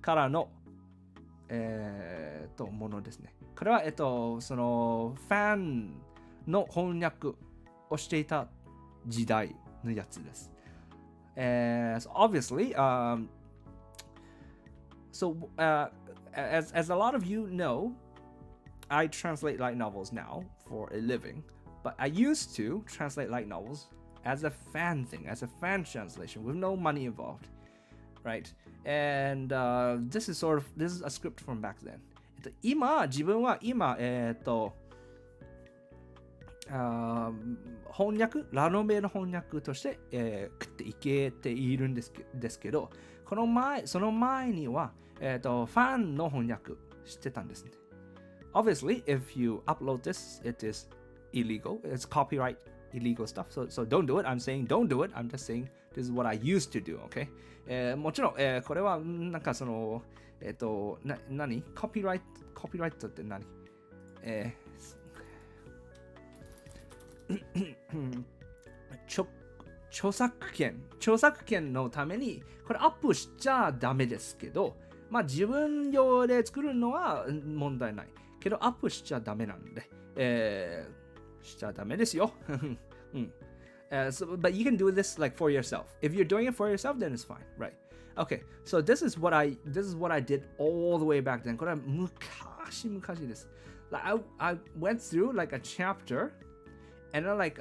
からのものですね。これはそのファンの翻訳をしていた時代のやつです。So obviously, as a lot of you know, I translate light novels now for a living, but I used to translate light novels as a fan thing, as a fan translation with no money involved, right? And this is a script from back then. 自分は今、翻訳、ラノベの翻訳として、食っていけているんですけど、その前には、ファンの翻訳してたんですね。Obviously, if you upload this, it is illegal. It's copyright illegal stuff. So don't do it. I'm saying don't do it. I'm just saying this is what I used to do, okay? もちろん、これはなんかその、何コピーライトって何著作権のためにこれアップしちゃダメですけど、まあ自分用で作るのは問題ないけどアップしちゃダメなんで、しちゃダメですよ。but you can do this like for yourself. If you're doing it for yourself, then it's fine, right? Okay, so this is what I did all the way back then. これは昔です。Like I went through like a chapter, and then I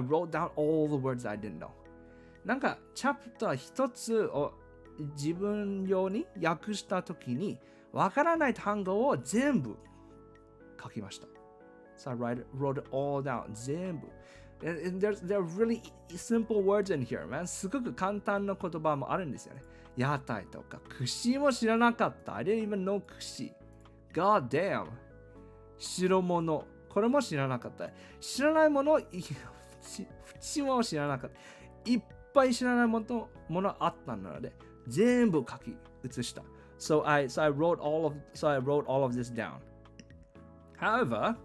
wrote down all the words I didn't know. なんかチャプター一つを自分用に訳したときにわからない単語を全部書きました。So I wrote it all down. 全部。And there are really simple words in here, man. すごく簡単な言葉もあるんですよね。屋台とか、串も知らなかった。I didn't even know 串。God damn. 白物。これも知らなかった。知らないもの、縁も知らなかった。いっぱい知らないものあったので、全部書き写した。So I wrote all of this down. However,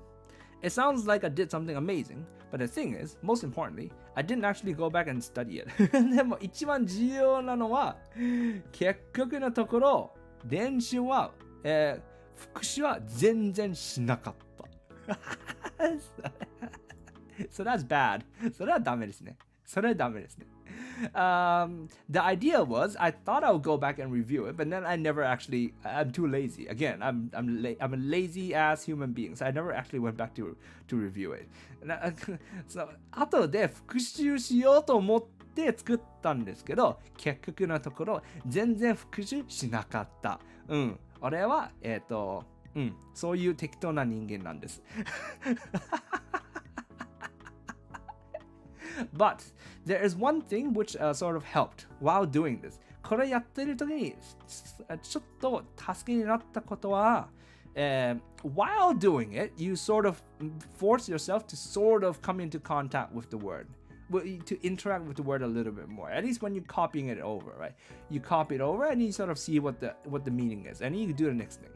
it sounds like I did something amazing, but the thing is, most importantly, I didn't actually go back and study it. でも一番重要なのは、結局のところ、練習は、復習は全然しなかった。So that's bad. それはダメですね。The idea was I thought I would go back and review it, but then I never actually. I'm too lazy. Again, I'm a lazy ass human being, so I never actually went back to review it. So 後で復習しようと思って作ったんですけど、結局のところ全然復習しなかった。俺はそういう適当な人間なんです。But there is one thing which sort of helped while doing this. これやってる時にちょっと助けになったことは、while doing it, you sort of force yourself to sort of come into contact with the word. To interact with the word a little bit more. At least when you're copying it over, right? You copy it over and you sort of see what the meaning is. And then you do the next thing.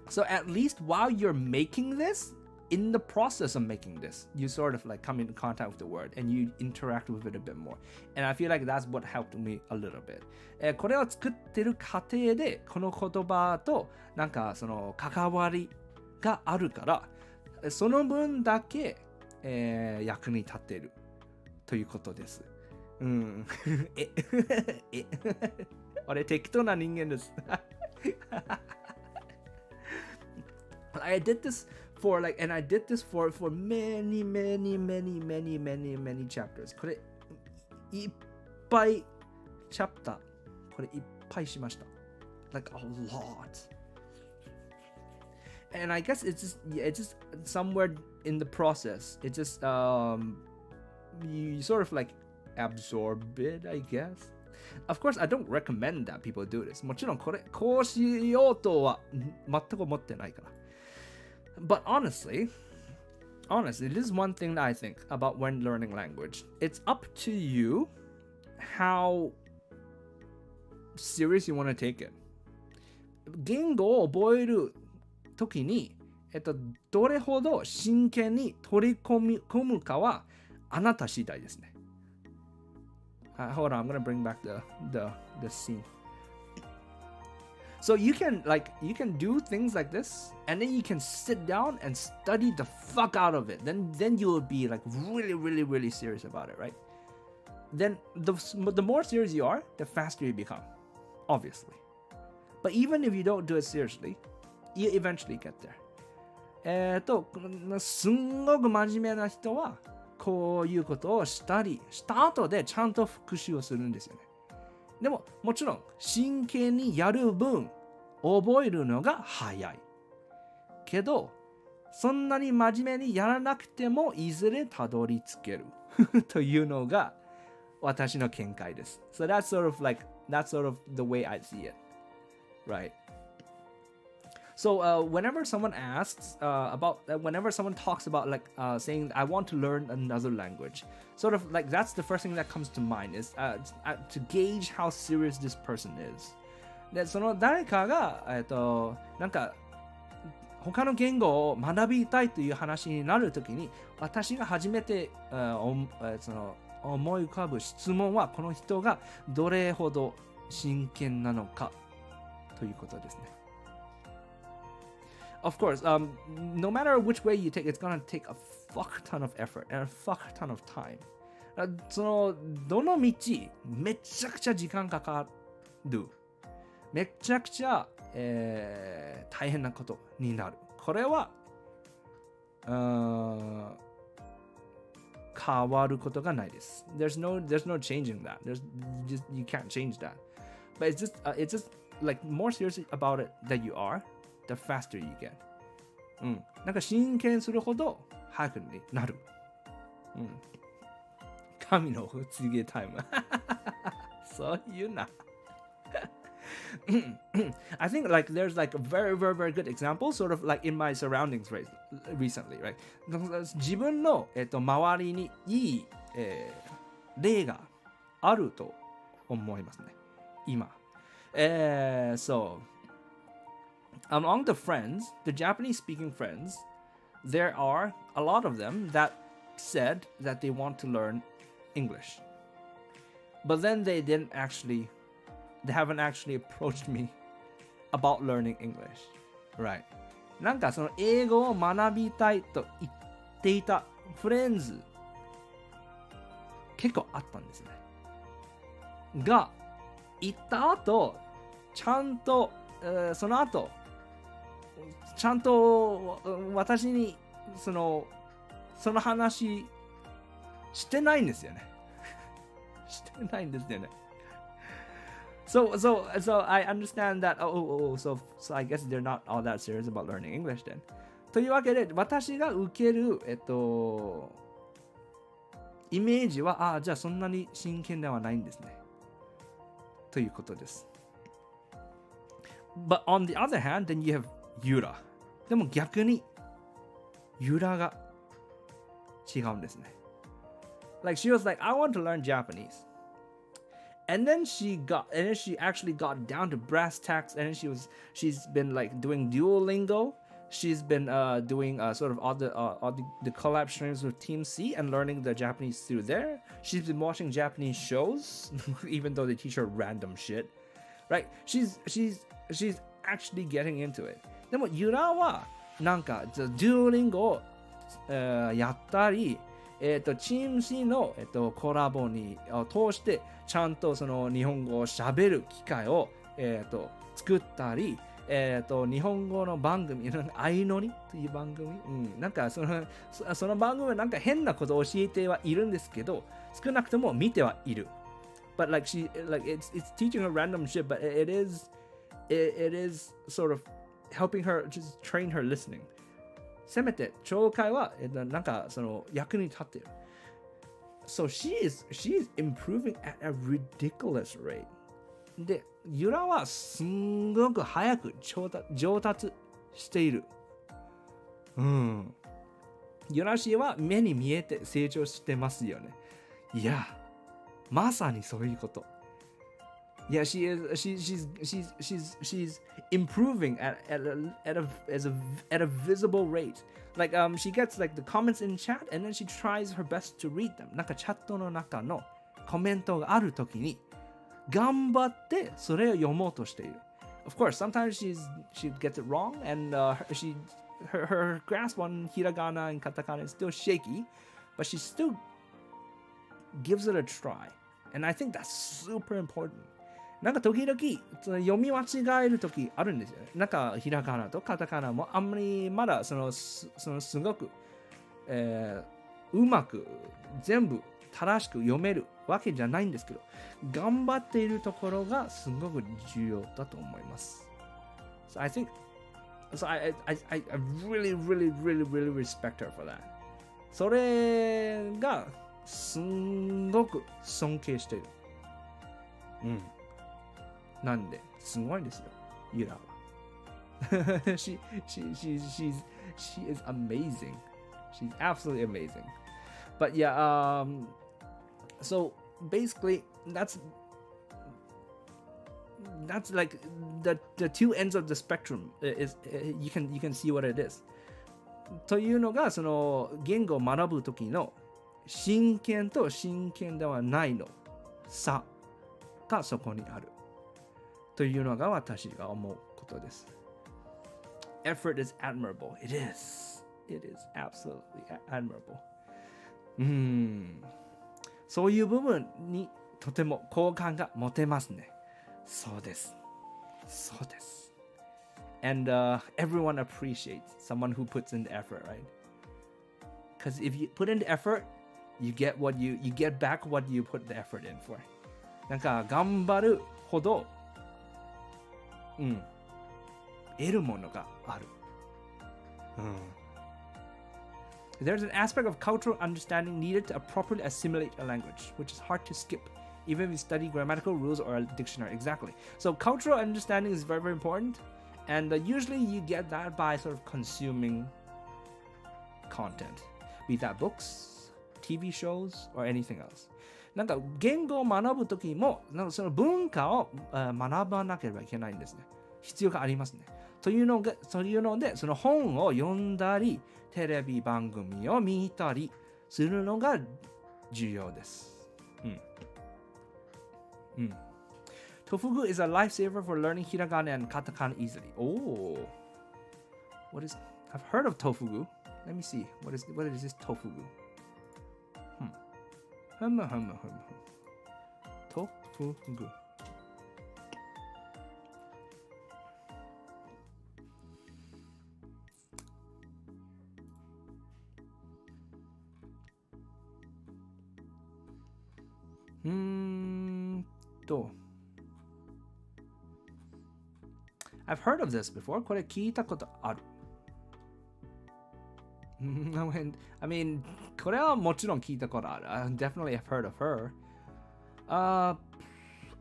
So at least while you're making this, in the process of making this, you sort of like come into contact with the word and you interact with it a bit more. And I feel like that's what helped me a little bit. これを作ってる過程でこの言葉となんかその関わりがあるからその分だけ、役に立っているということです。俺適当な人間です。I did this for like, and I did this for many chapters. これいっぱいチャプターこれいっぱいしました。Like a lot. And I guess it's just somewhere in the process. It just you sort of like absorb it, I guess. Of course, I don't recommend that people do this. もちろんこうしようとは全く思ってないから。But honestly, this is one thing that I think about when learning language. It's up to you how serious you want to take it. 言語を覚えるときに、どれほど真剣に取り込むかはあなた次第ですね。Hold on, I'm gonna bring back the scene. So you can do things like this, and then you can sit down and study the fuck out of it. Then you will be like really serious about it, right? Then the more serious you are, the faster you become, obviously. But even if you don't do it seriously, you eventually get there. すんごく真面目な人はこういうことをした後でちゃんと復習をするんですよね。でももちろん真剣にやる分覚えるのが早い。けどそんなに真面目にやらなくてもいずれたどり着けるというのが私の見解です。So that's sort of the way I see it, right? So whenever someone asks whenever someone talks about saying I want to learn another language, sort of like that's the first thing that comes to mind is to gauge how serious this person is. でその誰かがなんか他の言語を学びたいという話になるときに私が初めて思い浮かぶ質問はこの人がどれほど真剣なのかということですね。Of course, no matter which way you take, it's gonna take a fuck ton of effort and a fuck ton of time. どの道めちゃくちゃ時間かかる。めちゃくちゃ、大変なことになる。これは変わることがないです。There's no changing that. You can't change that. But it's just like more serious about it that you are, the faster you get. なんか真剣するほど早くになる。神のお告げタイム。そういうな。I think there's a very, very, very good example, sort of like in my surroundings recently, right? 自分の、周りにいい、例があると思いますね。今。So, among the friends, the Japanese-speaking friends, there are a lot of them that said that they want to learn English. But then they haven't actually approached me about learning English. Right. なんかその英語を学びたいと言っていたフレンズ結構あったんですね。が、行った後、ちゃんと、その後、ちゃんと私にその話してないんですよね。してないんですよね。So I understand that. So I guess they're not all that serious about learning English then. というわけで私が受けるイメージはじゃあそんなに真剣ではないんですね。ということです。But on the other hand, then you have Yura. でも逆にユラが違うんですね。Like she was like, I want to learn Japanese.And then she actually got down to brass tacks, and then she's been like doing Duolingo. She's been doing sort of all the collab streams with Team C and learning the Japanese through there. She's been watching Japanese shows, even though they teach her random shit, right? She's actually getting into it. でもユラはなんかDuolingoをやったり。チーム C の、コラボに通してちゃんとその日本語を喋る機会を、作ったり、日本語の番組相乗りという番組、なんかその番組はなんか変なことを教えてはいるんですけど少なくとも見てはいる but it's teaching her random shit but it is sort of helping her just train her listeningせめて聴解はなんかその役に立っている。So she is improving at a ridiculous rate. で、ユラはすんごく早く上達している。ユラ氏は目に見えて成長してますよね。いや、まさにそういうこと。Yeah, she's improving at a visible rate. Like she gets like the comments in chat and then she tries her best to read them. なんかチャットの中のコメントがあるときに頑張ってそれを読もうとしている。Of course, sometimes she gets it wrong and her grasp on hiragana and katakana is still shaky, but she still gives it a try. And I think that's super important. なんか時々その読み間違える時あるんですよね。なんかひらがなとカタカナもあんまりまだそのすごく、うまく全部正しく読めるわけじゃないんですけど、頑張っているところがすごく重要だと思います。So I think, so I really, really, really, really respect her for that. それがすんごく尊敬している。なんで、すごいんですよ、ユラは。she is amazing. She's absolutely amazing. But yeah, so basically that's like the two ends of the spectrum is you can see what it is. というのがその言語を学ぶ時の真剣と真剣ではないの差がそこにあるというのが私が思うことです。Effort is admirable. It is. It is absolutely admirable. そういう部分にとても好感が持てますね。そうです。そうです。And everyone appreciates someone who puts in the effort, right? Because if you put in the effort, you get back what you put the effort in for. なんか頑張るほど、得るものがある。There's an aspect of cultural understanding needed to appropriately assimilate a language, which is hard to skip, even if you study grammatical rules or a dictionary. Exactly. So cultural understanding is very, very important, and usually you get that by sort of consuming content, be that books, TV shows, or anything else. なんか言語を学ぶときも、なんかその文化を学ばなければいけないんですね。必要がありますね。というので、その本を読んだり、テレビ番組を見たりするのが重要です。Tofugu is a lifesaver for learning hiragana and katakana easily. Oh, I've heard of Tofugu. Let me see. What is this Tofugu? Tofugu. I've heard of this before. これ聞いたことある。I mean, これはもちろん聞いたことある。Definitely I've heard of her.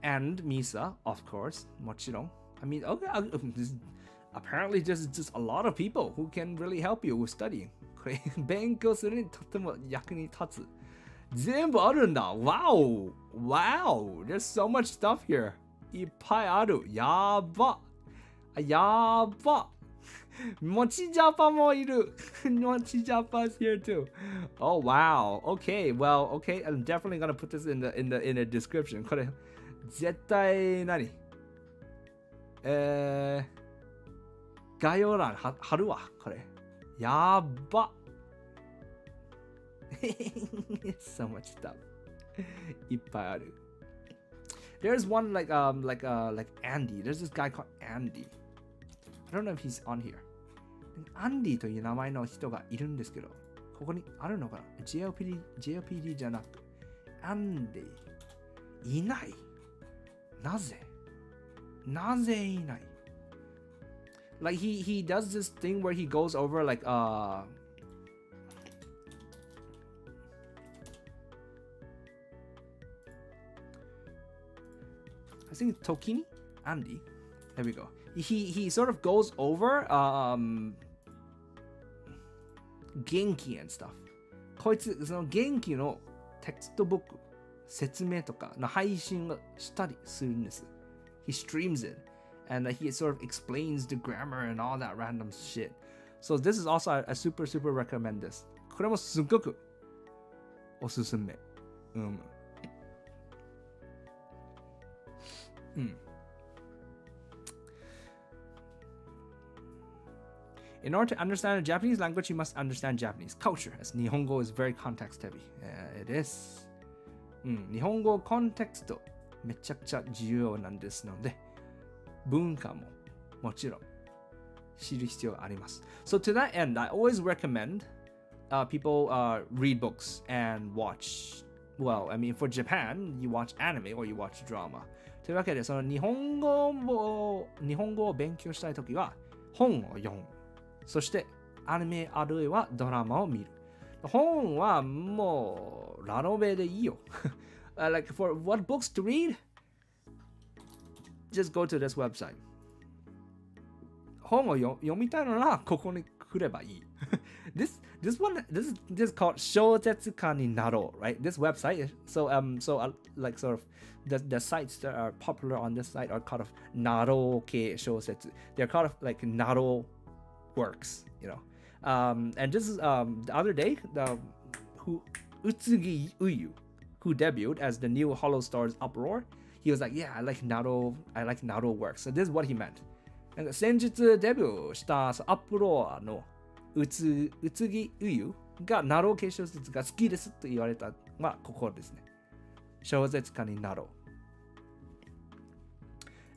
And Misa, of course. もちろん。I mean, okay, apparently just a lot of people who can really help you with studying. これ勉強するにとても役に立つ。全部あるんだ。Wow! Wow! There's so much stuff here. いっぱいある。やば。やば。もちジャパもいる。もちジャパ is here too. Oh wow. Okay. Well, okay. I'm definitely gonna put this in the description. これ絶対何？概要欄貼るわ。これ。やば。So much stuff. いっぱいある。There's one like Andy. There's this guy called Andy. I don't know if he's on here. アンディという名前の人がいるんですけど、ここにあるのかな？ JLPT じゃなく、アンディいない。なぜいない？ Like he does this thing where he goes over like I think Tokini? Andy. There we go. He sort of goes over Genki and stuff. こいつその元気のテキストブック説明とかの配信をしたりするんです。He streams it and he sort of explains the grammar and all that random shit. So this is also I super recommend this. これもすごくおすすめ。In order to understand the Japanese language, you must understand Japanese culture, as Nihongo is very context heavy. It is. 日本語コンテクストめちゃくちゃ重要なんですので、文化ももちろん知る必要があります。So to that end, I always recommend people read books and watch. Well, I mean, for Japan, you watch anime or you watch drama. というわけで、その日本語を勉強したいときは本を読む。そしてアニメあるいはドラマを見る。本はもうラノベでいいよ。Like for what books to read? Just go to this website. 本を読みたいのならここに来ればいい。this is called 小説家になろう right? This website, like sort of the sites that are popular on this site are kind of なろう系小説. They're kind of like なろう works, you know. And this is the other day, Utsugi Uyu, who debuted as the new Hollow Stars Uproar, he was like, yeah, I like Naro works. So this is what he meant. なんか先日デビューしたアップローの宇津木うゆがナロー系小説が好きですと言われたのはここですね。小説家になろう。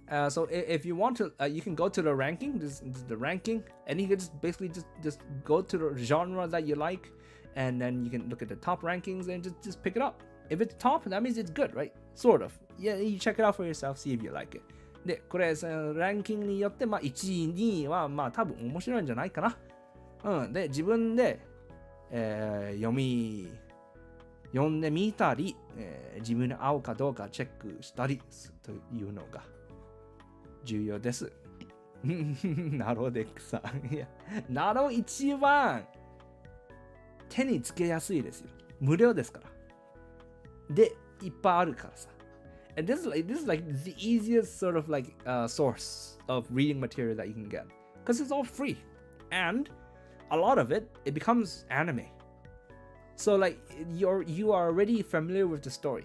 So if you want to, you can go to the ranking. This is the ranking, and you can just basically just go to the genre that you like, and then you can look at the top rankings and just pick it up. If it's top, that means it's good, right? Sort of. Yeah, you check it out for yourself, see if you like it. で、これランキングによって1位、2位は多分面白いんじゃないかな。で、自分で、読んでみたり、自分に合うかどうかチェックしたりというのが重要です。ナロで草。いや、ナロ一番手につけやすいですよ。無料ですから。で、いっぱいあるからさ。And this is like the easiest sort of like source of reading material that you can get because it's all free, and a lot of it becomes anime. So like you are already familiar with the story.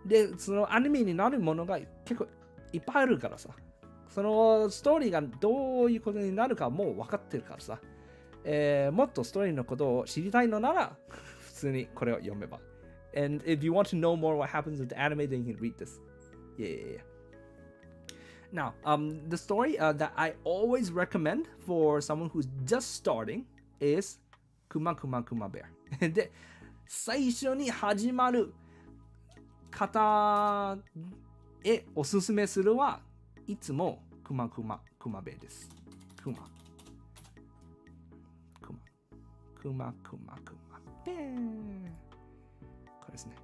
で、そのアニメになるものが結構いっぱいあるからさ。そのストーリーがどういうことになるかもう分かってるからさ。もっとストーリーのことを知りたいのなら普通にこれを読めば。And if you want to know more what happens with the anime, then you can read this. Yeah. Now, the story that I always recommend for someone who's just starting is Kuma Kuma Kuma Bear. で、最初に始まる方へおすすめするはいつもKuma Kuma Kuma Bear です。Kuma Kuma Kuma Bear。これですね。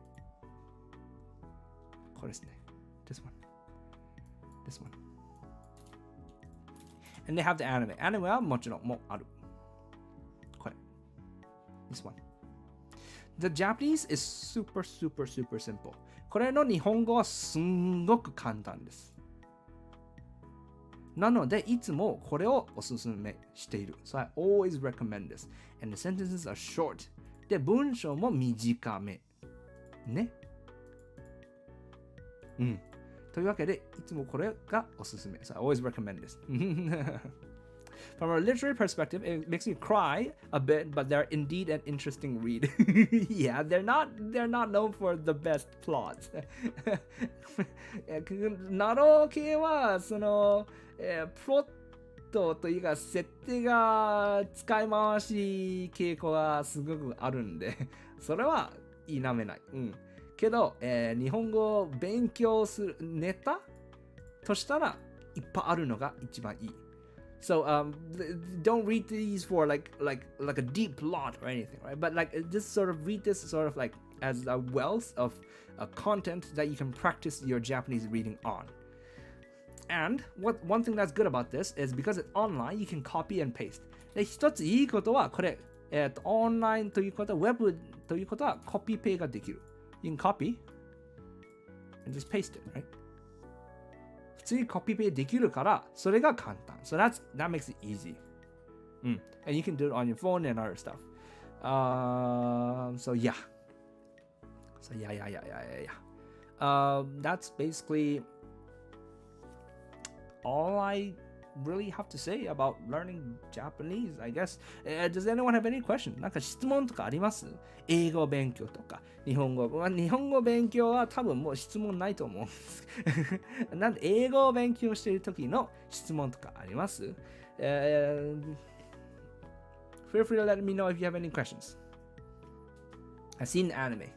これですね。This one. And they have the anime. Anime はもちろんもうある。これ。This one. The Japanese is super simple. これの日本語はすんごく簡単です。なので、いつもこれをおすすめしている。So I always recommend this. And the sentences are short. で、文章も短め。ね。というわけで、いつもこれがおすすめ。So I always recommend this. From a literary perspective, it makes you cry a bit, but they're indeed an interesting read. Yeah, they're not known for the best plots. ナロー系は、その、プロットというか、設定が使い回し傾向がすごくあるんで、それは否めない。けど、日本語を勉強するネタとしたらいっぱいあるのが一番いい。So don't read these for like a deep plot or anything, right? But like just sort of read this sort of like as a wealth of content that you can practice your Japanese reading on. And one thing that's good about this is because it's online, you can copy and paste. で、一ついいことはこれ、オンラインということは、ウェブということはコピペができる。You can copy and just paste it, right? 普通にコピペできるから、それが簡単。So that makes it easy. And you can do it on your phone and other stuff. So yeah. That's basically all I really have to say about learning Japanese, I guess. Does anyone have any question? なんか質問とかあります？英語勉強とか日本語。日本語勉強は多分もう質問ないと思うんです。なんで英語を勉強している時の質問とかあります？ Feel free to let me know if you have any questions. I've seen anime.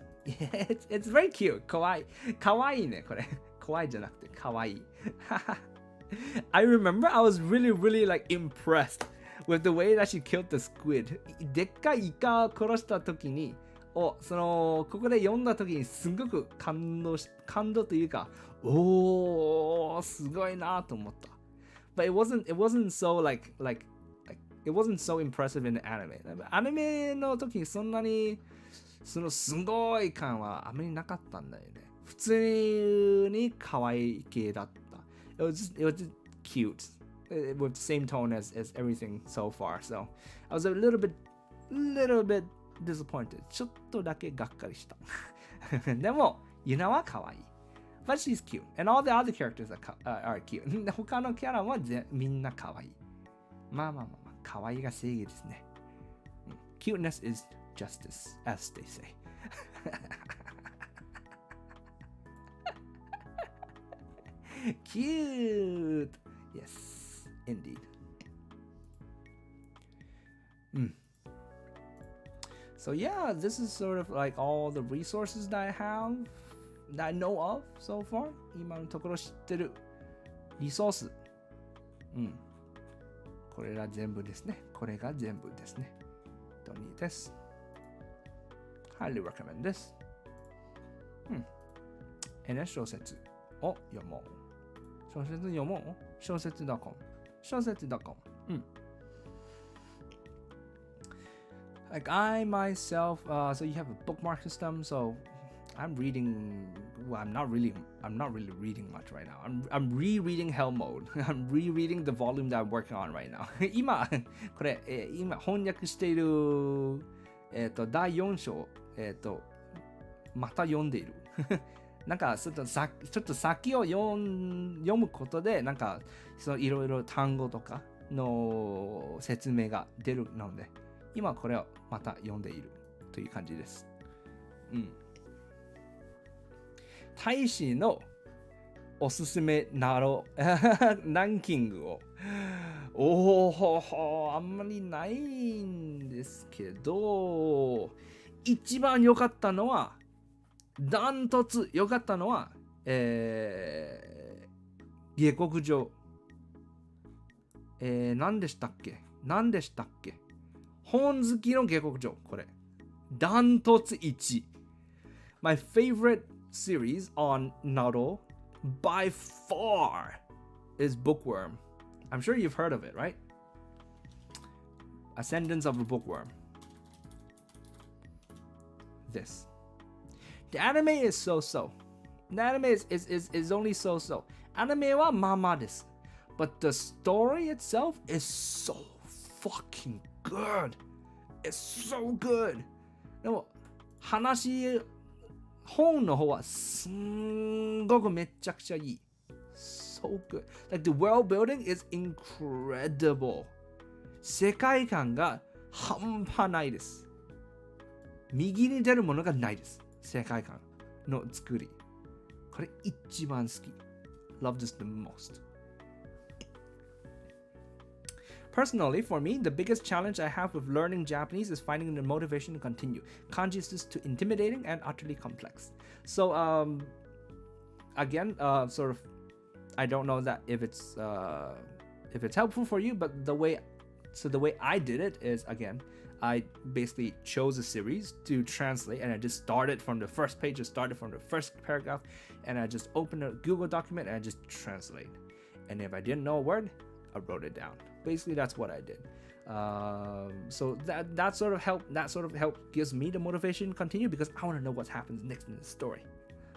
It's very cute. かわいい。かわいいね、これ。怖いじゃなくてかわいい。I remember I was really like impressed with the way that she killed the squid. でっかいイカを殺した時に、ここで読んだ時にすごく感動というか、すごいなと思った。But it wasn't so like it wasn't so impressive in the anime. アニメの時にそんなにそのすごい感はあまりなかったんだよね。普通に可愛い系だった。It was just cute with the same tone as everything so far. So I was a little bit disappointed. ちょっとだけがっかりした。でも、ユナは可愛い。But she's cute. And all the other characters are cute. 他のキャラはみんな可愛い。まあ、可愛いが正義ですね。Cuteness is justice, as they say. Cute. Yes, indeed. So yeah, this is sort of like all the resources that I know of so far. 今のところ知ってるリソース。これが全部ですね。これが全部ですね。don't need this. Highly recommend this. 小説を読もう。小説読もう。小説.com。小説.com。Like I myself, so you have a bookmark system, so I'm reading. Well, I'm not really reading much right now. I'm rereading Hell Mode. I'm rereading the volume that I'm working on right now. 今翻訳している第4章また読んでいる。なんかちょっと先を読むことでなんかいろいろ単語とかの説明が出るので。今これをまた読んでいるという感じです。大使のおすすめランキングをあんまりないんですけど、一番良かったのはダントツ良かったのは、下克上何でしたっけ本好きの下克上これダントツ1 My favorite series on Naruto by far is Bookworm. I'm sure you've heard of it, right? Ascendance of a Bookworm. This. The anime is so-so. The anime is only so-so. Anime はまあまあです。But the story itself is so fucking good. It's so good. でも本の方はすんごくめちゃくちゃいい。So good. Like the world building is incredible. 世界観が半端ないです。右に出るものがないです。世界観の作り。これ一番好き。Love this the most.Personally, for me, the biggest challenge I have with learning Japanese is finding the motivation to continue. Kanji is just too intimidating and utterly complex. So, again, sort of, I don't know that if it's helpful for you, but the way I did it is, again, I basically chose a series to translate, and I just started from the first page, just started from the first paragraph, and I just opened a Google document and I just translate. And if I didn't know a word, I wrote it down.Basically, that's what I did. So that sort of help gives me the motivation to continue because I want to know what happens next in the story.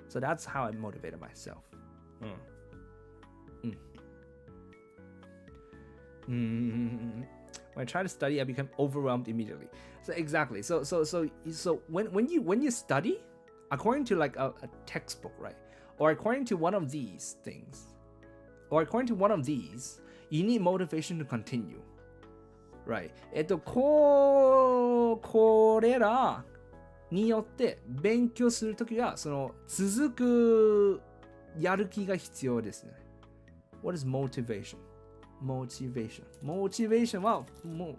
So that's how I motivated myself. When I try to study, I become overwhelmed immediately. So exactly. So when you study, according to like a textbook, right, or according to one of these things, or according to one of these. You need motivation to continue. Right. これらによって勉強するときは、その続くやる気が必要ですね。What is motivation? Motivation はも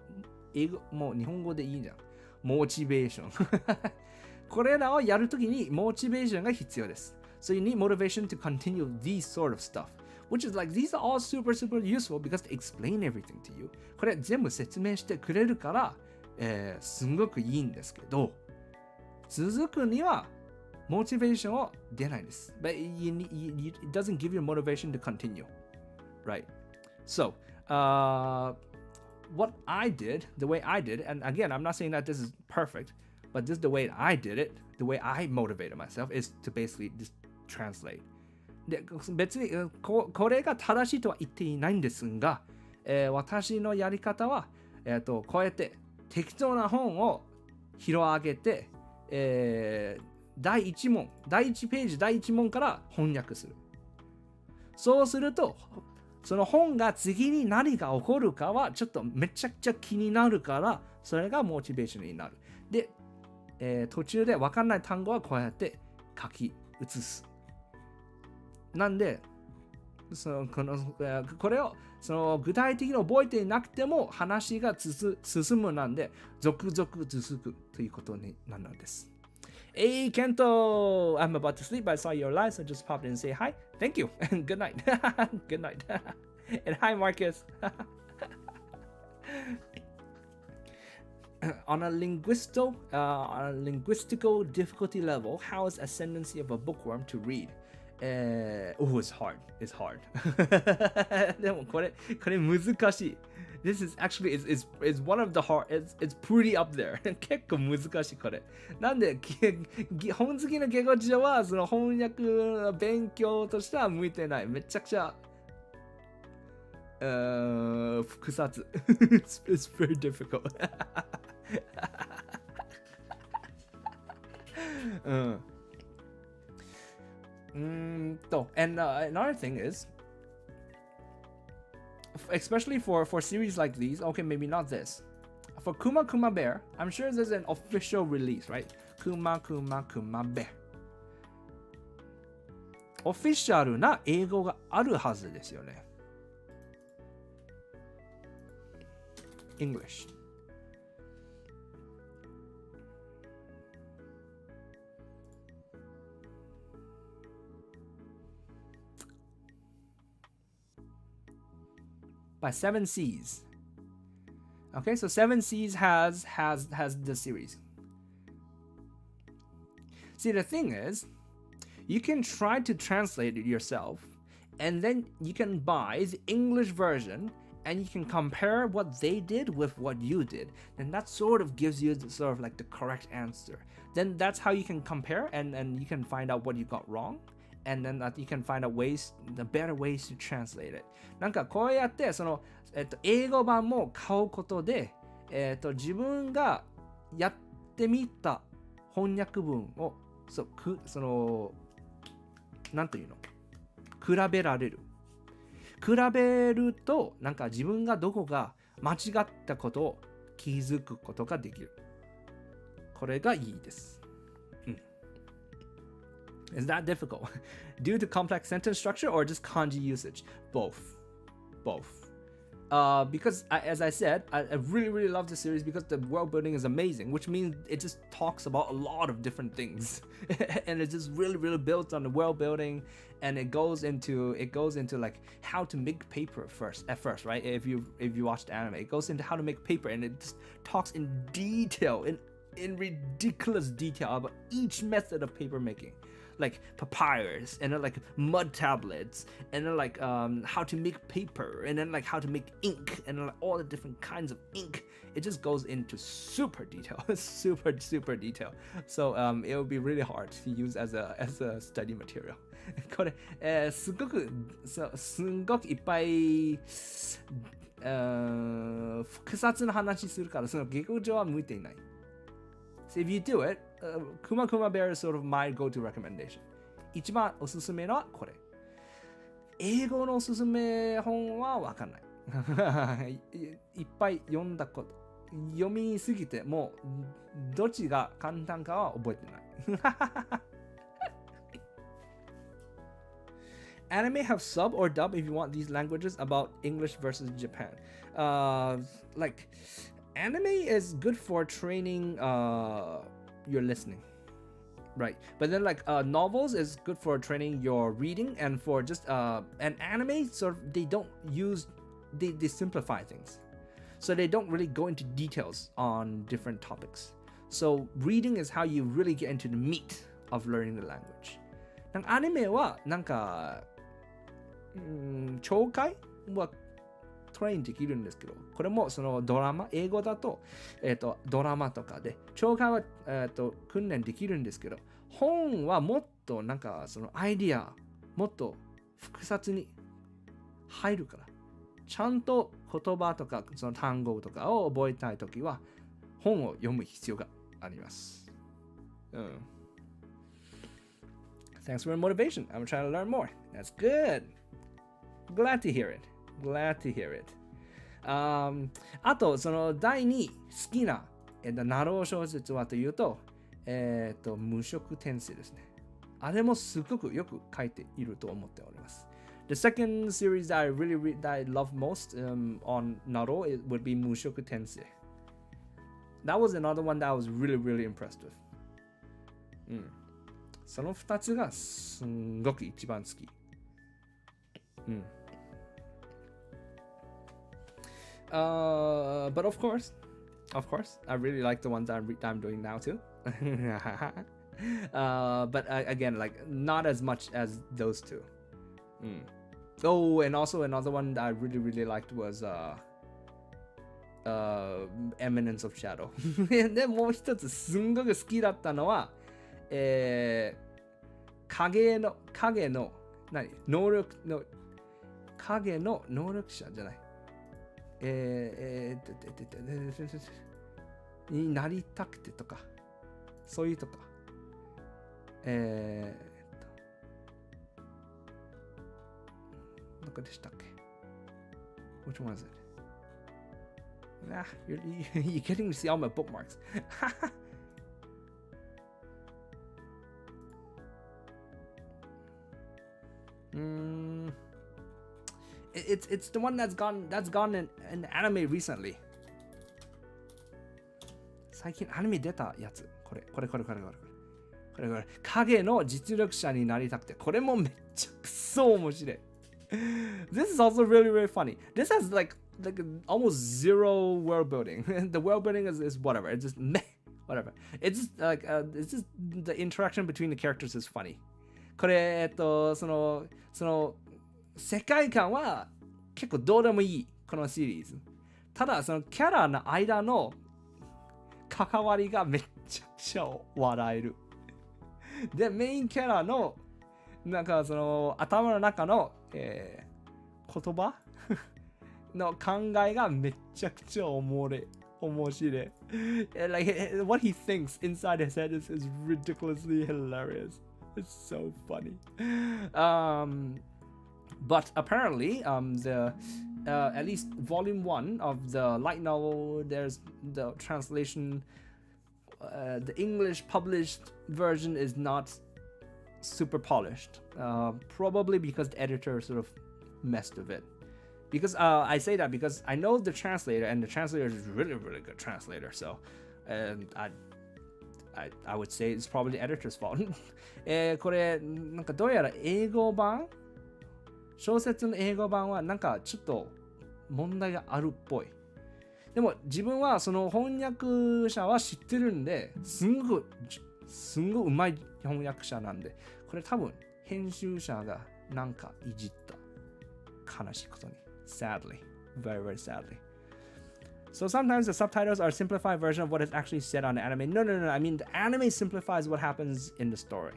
う日本語でいいじゃん。モチベーション。これらをやるときにモチベーションが必要です。So you need motivation to continue these sort of stuff. Which is like, these are all super useful because they explain everything to you. これ全部説明してくれるから、すんごくいいんですけど、続くにはモチベーションは出ないです。But it doesn't give you motivation to continue. Right? So, what I did, the way I did, and again, I'm not saying that this is perfect, but this is the way I did it, the way I motivated myself is to basically just translate. で、別にこれが正しいとは言っていないんですが、私のやり方は、こうやって適当な本を拾い上げて、第1ページ第1問から翻訳する。そうすると、その本が次に何が起こるかはちょっとめちゃくちゃ気になるから、それがモチベーションになる。で、途中で分かんない単語はこうやって書き写す。なんで、これを具体的に覚えていなくても話が進むなんで、続々続くということになるのです。Hey, Kento! I'm about to sleep. I saw your live, so just popped in and say hi. Thank you. And good night. Good night. And hi, Marcus. On a linguistical difficulty level, how is ascendancy of a bookworm to read? It's hard. It's hard. でもこれ難しい。This is actually is one of the hard. It's pretty up there. 結構難しいこれ。なんで本好きの下語辞書はその翻訳の勉強としては向いてない。めちゃくちゃ複雑。It's very difficult. and another thing is, especially for series like these, okay, maybe not this. For Kuma Kuma Bear, I'm sure there's an official release, right? Kuma Kuma Kuma Bear. オフィシャルな英語があるはずですよね。English. By 7 Seas. Okay, so 7 Seas has the series. See, the thing is, you can try to translate it yourself, and then you can buy the English version, and you can compare what they did with what you did. And that sort of gives you sort of like the correct answer. Then that's how you can compare, and you can find out what you got wrong. And then that you can find out the better ways to translate it. なんかこうやって英語版も買うことで、自分がやってみた翻訳文をなんというの、比べられる。比べるとなんか自分がどこが間違ったことを気づくことができる。これがいいです。Is that difficult? Due to complex sentence structure or just kanji usage? Both. Because as I said, I really, really love the series because the world building is amazing, which means it just talks about a lot of different things. And it just really, really builds on the world building, and it goes into like how to make paper at first, right? If you watch the anime, it goes into how to make paper, and it just talks in detail, in ridiculous detail about each method of paper making. Like papyrus, and then like mud tablets, and then like how to make paper, and then like how to make ink, and then like all the different kinds of ink. It just goes into super detail, super detail. So it will be really hard to use as a study material. これ、すごくいっぱい複雑な話するから、その下語上は向いていない。So if you do it, Kuma Kuma Bear is sort of my go-to recommendation. 一番おすすめのはこれ。英語のおすすめ本はわかんない。いっぱい読んだこと、読みすぎて、もうどっちが簡単かは覚えてない。Anime have sub or dub if you want these languages about English versus Japan. Like, anime is good for training your listening, right? But then like novels is good for training your reading and for just and anime sort of they simplify things, so they don't really go into details on different topics. So reading is how you really get into the meat of learning the language. なんかアニメはなんか聴解はトレインできるんですけど、これもそのドラマ、英語だと、ドラマとかで聴解は、訓練できるんですけど、本はもっとなんかそのアイディアもっと複雑に入るから、ちゃんと言葉とかその単語とかを覚えたいときは本を読む必要があります。Thanks for the motivation. I'm trying to learn more. That's good. Glad to hear it. Glad to hear it. あと、その第2好きな、ナロー小説はというと、無色転生ですね。あれもすごくよく書いていると思っております。The second series that I love most on Naro would be 無色転生。That was another one that I was really impressed with. その2つがすんごく一番好き。But of course, I really like the ones I'm doing now too. But again, like not as much as those two. Oh, and also another one that I really liked was Eminence of Shadow. でもう一つすんごく好きだったのは、影の能力の影の能力者じゃない。になりたくてとか、そういうとか。どこでしたっけ？ Which one is it? Nah, you're getting to see all my bookmarks. It's the one that's gone in anime recently. 最近アニメ出たやつ。これ。影の実力者になりたくて。これもめっちゃくそ面白い。This is also really funny. This has like almost zero world building. The world building is whatever. It's just meh, whatever. It's just like it's just the interaction between the characters is funny. これその世界観は結構どうでもいいこのシリーズ。ただそのキャラの間の関わりがめっちゃくちゃ笑える。でメインキャラのなんかその頭の中の、言葉の考えがめっちゃくちゃ面白い。Like what he thinks inside his head is ridiculously hilarious. It's so funny. But apparently, at least volume 1 of the light novel, there's the translation, the English published version is not super polished. Probably because the editor sort of messed with it. Because I say that because I know the translator, and the translator is really good translator. So, I would say it's probably the editor's fault. これなんかどうやら英語版小説の英語版はなんかちょっと問題があるっぽい。でも自分はその翻訳者は知ってるんで、すんごいうまい翻訳者なんで、これ多分編集者がなんかいじった悲しいことに。Sadly, very sadly. So sometimes the subtitles are a simplified version of what is actually said on the anime. No. I mean the anime simplifies what happens in the story.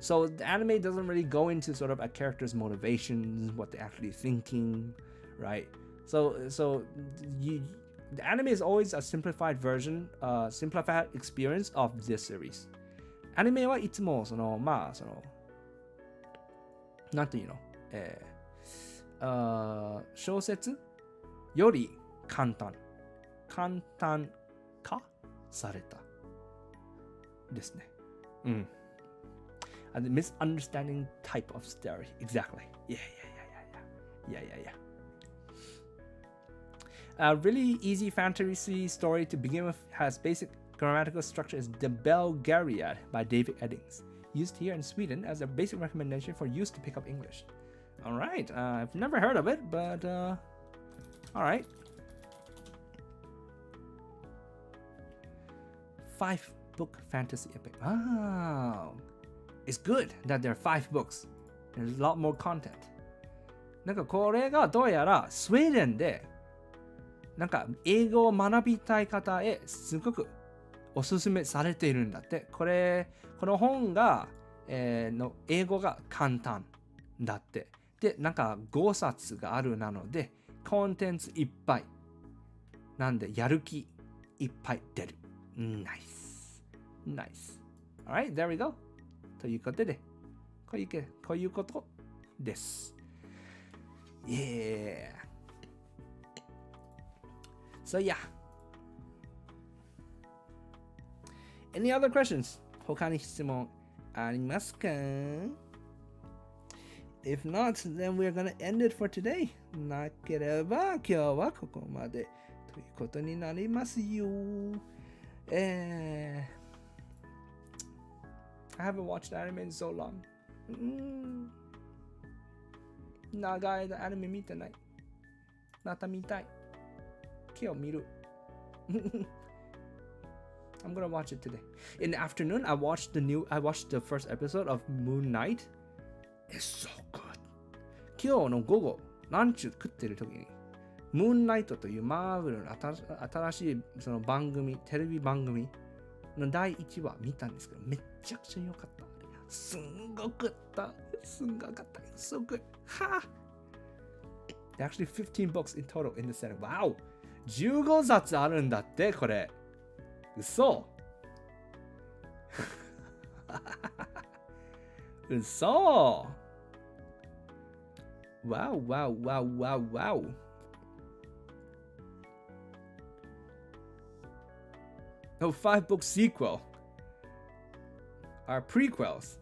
So the anime doesn't really go into sort of a character's motivations, what they're actually thinking, right? So the anime is always a simplified version, simplified experience of this series. アニメはいつもそのなんていうの、小説より簡単化されたですね。The misunderstanding type of story. Exactly. Yeah. A really easy fantasy story to begin with has basic grammatical structure is The Belgariad by David Eddings, used here in Sweden as a basic recommendation for use to pick up English. All right, I've never heard of it, but all right. 5-book fantasy epic. It's good that there are 5 books. There's a lot more content. なんかこれがどうやらスウェーデンでなんか英語を学びたい方へすごくおすすめされているんだって。この本が、の英語が簡単だって。で、なんか5冊があるなので、コンテンツいっぱい。なんで、やる気いっぱい出る。Nice. Alright, there we go. ということで、こういうことです。Yeah. So yeah. Any other questions? 他に質問ありますか? If not, then we're gonna end it for today. なければ今日はここまでということになりますよ。I haven't watched anime in so long. 長い間アニメ見てない。また見たい。今日見る。I'm gonna watch it today. In the afternoon, I watched the first episode of Moon Knight. It's so good. 今日の午後、ランチ食ってる時に、ムーンナイトというマーブルの新しいその番組、テレビ番組の第1話見たんですけど、めっちゃくちゃ良かった。すんごかった。So good. Ha! There are actually 15 books in total in the set. Wow! 15冊あるんだって、これ。嘘嘘 Wow. No, 5-book sequel are prequels.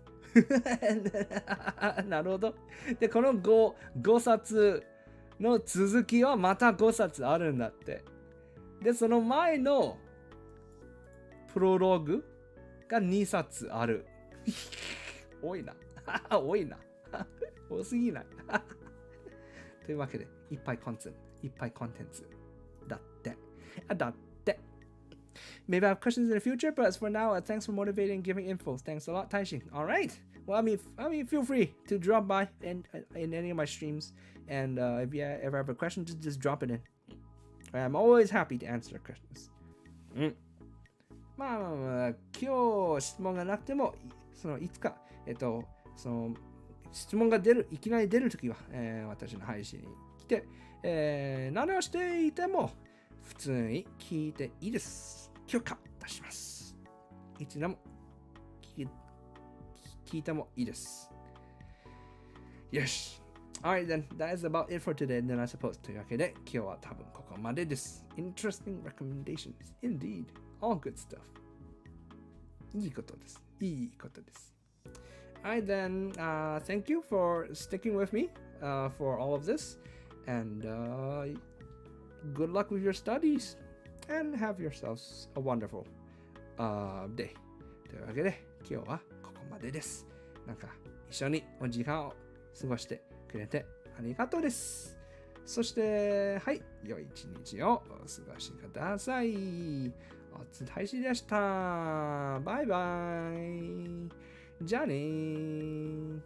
なるほど。で、この 5冊の続きはまた5冊あるんだって。で、その前のプロローグが2冊ある。多いな。多すぎない。というわけで、いっぱいコンテンツだって。Maybe I have questions in the future, but as for now, thanks for motivating and giving info. Thanks a lot, Taishin. All right. Well, I mean, feel free to drop by in any of my streams, and if you ever have a question, just drop it in. I'm always happy to answer questions. まあ、今日質問がなくても、いつか、質問がいきなり出るときは、私の配信に来て、何をしていても、普通に聞いていいです。許可出します。いつでも聞いてもいいです。よし。Alright then, that is about it for today, then I suppose. というわけで、今日は多分ここまでです。Interesting recommendations. Indeed. All good stuff. いいことです。Alright then, thank you for sticking with me for all of this. And good luck with your studies. And have yourselves a wonderful day. というわけで、今日はここまでです。なんか一緒にお時間を過ごしてくれてありがとうです。そして、はい、良い一日をお過ごしください。おつ大使でした。バイバイ。じゃあねー。